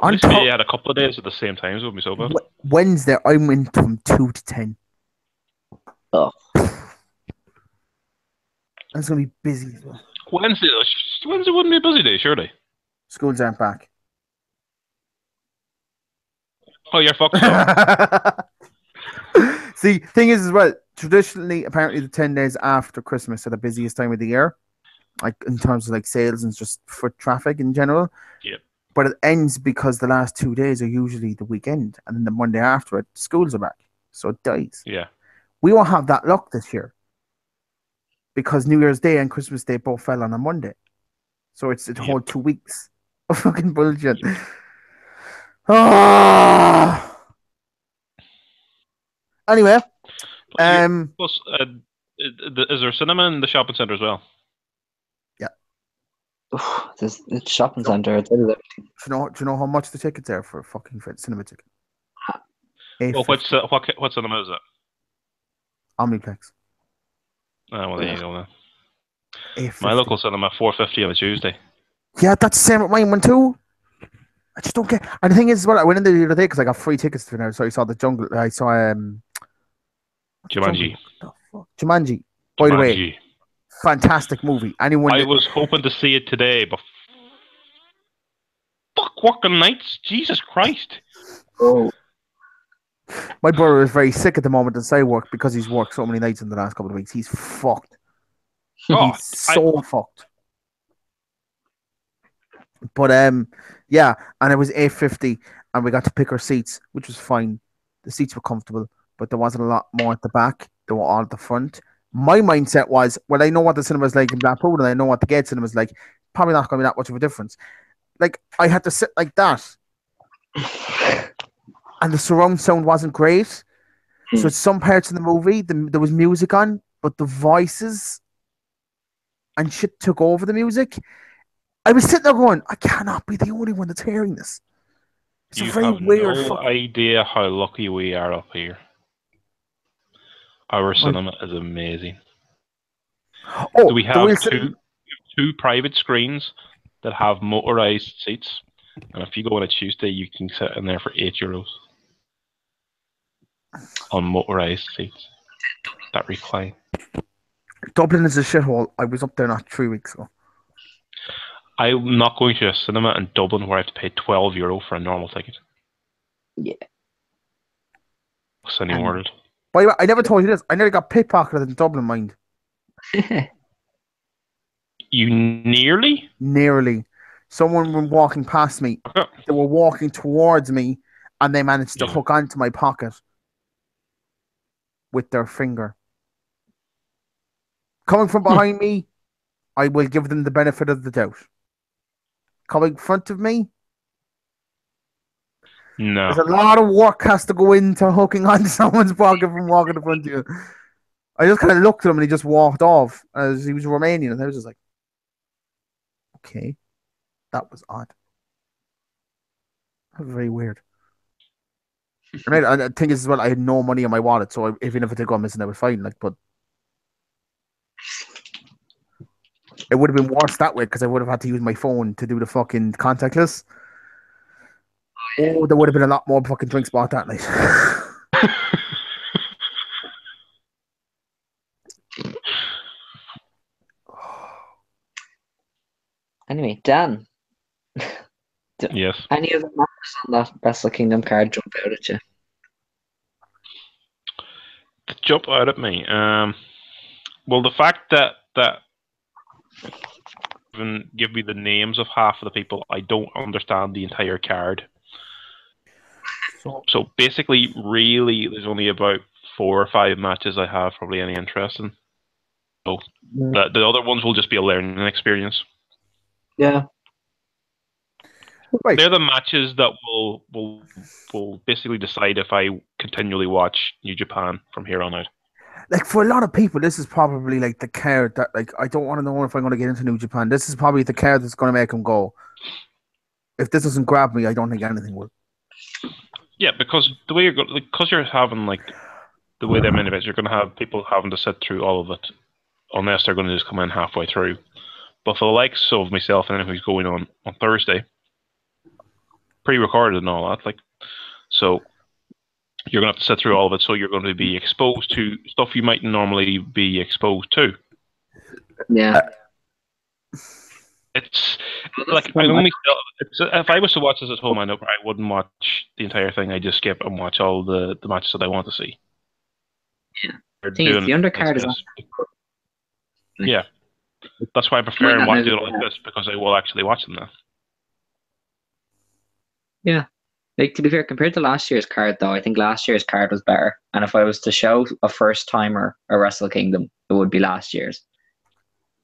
At least we had a couple of days at the same time, so it would be so bad. Wednesday, I'm in from 2 to 10. Oh. That's going to be busy as well. Wednesday wouldn't be a busy day, surely. Schools aren't back. Oh, you're fucked. So. See, thing is as well, traditionally, apparently the 10 days after Christmas are the busiest time of the year, like in terms of like sales and just foot traffic in general. Yep. But it ends because the last 2 days are usually the weekend, and then the Monday after it, schools are back. So it dies. Yeah. We won't have that luck this year because New Year's Day and Christmas Day both fell on a Monday. So it's a whole 2 weeks of fucking bullshit. Anyway, Plus, is there cinema in the shopping centre as well? Yeah. It's shopping centre. It's everything. Do you know how much the tickets are for a fucking cinema ticket? Well, what cinema is it? Omniplex. Well, there you go then. My local cinema, $4.50 on a Tuesday. Yeah, that's the same with mine one too. I just don't get. And the thing is, well, I went in there the other day because I got free tickets to now. So I saw the Jungle. I saw Jumanji. Jumanji. By the way, fantastic movie. I was hoping to see it today, but fuck working nights. Jesus Christ. Oh. My brother is very sick at the moment inside work because he's worked so many nights in the last couple of weeks. He's fucked. He's so fucked. But yeah, and it was $8.50, and we got to pick our seats, which was fine. The seats were comfortable, but there wasn't a lot more at the back. They were all at the front. My mindset was, well, I know what the cinema's like in Blackpool, and I know what the Gate cinema's like. Probably not going to be that much of a difference. Like, I had to sit like that, and the surround sound wasn't great. So at some parts of the movie, there was music on, but the voices and shit took over the music. I was sitting there going, I cannot be the only one that's hearing this. It's you a very have weird no idea how lucky we are up here. Our cinema is amazing. Oh, we have two private screens that have motorized seats, and if you go on a Tuesday, you can sit in there for €8 on motorized seats that recline. Dublin is a shithole. I was up there not 3 weeks ago. I'm not going to a cinema in Dublin where I have to pay €12 for a normal ticket. Yeah. Cine World. By the way, I never told you this. I nearly got pickpocketed in Dublin, mind. You nearly? Nearly. Someone was walking past me. They were walking towards me, and they managed to hook onto my pocket with their finger. Coming from behind me, I will give them the benefit of the doubt. Coming in front of me, no. There's a lot of work has to go into hooking onto someone's pocket from walking in front of you. I just kind of looked at him and he just walked off as he was Romanian, and I was just like, okay, that was odd. That was very weird. And the thing is, as well, I had no money in my wallet, so even if I did go missing, I was fine. Like, but it would have been worse that way because I would have had to use my phone to do the fucking contactless. Oh, there would have been a lot more fucking drinks bought that night. Anyway, Dan. Yes. Any of the marks on that Wrestle Kingdom card jump out at you? jump out at me. Well, the fact that even give me the names of half of the people, I don't understand the entire card. So basically, really, there's only about 4 or 5 matches I have probably any interest in. So the other ones will just be a learning experience. Yeah. Right. They're the matches that will basically decide if I continually watch New Japan from here on out. Like, for a lot of people, this is probably like the card that, like, I don't want to know if I'm going to get into New Japan. This is probably the card that's going to make them go, if this doesn't grab me, I don't think anything will. Yeah, because the way you're having like the way they're main events, you're going to have people having to sit through all of it, unless they're going to just come in halfway through. But for the likes of myself and anyone who's going on Thursday, pre-recorded and all that, like, so you're going to have to sit through all of it. So you're going to be exposed to stuff you might normally be exposed to. Yeah. It's like if I was to watch this at home, I know I wouldn't watch the entire thing. I just skip and watch all the matches that I want to see. Yeah. The undercard is yeah. That's why I prefer and do it like this, because I will actually watch them now. Yeah. Like, to be fair, compared to last year's card, though, I think last year's card was better. And if I was to show a first timer a Wrestle Kingdom, it would be last year's.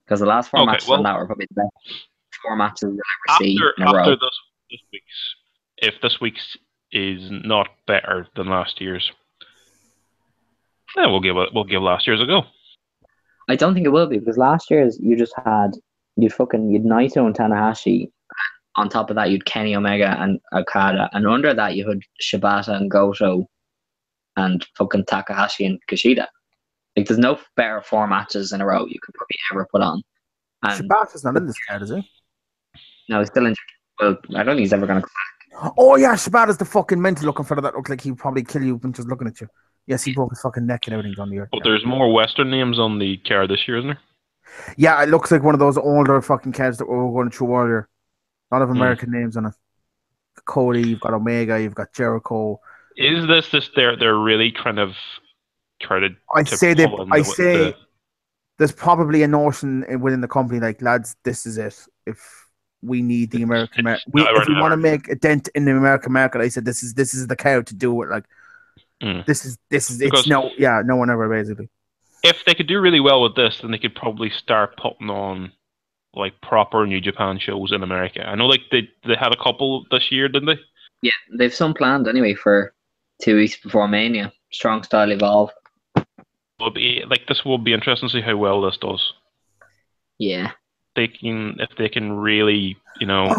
Because the last 4 matches on that were probably the best 4 matches you'll ever see in a row. After this week's, if this week's is not better than last year's, then we'll give last year's a go. I don't think it will be, because last year's you just had you'd Naito and Tanahashi. On top of that, you'd Kenny Omega and Okada, and under that you had Shibata and Goto, and fucking Takahashi and Kushida. Like, there's no better 4 matches in a row you could probably ever put on. And Shibata's not in this card, is he? No, he's still injured. Well, I don't think he's ever going to come back. Oh yeah, Shibata's the fucking mental looking fella that looked like he'd probably kill you when just looking at you. Yes, he broke his fucking neck and everything on the earth. But there's more Western names on the card this year, isn't there? Yeah, it looks like one of those older fucking cards that we were going through earlier. A lot of American names on it. Cody, you've got Omega, you've got Jericho. Is this they're really kind of trying to? I say there's probably a notion within the company like, lads, this is it. If we need the American market, if we want to make a dent in the American market, I said this is the card to do it. Like, this is it's no one ever basically. If they could do really well with this, then they could probably start putting on like proper New Japan shows in America. I know, like they had a couple this year, didn't they? Yeah, they've some planned anyway for 2 weeks before Mania. Strong Style Evolve. This will be interesting to see how well this does. Yeah. If they can really,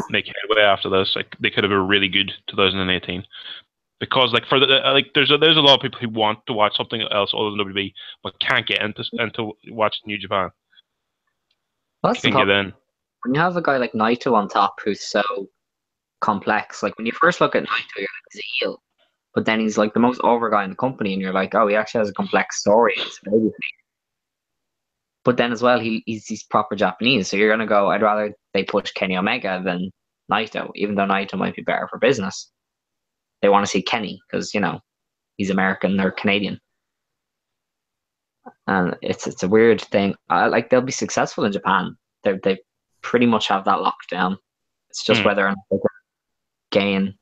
make headway after this, like they could have a really good 2018. Because for there's a lot of people who want to watch something else other than WWE, but can't get into watch New Japan. Well, that's the problem. When you have a guy like Naito on top who's so complex, like when you first look at Naito, you're like, he's a heel. But then he's like the most over guy in the company, and you're like, oh, he actually has a complex story. It's a baby thing. But then as well, he's proper Japanese, so you're gonna go, I'd rather they push Kenny Omega than Naito, even though Naito might be better for business. They want to see Kenny because he's American or Canadian, and it's a weird thing. Like, they'll be successful in Japan. They pretty much have that locked down. It's just whether or not they can gain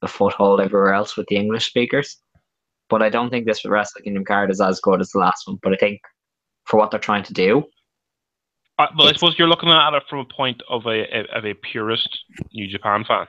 a foothold everywhere else with the English speakers. But I don't think this Wrestle Kingdom card is as good as the last one. But I think for what they're trying to do, I suppose you're looking at it from a point of a purist New Japan fan.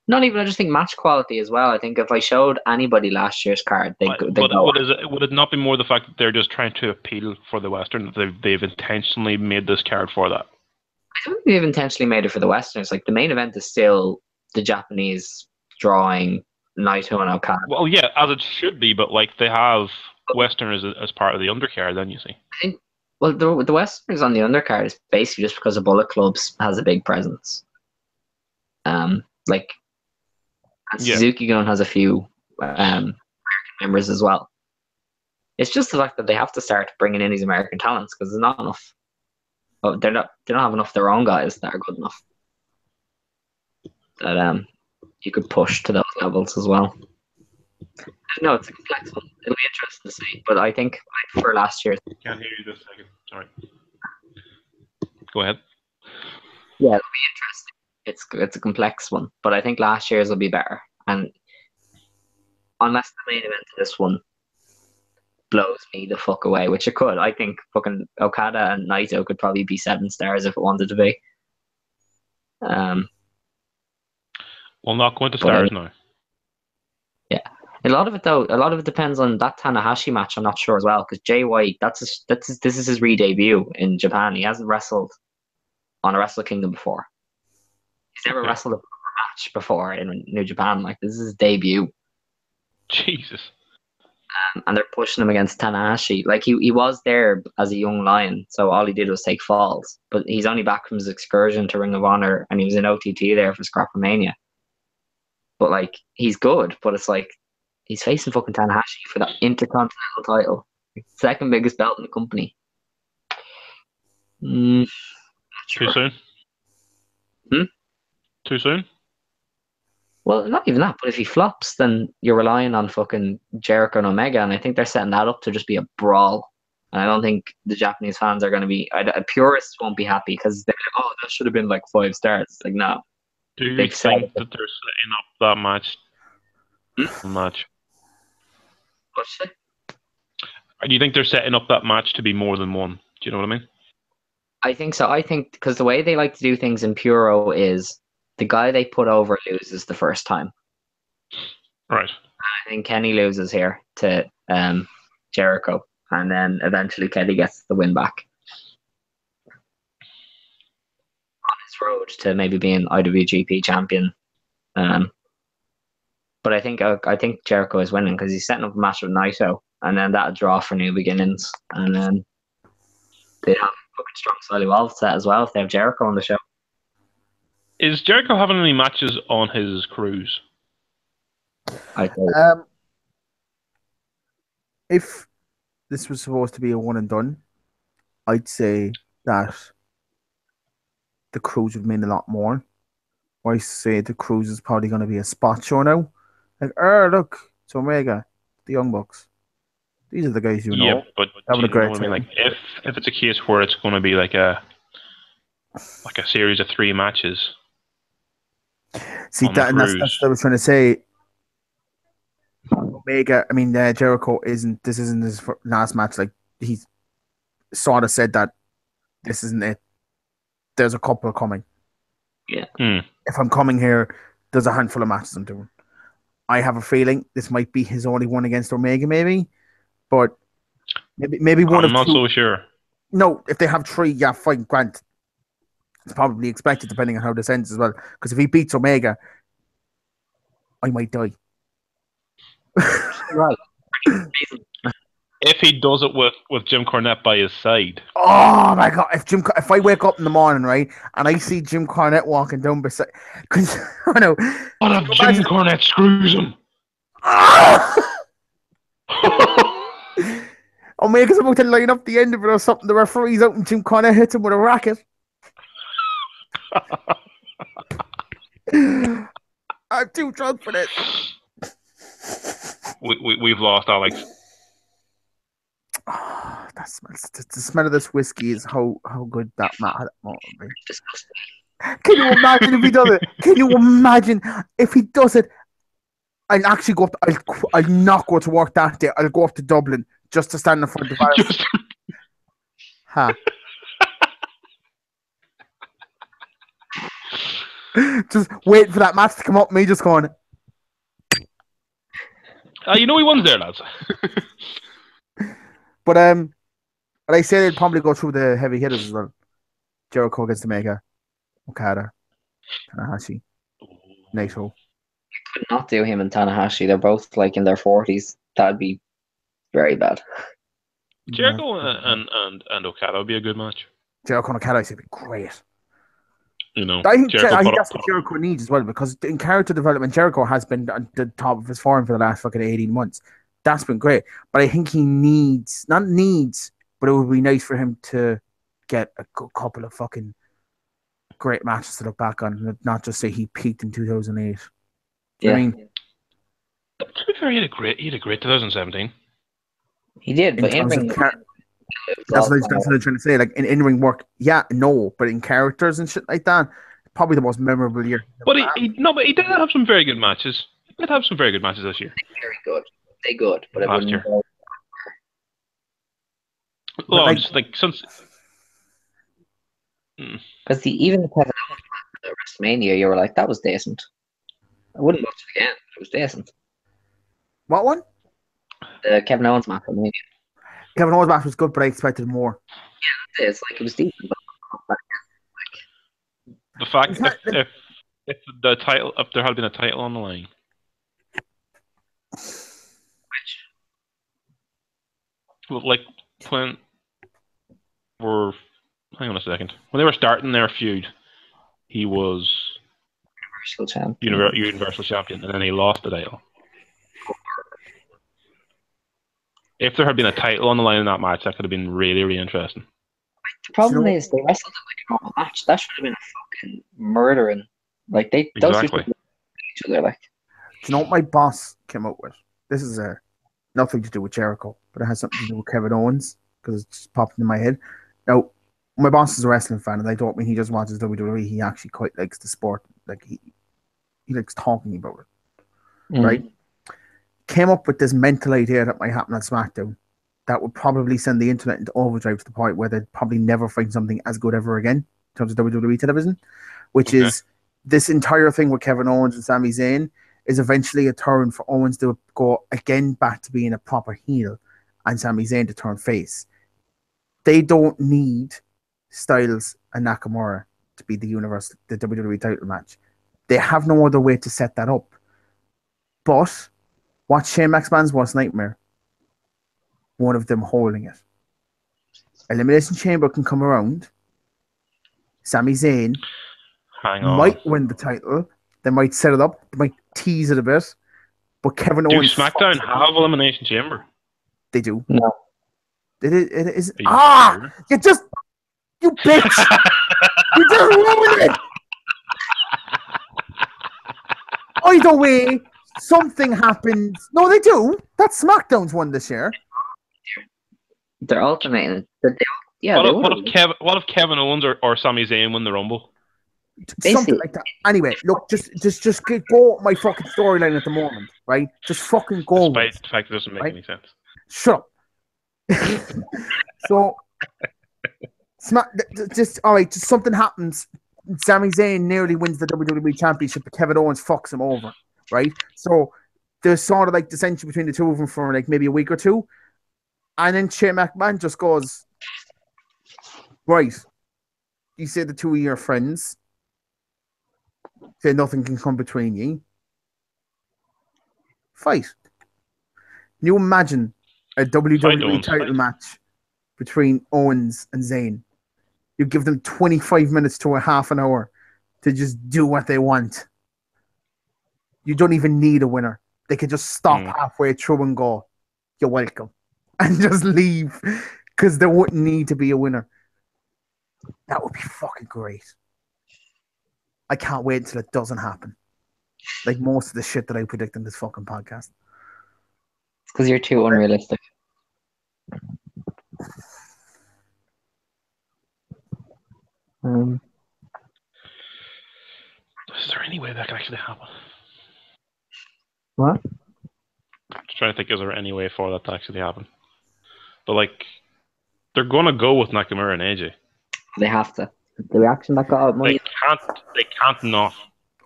Not even. I just think match quality as well. I think if I showed anybody last year's card, they'd go. Would it not be more the fact that they're just trying to appeal for the Western? That they've intentionally made this card for that? I don't think they've intentionally made it for the Westerners. Like, the main event is still the Japanese drawing Naito and Okada. Well, yeah, as it should be, but like they have Westerners as part of the undercard. Then you see. I think. Well, the Westerners on the undercard is basically just because the Bullet Clubs has a big presence. Suzuki Gun has a few American members as well. It's just the fact that they have to start bringing in these American talents because there's not enough. Oh, they don't have enough of their own guys that are good enough that you could push to those levels as well. No, it's a complex one. It'll be interesting to see. But I think for last year's, Can't hear you this second. Sorry. Go ahead. yeah, it'll be interesting. It's a complex one, but I think last year's will be better. And unless the main event of this one blows me the fuck away, which it could, I think fucking Okada and Naito could probably be 7 stars if it wanted to be. We'll not go into stars now. Yeah. A lot of it depends on that Tanahashi match. I'm not sure as well because Jay White, this is his re-debut in Japan. He hasn't wrestled on a Wrestle Kingdom before. He's never wrestled a match before in New Japan. Like, this is his debut. Jesus. And they're pushing him against Tanahashi. Like, he was there as a young lion, so all he did was take falls. But he's only back from his excursion to Ring of Honor, and he was in OTT there for Scrappermania. But, like, he's good, but it's like, he's facing fucking Tanahashi for that Intercontinental title. Second biggest belt in the company. Not sure. Too soon? Too soon? Well, not even that, but if he flops, then you're relying on fucking Jericho and Omega, and I think they're setting that up to just be a brawl. And I don't think the Japanese fans are going to be... purists won't be happy because they're like, oh, that should have been like 5 stars. Like, no. Do you think that they're setting up that match? Match. What's it? Do you think they're setting up that match to be more than one? Do you know what I mean? I think so. I think because the way they like to do things in Puro is the guy they put over loses the first time. Right. I think Kenny loses here to Jericho, and then eventually Kenny gets the win back. On his road to maybe being IWGP champion. But I think Jericho is winning because he's setting up a match with Naito, and then that'll draw for New Beginnings, and then they have a fucking strong style evolved set as well if they have Jericho on the show. Is Jericho having any matches on his cruise? I think. If this was supposed to be a one and done, I'd say that the cruise would mean a lot more. Or I say the cruise is probably going to be a spot show now. Like, look, it's Omega, the Young Bucks. These are the guys you know. Yeah, but having a great time. I mean? Like, if it's a case where it's going to be like a series of 3 matches. See, that's what I was trying to say. Omega, I mean, Jericho isn't his last match. Like, he sort of said that this isn't it. There's a couple coming. Yeah. If I'm coming here, there's a handful of matches I'm doing. I have a feeling this might be his only one against Omega, maybe. But maybe one of two. I'm not so sure. No, if they have 3, yeah, fine, Grant. It's probably expected depending on how this ends as well. Because if he beats Omega, I might die. Right. If he does it with Jim Cornette by his side. Oh my god! If I wake up in the morning, right, and I see Jim Cornette walking down beside, I know. What if Jim Cornette screws him? Omega's about to line up the end of it or something. The referee's out and Jim Cornette hits him with a racket. I'm too drunk for this. We've lost Alex. Oh, the smell of this whiskey is how good that moment be. Can you imagine if he does it? Can you imagine if he does it? I'll actually go up. I'll not go to work that day. I'll go up to Dublin just to stand in front of the bar. Just wait for that match to come up. Me just going. You know he won there, lads. But I say they'd probably go through the heavy hitters as well. Jericho against Omega, Okada, Tanahashi, Naito. You could not do him and Tanahashi. They're both like in their 40s. That'd be very bad. Jericho and Okada would be a good match. Jericho and Okada would be great. You know, I think that's what Jericho needs as well, because in character development, Jericho has been at the top of his form for the last fucking 18 months. That's been great. But I think he not needs, but it would be nice for him to get a couple of fucking great matches to look back on, not just say he peaked in 2008. Yeah. I mean, To be fair, he had a great 2017. He did, In but terms of in-ring that's what I'm trying to say. Like in ring work, yeah, no, but in characters and shit like that, probably the most memorable year. But he did have some very good matches. He did have some very good matches this year. very good. They good, but it Last wouldn't year. go. Well, like- just like since Because even the Kevin Owens match at WrestleMania, you were like, that was decent. I wouldn't watch it again. It was decent. What one? The Kevin Owens match at Mania. Kevin Owens match was good, but I expected more. It's like it was decent, but the fact if the title, if there had been a title on the line, like when we're hang on a second, when they were starting their feud, he was Universal Champion. Universal Champion, and then he lost the title. If there had been a title on the line in that match, that could have been really, really interesting. The problem is they wrestled in like a normal match. That should have been a fucking murdering. Like those two Exactly. people each other. Like Do you know what my boss came up with? This is nothing to do with Jericho, but it has something to do with Kevin Owens because it's just popped into my head. Now, my boss is a wrestling fan, and I don't mean he just watches WWE. He actually quite likes the sport. Like he likes talking about it, right? Came up with this mental idea that might happen on SmackDown that would probably send the internet into overdrive to the point where they'd probably never find something as good ever again in terms of WWE television, which is this entire thing with Kevin Owens and Sami Zayn is eventually a turn for Owens to go again back to being a proper heel and Sami Zayn to turn face. They don't need Styles and Nakamura to be the WWE title match. They have no other way to set that up. But watch Shane McMahon's worst nightmare. One of them holding it. Elimination Chamber can come around. Sami Zayn might win the title. They might set it up. They might tease it a bit. But Kevin Owens. Do SmackDown have Elimination Chamber? They do. no. It is. You You bitch! You just ruined it! Either way, something happens. No, they do. That's SmackDown's one this year. They're alternating. What if Kevin Owens or Sami Zayn win the Rumble? Something like that. Anyway, look, just go my fucking storyline at the moment, right? Just fucking go. Despite the fact it doesn't make any sense. Shut up. So, just something happens. Sami Zayn nearly wins the WWE Championship, but Kevin Owens fucks him over, right? So there's sort of like dissension between the two of them for like maybe a week or two, and then Shane McMahon just goes, right, you say the two of your friends, say nothing can come between you, fight. Can you imagine a WWE title match between Owens and Zayn? You give them 25 minutes to a half an hour to just do what they want. You don't even need a winner. They could just stop halfway through and go, "You're welcome," and just leave because there wouldn't need to be a winner. That would be fucking great. I can't wait until it doesn't happen. Like most of the shit that I predict in this fucking podcast. It's because you're too unrealistic. Is there any way that could actually happen? What? I'm just trying to think, is there any way for that to actually happen? But like, they're gonna go with Nakamura and AJ. They have to. The reaction that got out money. They can't not.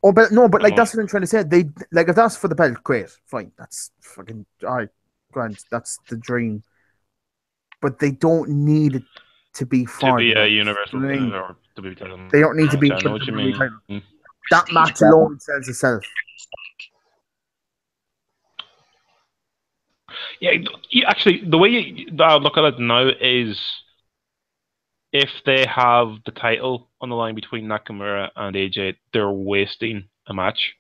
Oh, but no, but like that's what I'm trying to say. They like if that's for the belt, great, fine. That's fucking all right, grand. That's the dream. But they don't need it to be for to be a universal or to be title. They don't need to be. I know what you mean. That match alone sells itself. Yeah, actually, the way I look at it now is if they have the title on the line between Nakamura and AJ, they're wasting a match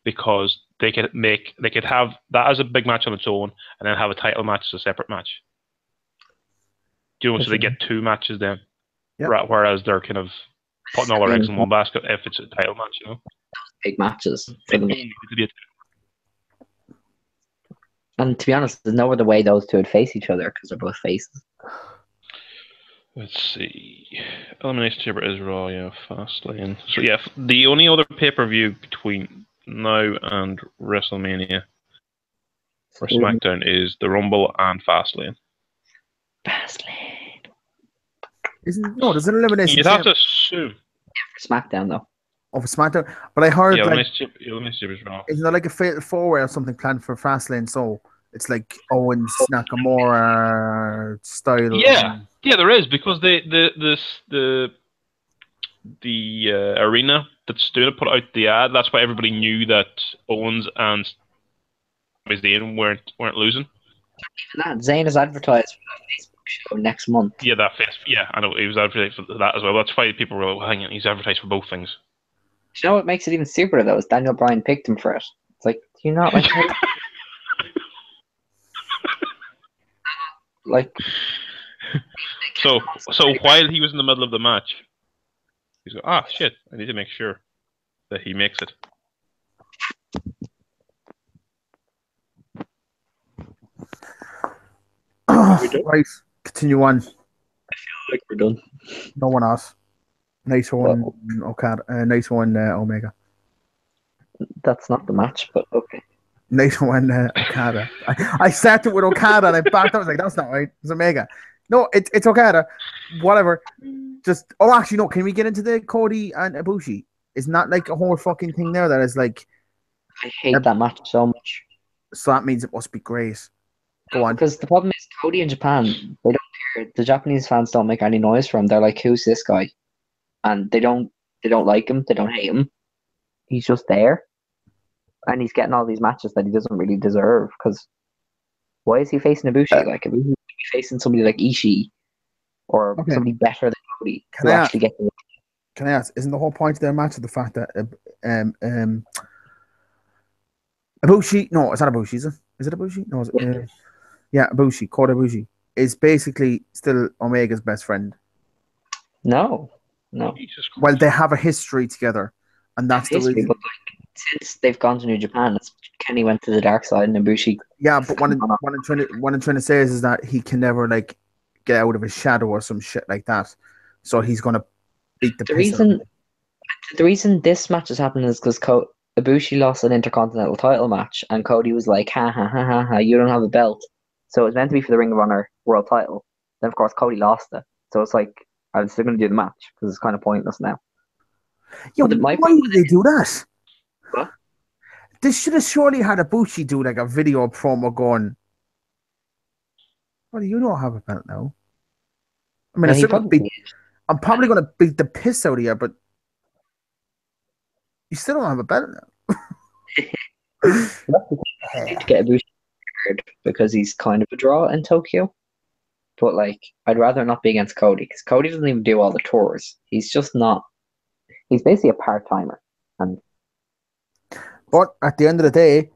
because they could have that as a big match on its own and then have a title match as a separate match. Do you know, so they get two matches then, whereas they're kind of putting all their eggs in one basket if it's a title match, you know. Big matches. And to be honest, there's no other way those two would face each other because they're both faces. Let's see. Elimination Chamber is Raw, yeah, Fastlane. So yeah, the only other pay-per-view between now and WrestleMania for SmackDown is the Rumble and Fastlane. Fastlane. There's an elimination You'd have chamber to assume. For SmackDown, though. of SmackDown, but I heard Yeah, like Elimination Chamber is Raw. isn't there like a Fatal 4-Way or something planned for Fastlane? So it's like Owens Nakamura style. Yeah, there is, because the arena that's doing it put out the ad. That's why everybody knew that Owens and Sami Zayn weren't losing. That Zayn is advertised for that Facebook show next month. Yeah, I know he was advertised for that as well. That's why people were like, well, hang on, he's advertised for both things. Do you know what makes it even stupider though? Is Daniel Bryan picked him for it. It's like, do you not like like? So while he was in the middle of the match, he's like, shit, I need to make sure that he makes it. Right, continue on. Like we're done. No one else. Nice one, Okada. Nice one, Omega. That's not the match, but okay. Nice one, Okada. I started with Okada and I backed up. I was like, that's not right. It's Omega. No, it's Okada. Whatever. Just actually no. Can we get into the Cody and Ibushi? It's not like a whole fucking thing there that is like. I hate that match so much. So that means it must be great. Go on. Because the problem is Cody in Japan, they don't care. The Japanese fans don't make any noise for him. They're like, who's this guy? And they don't like him. They don't hate him. He's just there. And he's getting all these matches that he doesn't really deserve. Because why is he facing Ibushi? Like, Ibushi should be facing somebody like Ishii or somebody better than Cody. Can I ask? Isn't the whole point of their match the fact that Ibushi? No, it's not Ibushi. Is it Ibushi? No, is it, Ibushi. Kota Ibushi is basically still Omega's best friend. No. Well, they have a history together, and that's the reason. But since they've gone to New Japan, Kenny went to the dark side and Ibushi. Yeah, but what I'm trying to say is that he can never like get out of his shadow or some shit like that. So he's gonna beat the piss out of him. The reason this match is happening is because Ibushi lost an Intercontinental title match, and Cody was like, ha ha ha ha ha, you don't have a belt. So it was meant to be for the Ring of Honor World title. Then of course Cody lost it. So it's like, I'm still going to do the match because it's kind of pointless now. Yeah, why did they do that? What? They should have surely had Ibushi do like a video promo going, well, you don't have a belt now. I mean, I'm probably going to beat the piss out of you, but you still don't have a belt now. I need to get Ibushi because he's kind of a draw in Tokyo. But like, I'd rather not be against Cody because Cody doesn't even do all the tours. He's just not. He's basically a part-timer. But at the end of the day,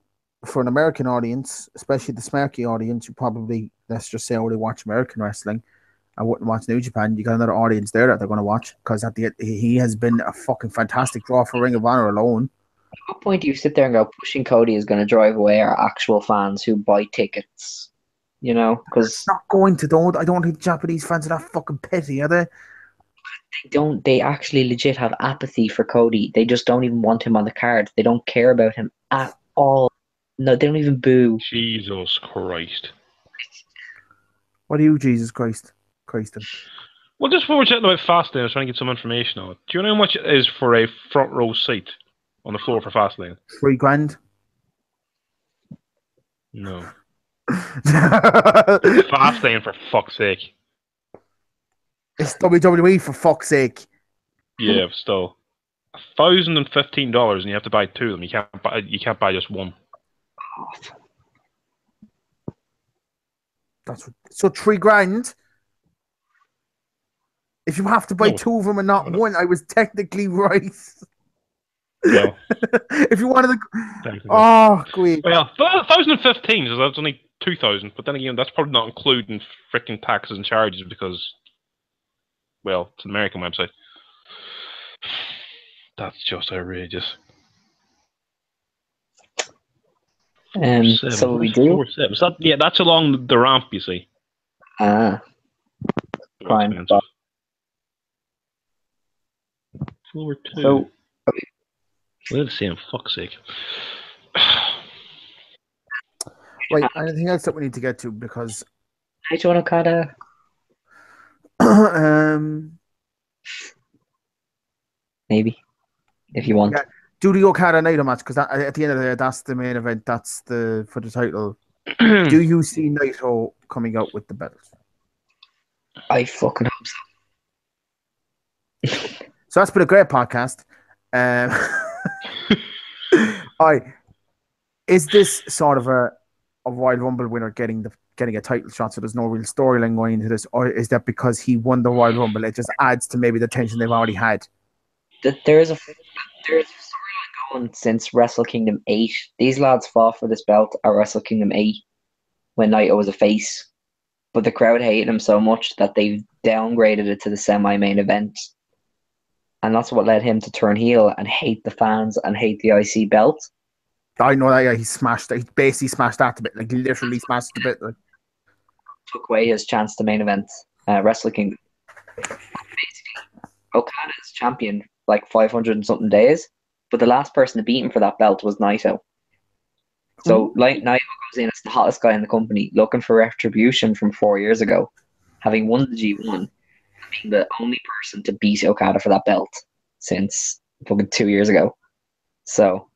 for an American audience, especially the Smarky audience, who probably, let's just say, only watch American wrestling, I wouldn't watch New Japan. You got another audience there that they're going to watch because he has been a fucking fantastic draw for Ring of Honor alone. At what point do you sit there and go, pushing Cody is going to drive away our actual fans who buy tickets? You know, because it's not going to. I don't think Japanese fans are that fucking petty, are they? They actually legit have apathy for Cody. They just don't even want him on the card. They don't care about him at all. No, they don't even boo. Jesus Christ. What are you, Jesus Christ? Well, just before we're chatting about Fastlane, I was trying to get some information on it. Do you know how much it is for a front row seat on the floor for Fastlane? $3,000. No. Fastlane, for fuck's sake. It's WWE, for fuck's sake. Yeah, still. $1,015 and you have to buy two of them. You can't buy just one. So $3,000. If you have to buy two of them and not one, I was technically right. Well, if you wanted to, go ahead. Well, 1,015, so that's only 2,000. But then again, that's probably not including freaking taxes and charges because, well, it's an American website. That's just outrageous. So we do. 4-7. So that's along the ramp, you see. Prime. Expensive. Floor 2. So We're the same, fuck's sake. Right, anything else that we need to get to? Because Naito and Okada. Maybe, if you want. Yeah, do the Okada Naito match, because at the end of the day, that's the main event. That's for the title. Do you see Naito coming out with the belt? I fucking hope so. So that's been a great podcast. Is this sort of a Royal Rumble winner getting a title shot, so there's no real storyline going into this, or is that because he won the Royal Rumble, it just adds to maybe the tension they've already had? There's a storyline going since Wrestle Kingdom 8. These lads fought for this belt at Wrestle Kingdom 8 when Naito was a face, but the crowd hated him so much that they downgraded it to the semi-main event, and that's what led him to turn heel and hate the fans and hate the IC belt. I know that. Yeah, he basically smashed that a bit, like literally smashed it a bit. Like. Took away his chance to main event Wrestle Kingdom. Basically, Okada is champion like 500 and something days, but the last person to beat him for that belt was Naito. So Naito goes in as the hottest guy in the company, looking for retribution from 4 years ago, having won the G1, being the only person to beat Okada for that belt since fucking 2 years ago. So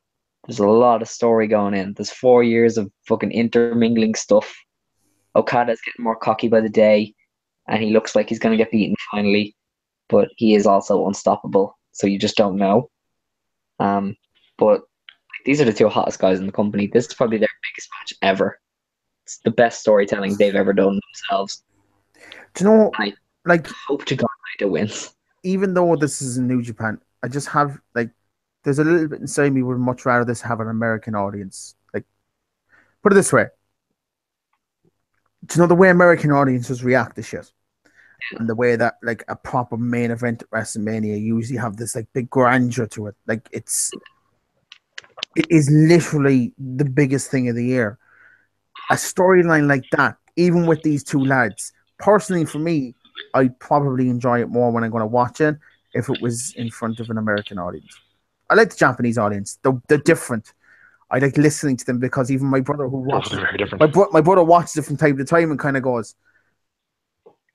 there's a lot of story going in. There's 4 years of fucking intermingling stuff. Okada's getting more cocky by the day, and he looks like he's going to get beaten finally, but he is also unstoppable, so you just don't know. But these are the two hottest guys in the company. This is probably their biggest match ever. It's the best storytelling they've ever done themselves. Do you know, I hope to God Naito wins. Even though this is in New Japan, I just have, there's a little bit inside me would much rather this have an American audience. Put it this way. Do you know the way American audiences react to shit? And the way that, a proper main event at WrestleMania usually have this, big grandeur to it. It is literally the biggest thing of the year. A storyline like that, even with these two lads, personally for me, I'd probably enjoy it more when I'm going to watch it if it was in front of an American audience. I like the Japanese audience. They're different. I like listening to them because even my brother who watches they're very different. my brother watches it from time to time and kind of goes,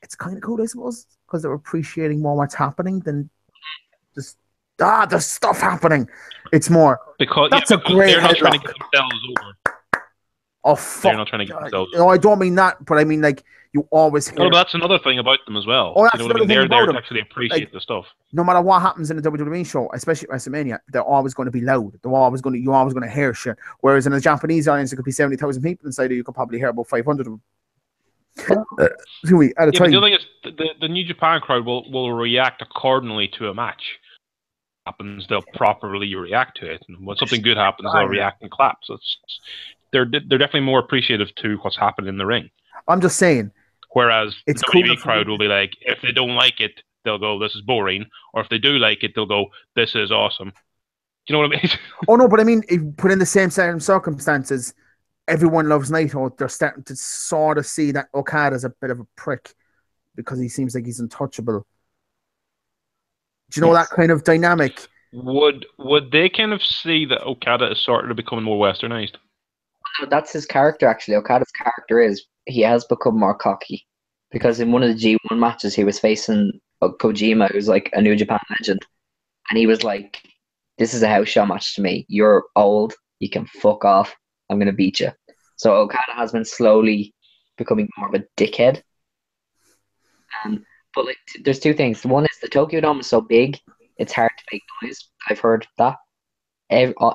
it's kind of cool, I suppose, because they're appreciating more what's happening than just there's stuff happening. It's more because that's a great they're not headlock. trying to get themselves over. Oh fuck! They're not trying to get themselves. No, I don't mean that, but I mean you always hear. No, but that's another thing about them as well. Oh, that's another thing They're about there them. to actually appreciate the stuff. No matter what happens in a WWE show, especially at WrestleMania, they're always going to be loud. You're always going to hear shit. Whereas in a Japanese audience, there could be 70,000 people inside, you could probably hear about 500 of them. At a time. But the other thing is, the New Japan crowd will react accordingly to a match. Happens, they'll properly react to it, and when something good happens, they'll react and clap. So they're definitely more appreciative to what's happening in the ring. I'm just saying. Whereas the WWE cool crowd will be like, if they don't like it, they'll go, "This is boring," or if they do like it, they'll go, "This is awesome." Do you know what I mean? Oh no, but I mean, if put in the same circumstances, everyone loves Naito. They're starting to sort of see that Okada's a bit of a prick because he seems like he's untouchable. Do you know that kind of dynamic? Would they kind of see that Okada is sort of becoming more westernized? That's his character, actually. Okada's character is he has become more cocky because in one of the G1 matches he was facing Kojima, who's like a New Japan legend, and he was like, "This is a house show match to me. You're old. You can fuck off. I'm going to beat you." So Okada has been slowly becoming more of a dickhead. But there's two things. One is the Tokyo Dome is so big, it's hard to make noise. I've heard that.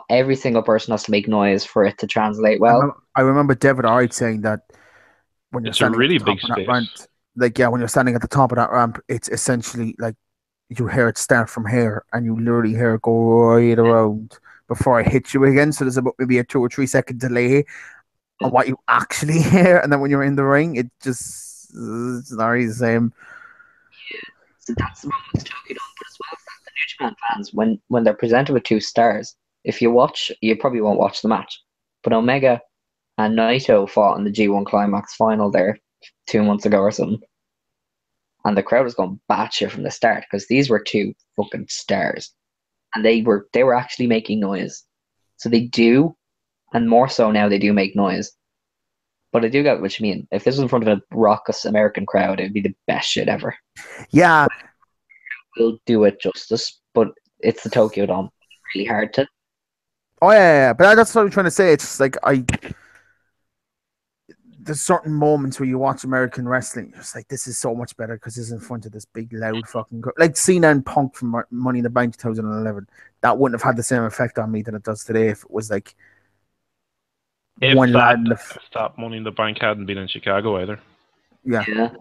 Every single person has to make noise for it to translate well. I remember David Wright saying that when you're standing really at the top big of that space. ramp, when you're standing at the top of that ramp, it's essentially like you hear it start from here and you literally hear it go right around before it hits you again. So there's about maybe a 2 or 3 second delay on what you actually hear, and then when you're in the ring, it's not really the same. Yeah, so that's the problem with the Tokyo Dome, but as well as that, the New Japan fans, when they're presented with 2 stars, if you watch, you probably won't watch the match, but Omega and Naito fought in the G1 Climax final there 2 months ago or something. And the crowd was going batshit from the start because these were two fucking stars. And they were actually making noise. So they do, and more so now they do make noise. But I do get what you mean. If this was in front of a raucous American crowd, it'd be the best shit ever. Yeah. We'll do it justice, but it's the Tokyo Dome. It's really hard to. Oh yeah. But that's what I'm trying to say. It's just like there's certain moments where you watch American wrestling, you're just like, this is so much better because it's in front of this big, loud fucking like Cena and Punk from Money in the Bank 2011. That wouldn't have had the same effect on me that it does today if it was like If one lad. If that Money in the Bank hadn't been in Chicago either. Yeah.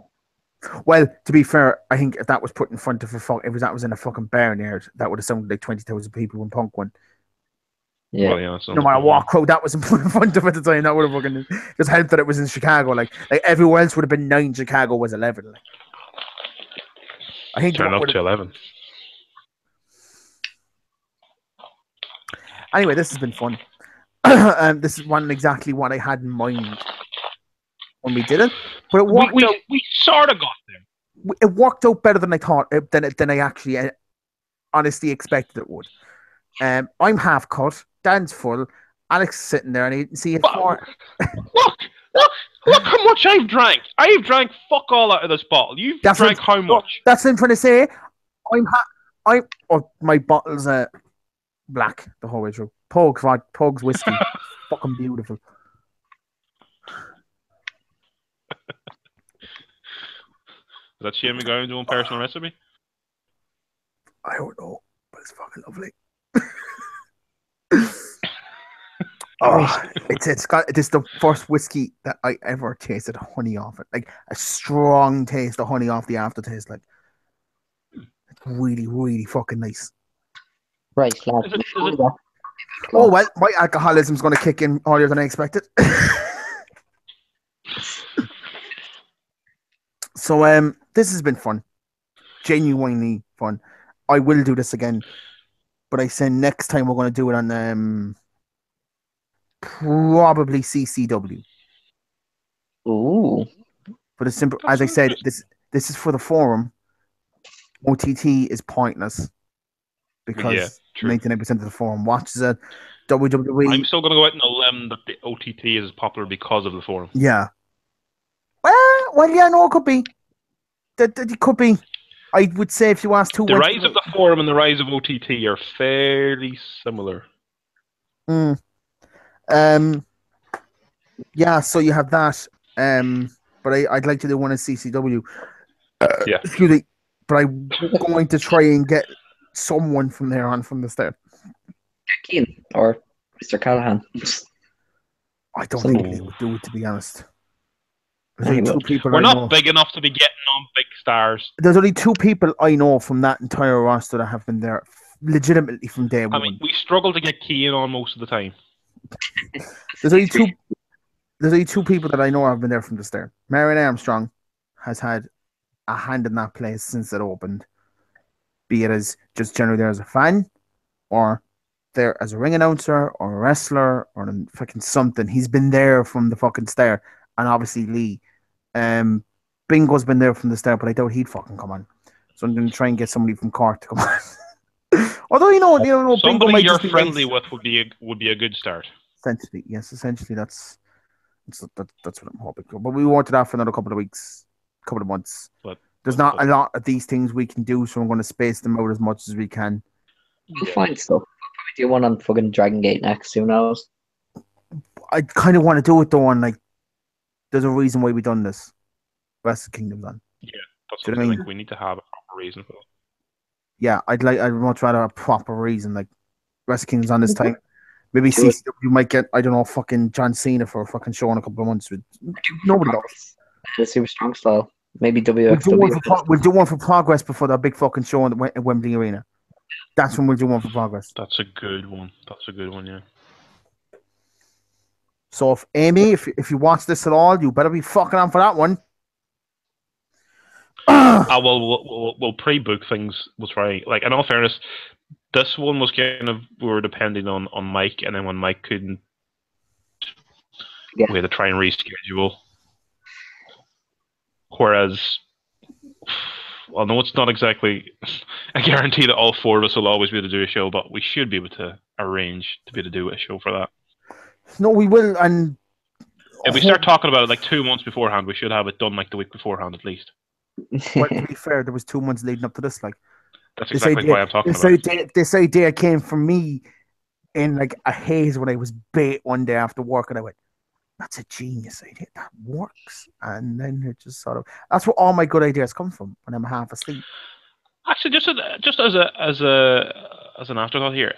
Well, to be fair, I think if that was put in front of that was in a fucking barnyard, that would have sounded like 20,000 people when Punk won. Yeah. Well, yeah, No matter what crowd that was put in front of at the time, that would have fucking just helped that it was in Chicago. Like everywhere else would have been 9, Chicago was 11. Like, I think turn up to 11. Anyway, this has been fun. This is one exactly what I had in mind when we did it, but it worked out. We sort of got there. It worked out better than I thought. Than I actually honestly expected it would. I'm half cut. Dan's full. Alex is sitting there, and you can see his Look how much I've drank. I've drank fuck all out of this bottle. You've drank how much? That's what I'm trying to say. My bottle's black the whole way through. Pug's whiskey. Fucking beautiful. Is that Shane McGowan doing personal recipe? I don't know, but it's fucking lovely. It's got this is the first whiskey that I ever tasted honey off it. Like a strong taste of honey off the aftertaste. Like it's really, really fucking nice. Right, Is it... Oh well, my alcoholism's gonna kick in earlier than I expected. So this has been fun. Genuinely fun. I will do this again. But I said next time we're gonna do it on probably CCW. Ooh. For the simple, as I said, this is for the forum. OTT is pointless because 99% of the forum watches it. WWE. I'm still gonna go out on a limb that the OTT is popular because of the forum. Yeah. Well, yeah, no, it could be. It could be. I would say if you ask two. The rise of the forum and the rise of OTT are fairly similar. Yeah, so you have that. But I'd like to do one in CCW. Yeah. Excuse me. But I'm going to try and get someone from there on from the start. Keane or Mr. Callahan. I don't think they would do it, to be honest. There's only two people We're not big enough to be getting on big stars. There's only two people I know from that entire roster that have been there legitimately from day one. I mean, we struggle to get Keane on most of the time. There's only two people that I know have been there from the start. Marion Armstrong has had a hand in that place since it opened, be it as just generally there as a fan, or there as a ring announcer, or a wrestler, or fucking something. He's been there from the fucking start, and obviously Lee. Bingo's been there from the start, but I doubt he'd fucking come on. So I'm going to try and get somebody from Cork to come on. Although Bingo somebody might you're just be friendly nice. with would be a good start. Essentially, yes. Essentially, that's what I'm hoping for. But we wanted that for another couple of months. But there's not a lot of these things we can do, so I'm going to space them out as much as we can. We'll find stuff. We'll probably do one on fucking Dragon Gate next. Who knows? I kind of want to do it though, and like, there's a reason why we done this. Wrestle Kingdom's on. Yeah, that's what I mean. We need to have a proper reason for it. Yeah, I'd much rather a proper reason. Like, Wrestle Kingdom's on this time. Maybe CCW might get, I don't know, fucking John Cena for a fucking show in a couple of months. Nobody knows. The Super Strong Style. Maybe WF. We'll do one for Progress before that big fucking show at Wembley Arena. That's when we'll do one for Progress. That's a good one. Yeah. So if Amy, if you watch this at all, you better be fucking on for that one. We'll pre-book things. We'll try. Like, in all fairness, this one was kind of, we were depending on Mike, and then when Mike couldn't Yeah. We had to try and reschedule. Whereas, well, no, it's not exactly a guarantee that all four of us will always be able to do a show, but we should be able to arrange to be able to do a show for that. No, we will, and if we start talking about it like 2 months beforehand, we should have it done like the week beforehand at least. Well, to be fair, there was 2 months leading up to this. Like, that's exactly why I'm talking this about idea, it. This idea came from me in like a haze when I was bait one day after work, and I went, "That's a genius idea. That works." And then it just sort of, that's where all my good ideas come from when I'm half asleep. Actually, just as an afterthought here,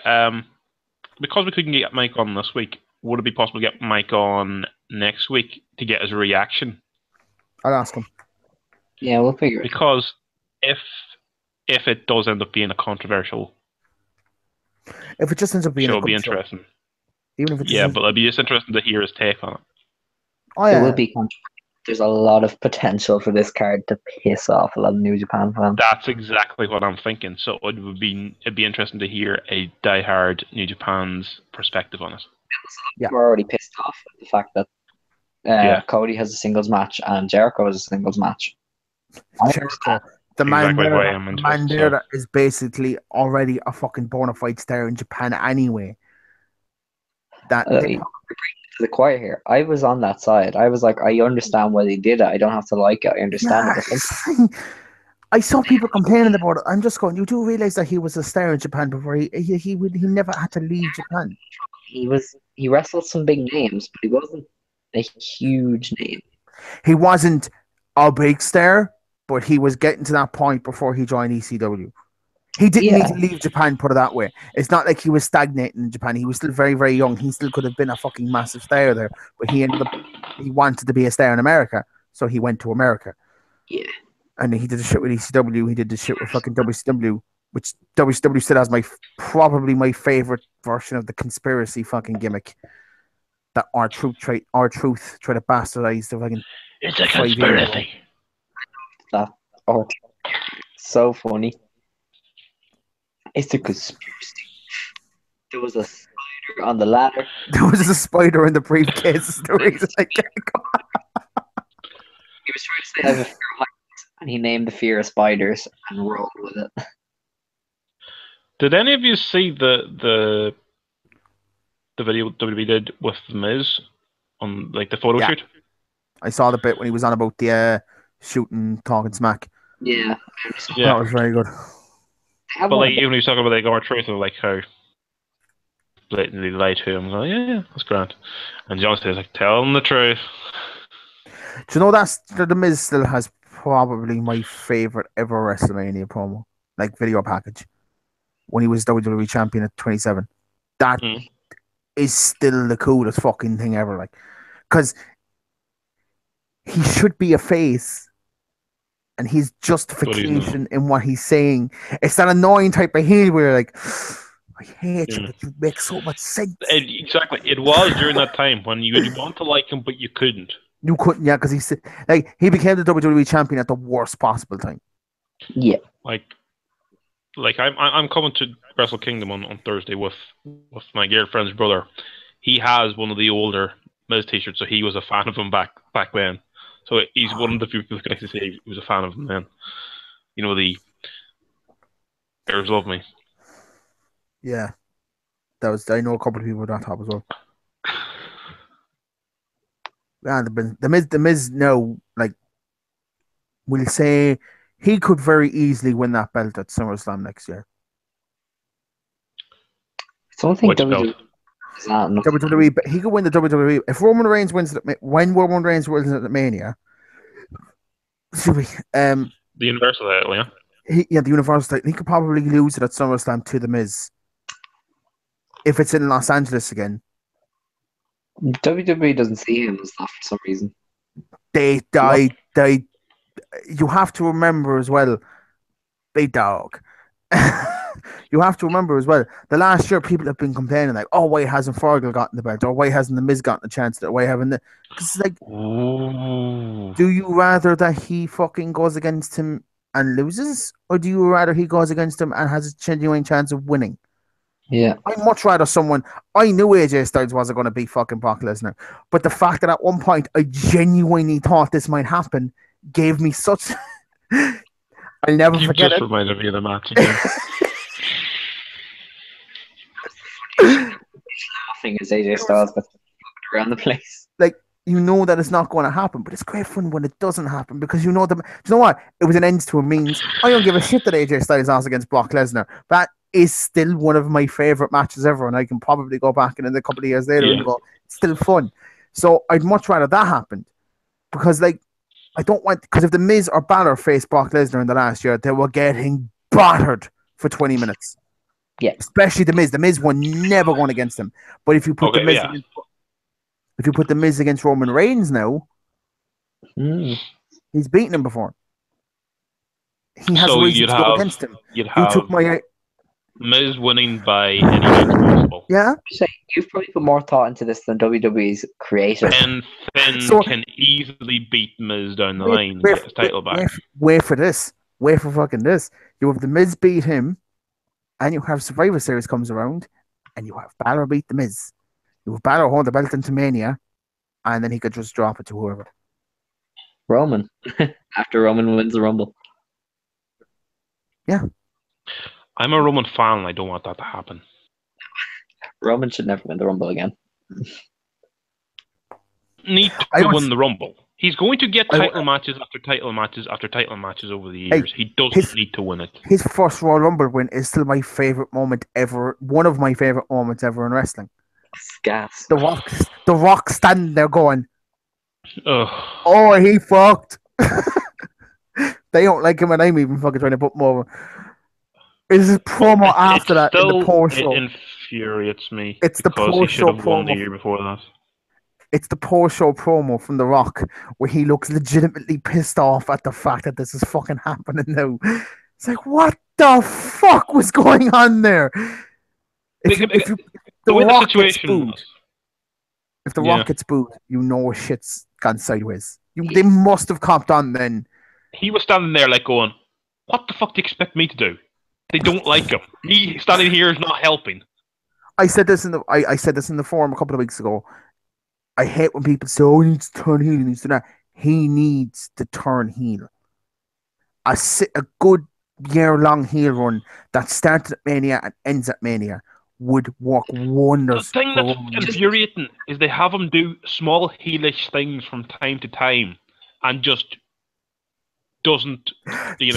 because we couldn't get Mike on this week, would it be possible to get Mike on next week to get his reaction? I'll ask him. Yeah, we'll figure it. Because if it does end up being a controversial, if it just ends up being, it'll be interesting. Even if it but it'll be just interesting to hear his take on it. Oh yeah, it will be controversial. There's a lot of potential for this card to piss off a lot of New Japan fans. That's exactly what I'm thinking. So it'd be interesting to hear a diehard New Japan's perspective on it. Yeah, we're already pissed off at the fact that Cody has a singles match and Jericho has a singles match. Jericho, the man there that is basically already a fucking bona fide star in Japan anyway. That the choir here. I was on that side. I was like, I understand why they did it. I don't have to like it. I understand it. I saw people complaining about it. I'm just going, you do realize that he was a star in Japan before he never had to leave Japan. He wrestled some big names, but he wasn't a huge name. He wasn't a big star, but he was getting to that point before he joined ECW. He didn't need to leave Japan, put it that way. It's not like he was stagnating in Japan. He was still very, very young. He still could have been a fucking massive star there, but he wanted to be a star in America, so he went to America. Yeah. And he did the shit with ECW. He did the shit with fucking WCW, which WCW still has probably my favorite version of the conspiracy fucking gimmick. That R-Truth try to bastardize the fucking. It's a conspiracy. That R-Truth, so funny. It's a conspiracy. There was a spider on the ladder. There was a spider in the briefcase. The reason I can't go. He was trying to say I have a fear of heights, and he named the fear of spiders and rolled with it. Did any of you see the video WWE did with The Miz on like the photo shoot? I saw the bit when he was on about the shooting, talking smack. Yeah. That was very good. But like even when he was talking about like R-Truth and like how blatantly lied to him, going, yeah, that's grand. And John says like, tell him the truth. Do you know that The Miz still has probably my favorite ever WrestleMania promo, like video package, when he was WWE champion at 27. That is still the coolest fucking thing ever, like, because he should be a face. And his justification in what he's saying. It's that annoying type of heel where you're like, I hate you, but you make so much sense. Exactly. It was during that time when you want to like him, but you couldn't. You couldn't, yeah, because he became the WWE champion at the worst possible time. Yeah. Like I'm coming to Wrestle Kingdom on Thursday with my girlfriend's brother. He has one of the older Miz t-shirts, so he was a fan of him back then. So he's one of the few people who can actually say he was a fan of him then. You know, the Bears love me. Yeah. I know a couple of people with that top as well. Yeah, the Miz now, like, we'll say he could very easily win that belt at SummerSlam next year. I don't think WWE, but he could win the WWE. If Roman Reigns wins it, when Roman Reigns wins it at Mania, the Universal title, yeah. The Universal title. He could probably lose it at SummerSlam to The Miz. If it's in Los Angeles again. WWE doesn't see him as that for some reason. You have to remember as well, big dog. You have to remember as well, the last year people have been complaining like, oh, why hasn't Fergal gotten the belt? Or why hasn't The Miz gotten a chance? Why haven't the... Because it's like, do you rather that he fucking goes against him and loses? Or do you rather he goes against him and has a genuine chance of winning? Yeah. I'd much rather someone. I knew AJ Styles wasn't going to beat fucking Brock Lesnar, but the fact that at one point I genuinely thought this might happen gave me such. I'll never You forget just it. reminded me of the match again. Laughing as AJ Styles got around the place. Like, you know that it's not going to happen, but it's great fun when it doesn't happen because you know you know what? It was an ends to a means. I don't give a shit that AJ Styles lost against Brock Lesnar. That is still one of my favorite matches ever, and I can probably go back and in a couple of years later and go, it's still fun. So I'd much rather that happened because, like, I don't want, because if the Miz or Balor faced Brock Lesnar in the last year, they were getting battered for 20 minutes. Yeah. Especially the Miz. The Miz were never going against him. But if you put the Miz against, if you put the Miz against Roman Reigns now, he's beaten him before. He has a reason to go against him. You'd You have took my Miz winning by any means possible. yeah. You've probably put more thought into this than WWE's creator. And Finn can easily beat Miz down the line and get his title back. Wait for this. Wait for fucking this. You have the Miz beat him, and you have Survivor Series comes around, and you have Balor beat the Miz. You have Balor hold the belt into Mania, and then he could just drop it to whoever. Roman. After Roman wins the Rumble. Yeah. I'm a Roman fan and I don't want that to happen. Roman should never win the Rumble again. Need to win the Rumble. He's going to get title matches after title matches after title matches over the years. He doesn't need to win it. His first Royal Rumble win is still my favorite moment ever. One of my favorite moments ever in wrestling. Gas. The Rock standing there going, ugh. "Oh, he fucked." They don't like him, and I'm even fucking trying to put more. It's his promo after that in the post show. It infuriates me. It's the post show promo the year before that. It's the post show promo from The Rock where he looks legitimately pissed off at the fact that this is fucking happening now. It's like, what the fuck was going on there? If the Rock gets booed, you know shit's gone sideways. They must have copped on then. He was standing there like going, what the fuck do you expect me to do? They don't like him. Me standing here is not helping. I said this in the forum a couple of weeks ago. I hate when people say, "Oh, he needs to turn heel, he needs to that." He needs to turn heel. A good year-long heel run that starts at Mania and ends at Mania would work wonders. The thing that's infuriating is they have him do small heelish things from time to time and just doesn't, Do you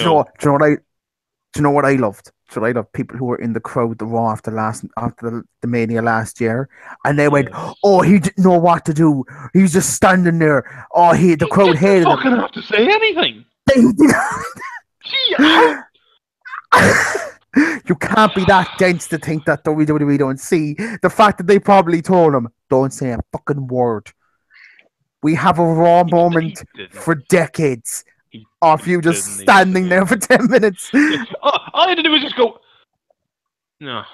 know what I loved? So I love people who were in the crowd the Raw after the Mania last year, and they went, "Oh, he didn't know what to do. He was just standing there. Oh, the crowd hated him." Fucking have to say anything. You can't be that dense to think that WWE don't see the fact that they probably told him, "Don't say a fucking word. We have a Raw moment for decades." Of you just standing there for 10 minutes. All I had to do was just go, no.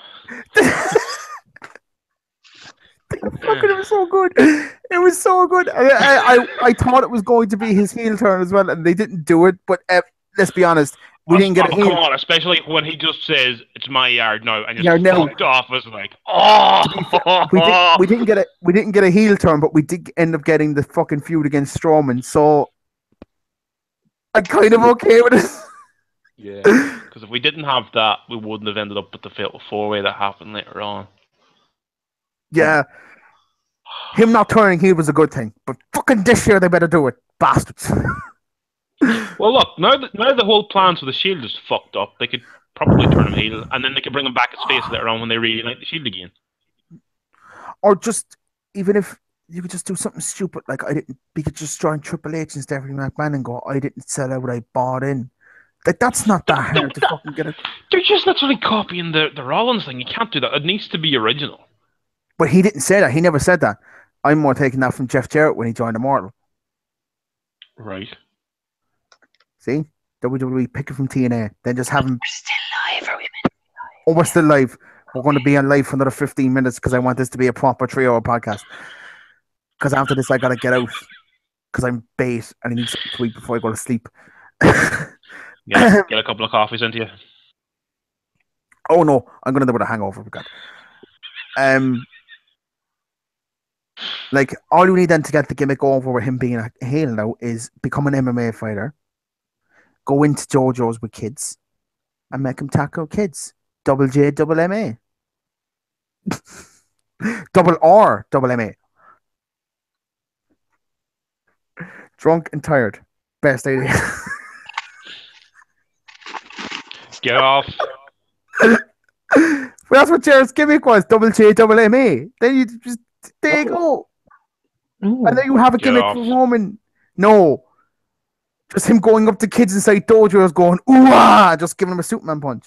It was so good. It was so good. I thought it was going to be his heel turn as well, and they didn't do it. But let's be honest, we didn't get a heel. Come on, especially when he just says it's my yard now, and just fucked off. It's like, oh. We didn't get a heel turn, but we did end up getting the fucking feud against Strowman. So I'm kind of okay with it. Yeah, because if we didn't have that, we wouldn't have ended up with the fatal four-way that happened later on. Yeah. Him not turning heel was a good thing, but fucking this year they better do it, bastards. Well, look, now the whole plan for the Shield is fucked up. They could probably turn him heel, and then they could bring him back as face later on when they reunite the Shield again. Or just, even if you could just do something stupid, like we could just join Triple H and Stephanie McMahon and go, "I didn't sell out what I bought in." Like, that's not that hard to fucking get it. They're just literally copying the Rollins thing. You can't do that. It needs to be original. But he didn't say that. He never said that. I'm more taking that from Jeff Jarrett when he joined Immortal. Right. See? WWE pick it from TNA. Then just have him. We're still live, are we? Oh, we're still live. We're going to be on live for another 15 minutes because I want this to be a proper 3-hour podcast. Because after this, I got to get out. Because I'm bait and I need something to eat before I go to sleep. Yeah, get a couple of coffees into you. Oh no, I'm gonna do with a hangover. God. Like all you need then to get the gimmick over with him being a heel now is become an MMA fighter, go into JoJo's with kids, and make him tackle kids. Double J, double MA. Double R, double MA. Drunk and tired. Best idea. Get off. But that's what Jared's gimmick was. Double J, double MA. Then you just, there you go. Oh. And then you have a Get gimmick off. for Roman. No. Just him going up to kids inside dojos going, ooh ah, just giving him a Superman punch.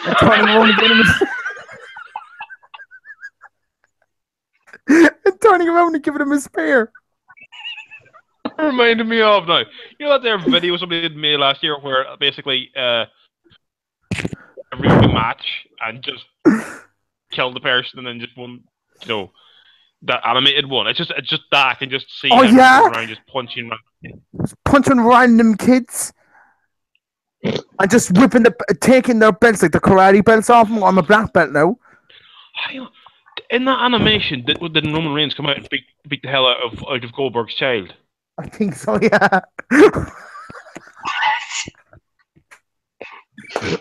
And turning around and giving him and turning around and giving him a spear. Reminded me of now. You know that there video somebody did made last year where basically every match and just killed the person and then just won, you know, that animated one. It's just that I can just see Oh, him yeah? going around just punching Random kids. And just taking their belts, like the karate belts off them. I'm a black belt now. In that animation, did Roman Reigns come out and beat the hell out of Goldberg's child? I think so, yeah. Have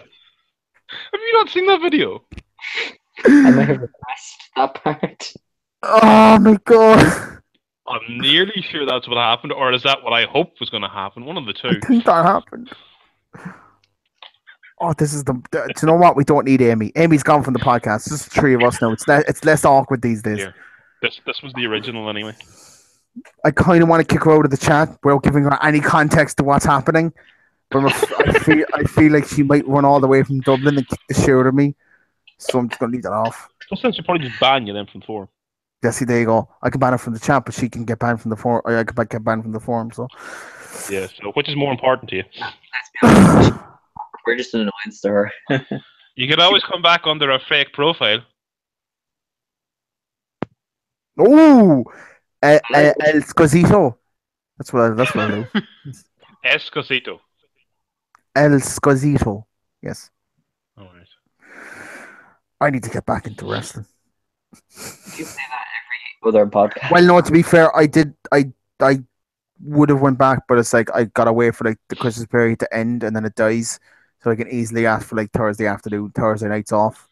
you not seen that video? I might have repressed that part. Oh my god. I'm nearly sure that's what happened, or is that what I hoped was going to happen? One of the two. I think that happened. Oh, this is do you know what? We don't need Amy. Amy's gone from the podcast. It's just the three of us now. It's less awkward these days. Yeah. This was the original anyway. I kind of want to kick her out of the chat without giving her any context to what's happening. But I feel like she might run all the way from Dublin and kick the shit out of me. So I'm just going to leave that off. Sometimes you probably just ban you then from the forum. Yeah, see, there you go. I can ban her from the chat, but she can get banned from the forum. I can get banned from the forum, so. Yeah, so which is more important to you? Let's be honest. We're just an annoyance to her. You could always come back under a fake profile. Oh! El Scosito. That's what I do. Escosito. El Scosito. Yes. Alright. I need to get back into wrestling. You say that every other podcast. Well, no, to be fair, I would have went back, but it's like I gotta wait for like the Christmas period to end and then it dies. So I can easily ask for like Thursday afternoon, Thursday nights off.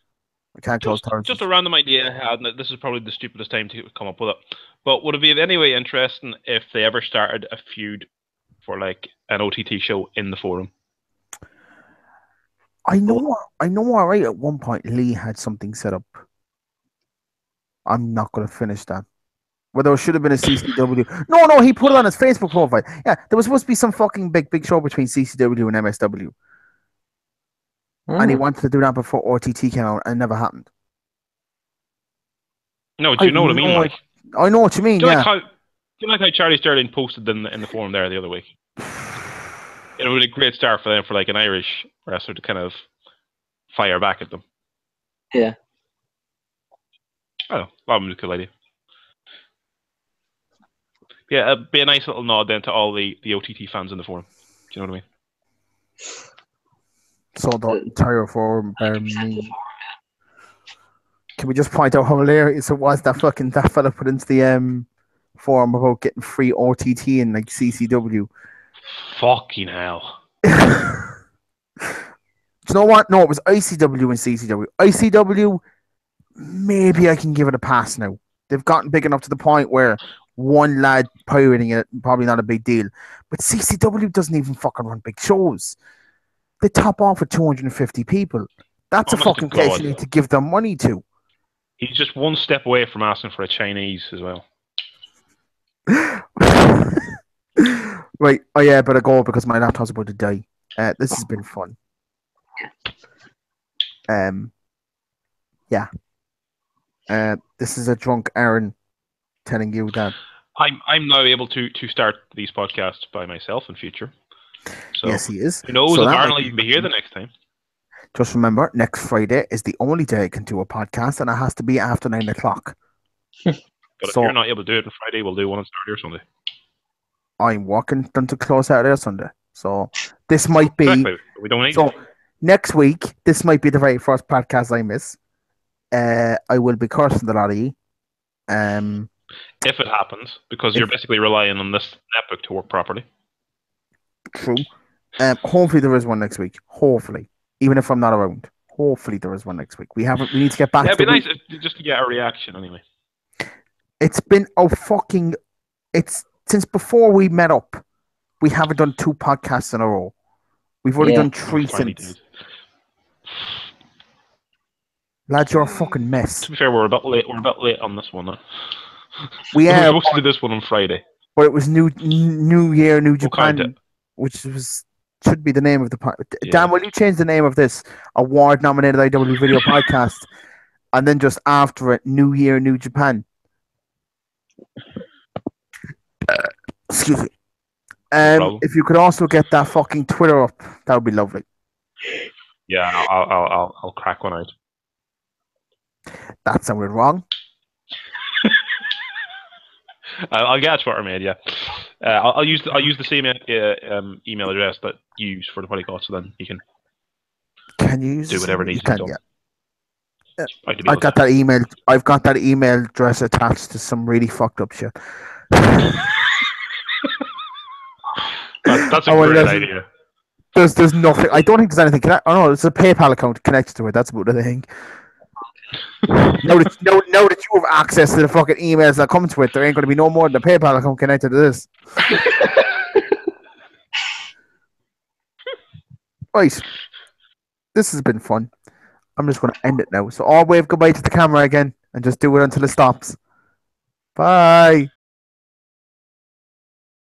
I can't close Thursday. Just a random idea I had, and this is probably the stupidest time to come up with it. But would it be in any way interesting if they ever started a feud for like an OTT show in the forum? I know. Alright. At one point, Lee had something set up. I'm not gonna finish that. Well, there should have been a CCW. No, he put it on his Facebook profile. Yeah, there was supposed to be some fucking big show between CCW and MSW. And he wanted to do that before OTT came out, and it never happened. No, do you know what I mean? Like, I know what you mean. do you Yeah. like how Charlie Sterling posted in the forum there the other week? It would be a great start for them for like an Irish wrestler to kind of fire back at them. Yeah. Oh, that would be a cool idea. Yeah, it'd be a nice little nod then to all the OTT fans in the forum. Do you know what I mean? So the entire forum. Can we just point out how hilarious it was that fella put into the forum about getting free OTT and like CCW? Fucking hell. Do you know what? No, it was ICW and CCW. ICW, maybe I can give it a pass now. They've gotten big enough to the point where one lad pirating it, probably not a big deal. But CCW doesn't even fucking run big shows. They top off with 250 people. That's a fucking place you need to give them money to. He's just one step away from asking for a Chinese as well. Right. Oh yeah, but I go because my laptop's about to die. This has been fun. Yeah. This is a drunk Aaron telling you that I'm now able to start these podcasts by myself in future. So yes, he is. Who knows So if that Aaron might will be even be here the next time. Just remember, next Friday is the only day I can do a podcast, and it has to be after 9 o'clock. But if you're not able to do it on Friday, we'll do one on Saturday or Sunday. I'm working until close Saturday or Sunday. So this might be. Exactly. We don't need So it. Next week, this might be the very first podcast I miss. I will be cursing the lot of you. If it happens, because you're basically relying on this netbook to work properly. True. Hopefully there is one next week. Hopefully, even if I'm not around. Hopefully there is one next week. We need to get back. Yeah, to it'd be nice just to get a reaction anyway. It's been it's since before we met up. We haven't done 2 podcasts in a row. We've already done 3 since. Lads, you're a fucking mess. To be fair, we're a bit late. We're a bit late on this one. Huh? We were are supposed to do this one on Friday. But it was New Year, New Japan, which should be the name of the podcast. Yeah. Dan, will you change the name of this award-nominated IW video podcast, and then just after it, New Year, New Japan? Excuse me. No if you could also get that fucking Twitter up, that would be lovely. Yeah, I'll crack one out. That sounded wrong. I'll get a Twitter made. Yeah, I'll use the same email address that you use for the podcast, so then you can. Can you do whatever needs to be done? Yeah. I've got that email. I've got that email address attached to some really fucked up shit. That's a great idea. There's nothing. I don't think there's anything. Oh no, it's a PayPal account connected to it. That's about the thing. now that you have access to the fucking emails that come to it, there ain't going to be no more than a PayPal account connected to this. Right. This has been fun. I'm just going to end it now. So I'll wave goodbye to the camera again and just do it until it stops. Bye.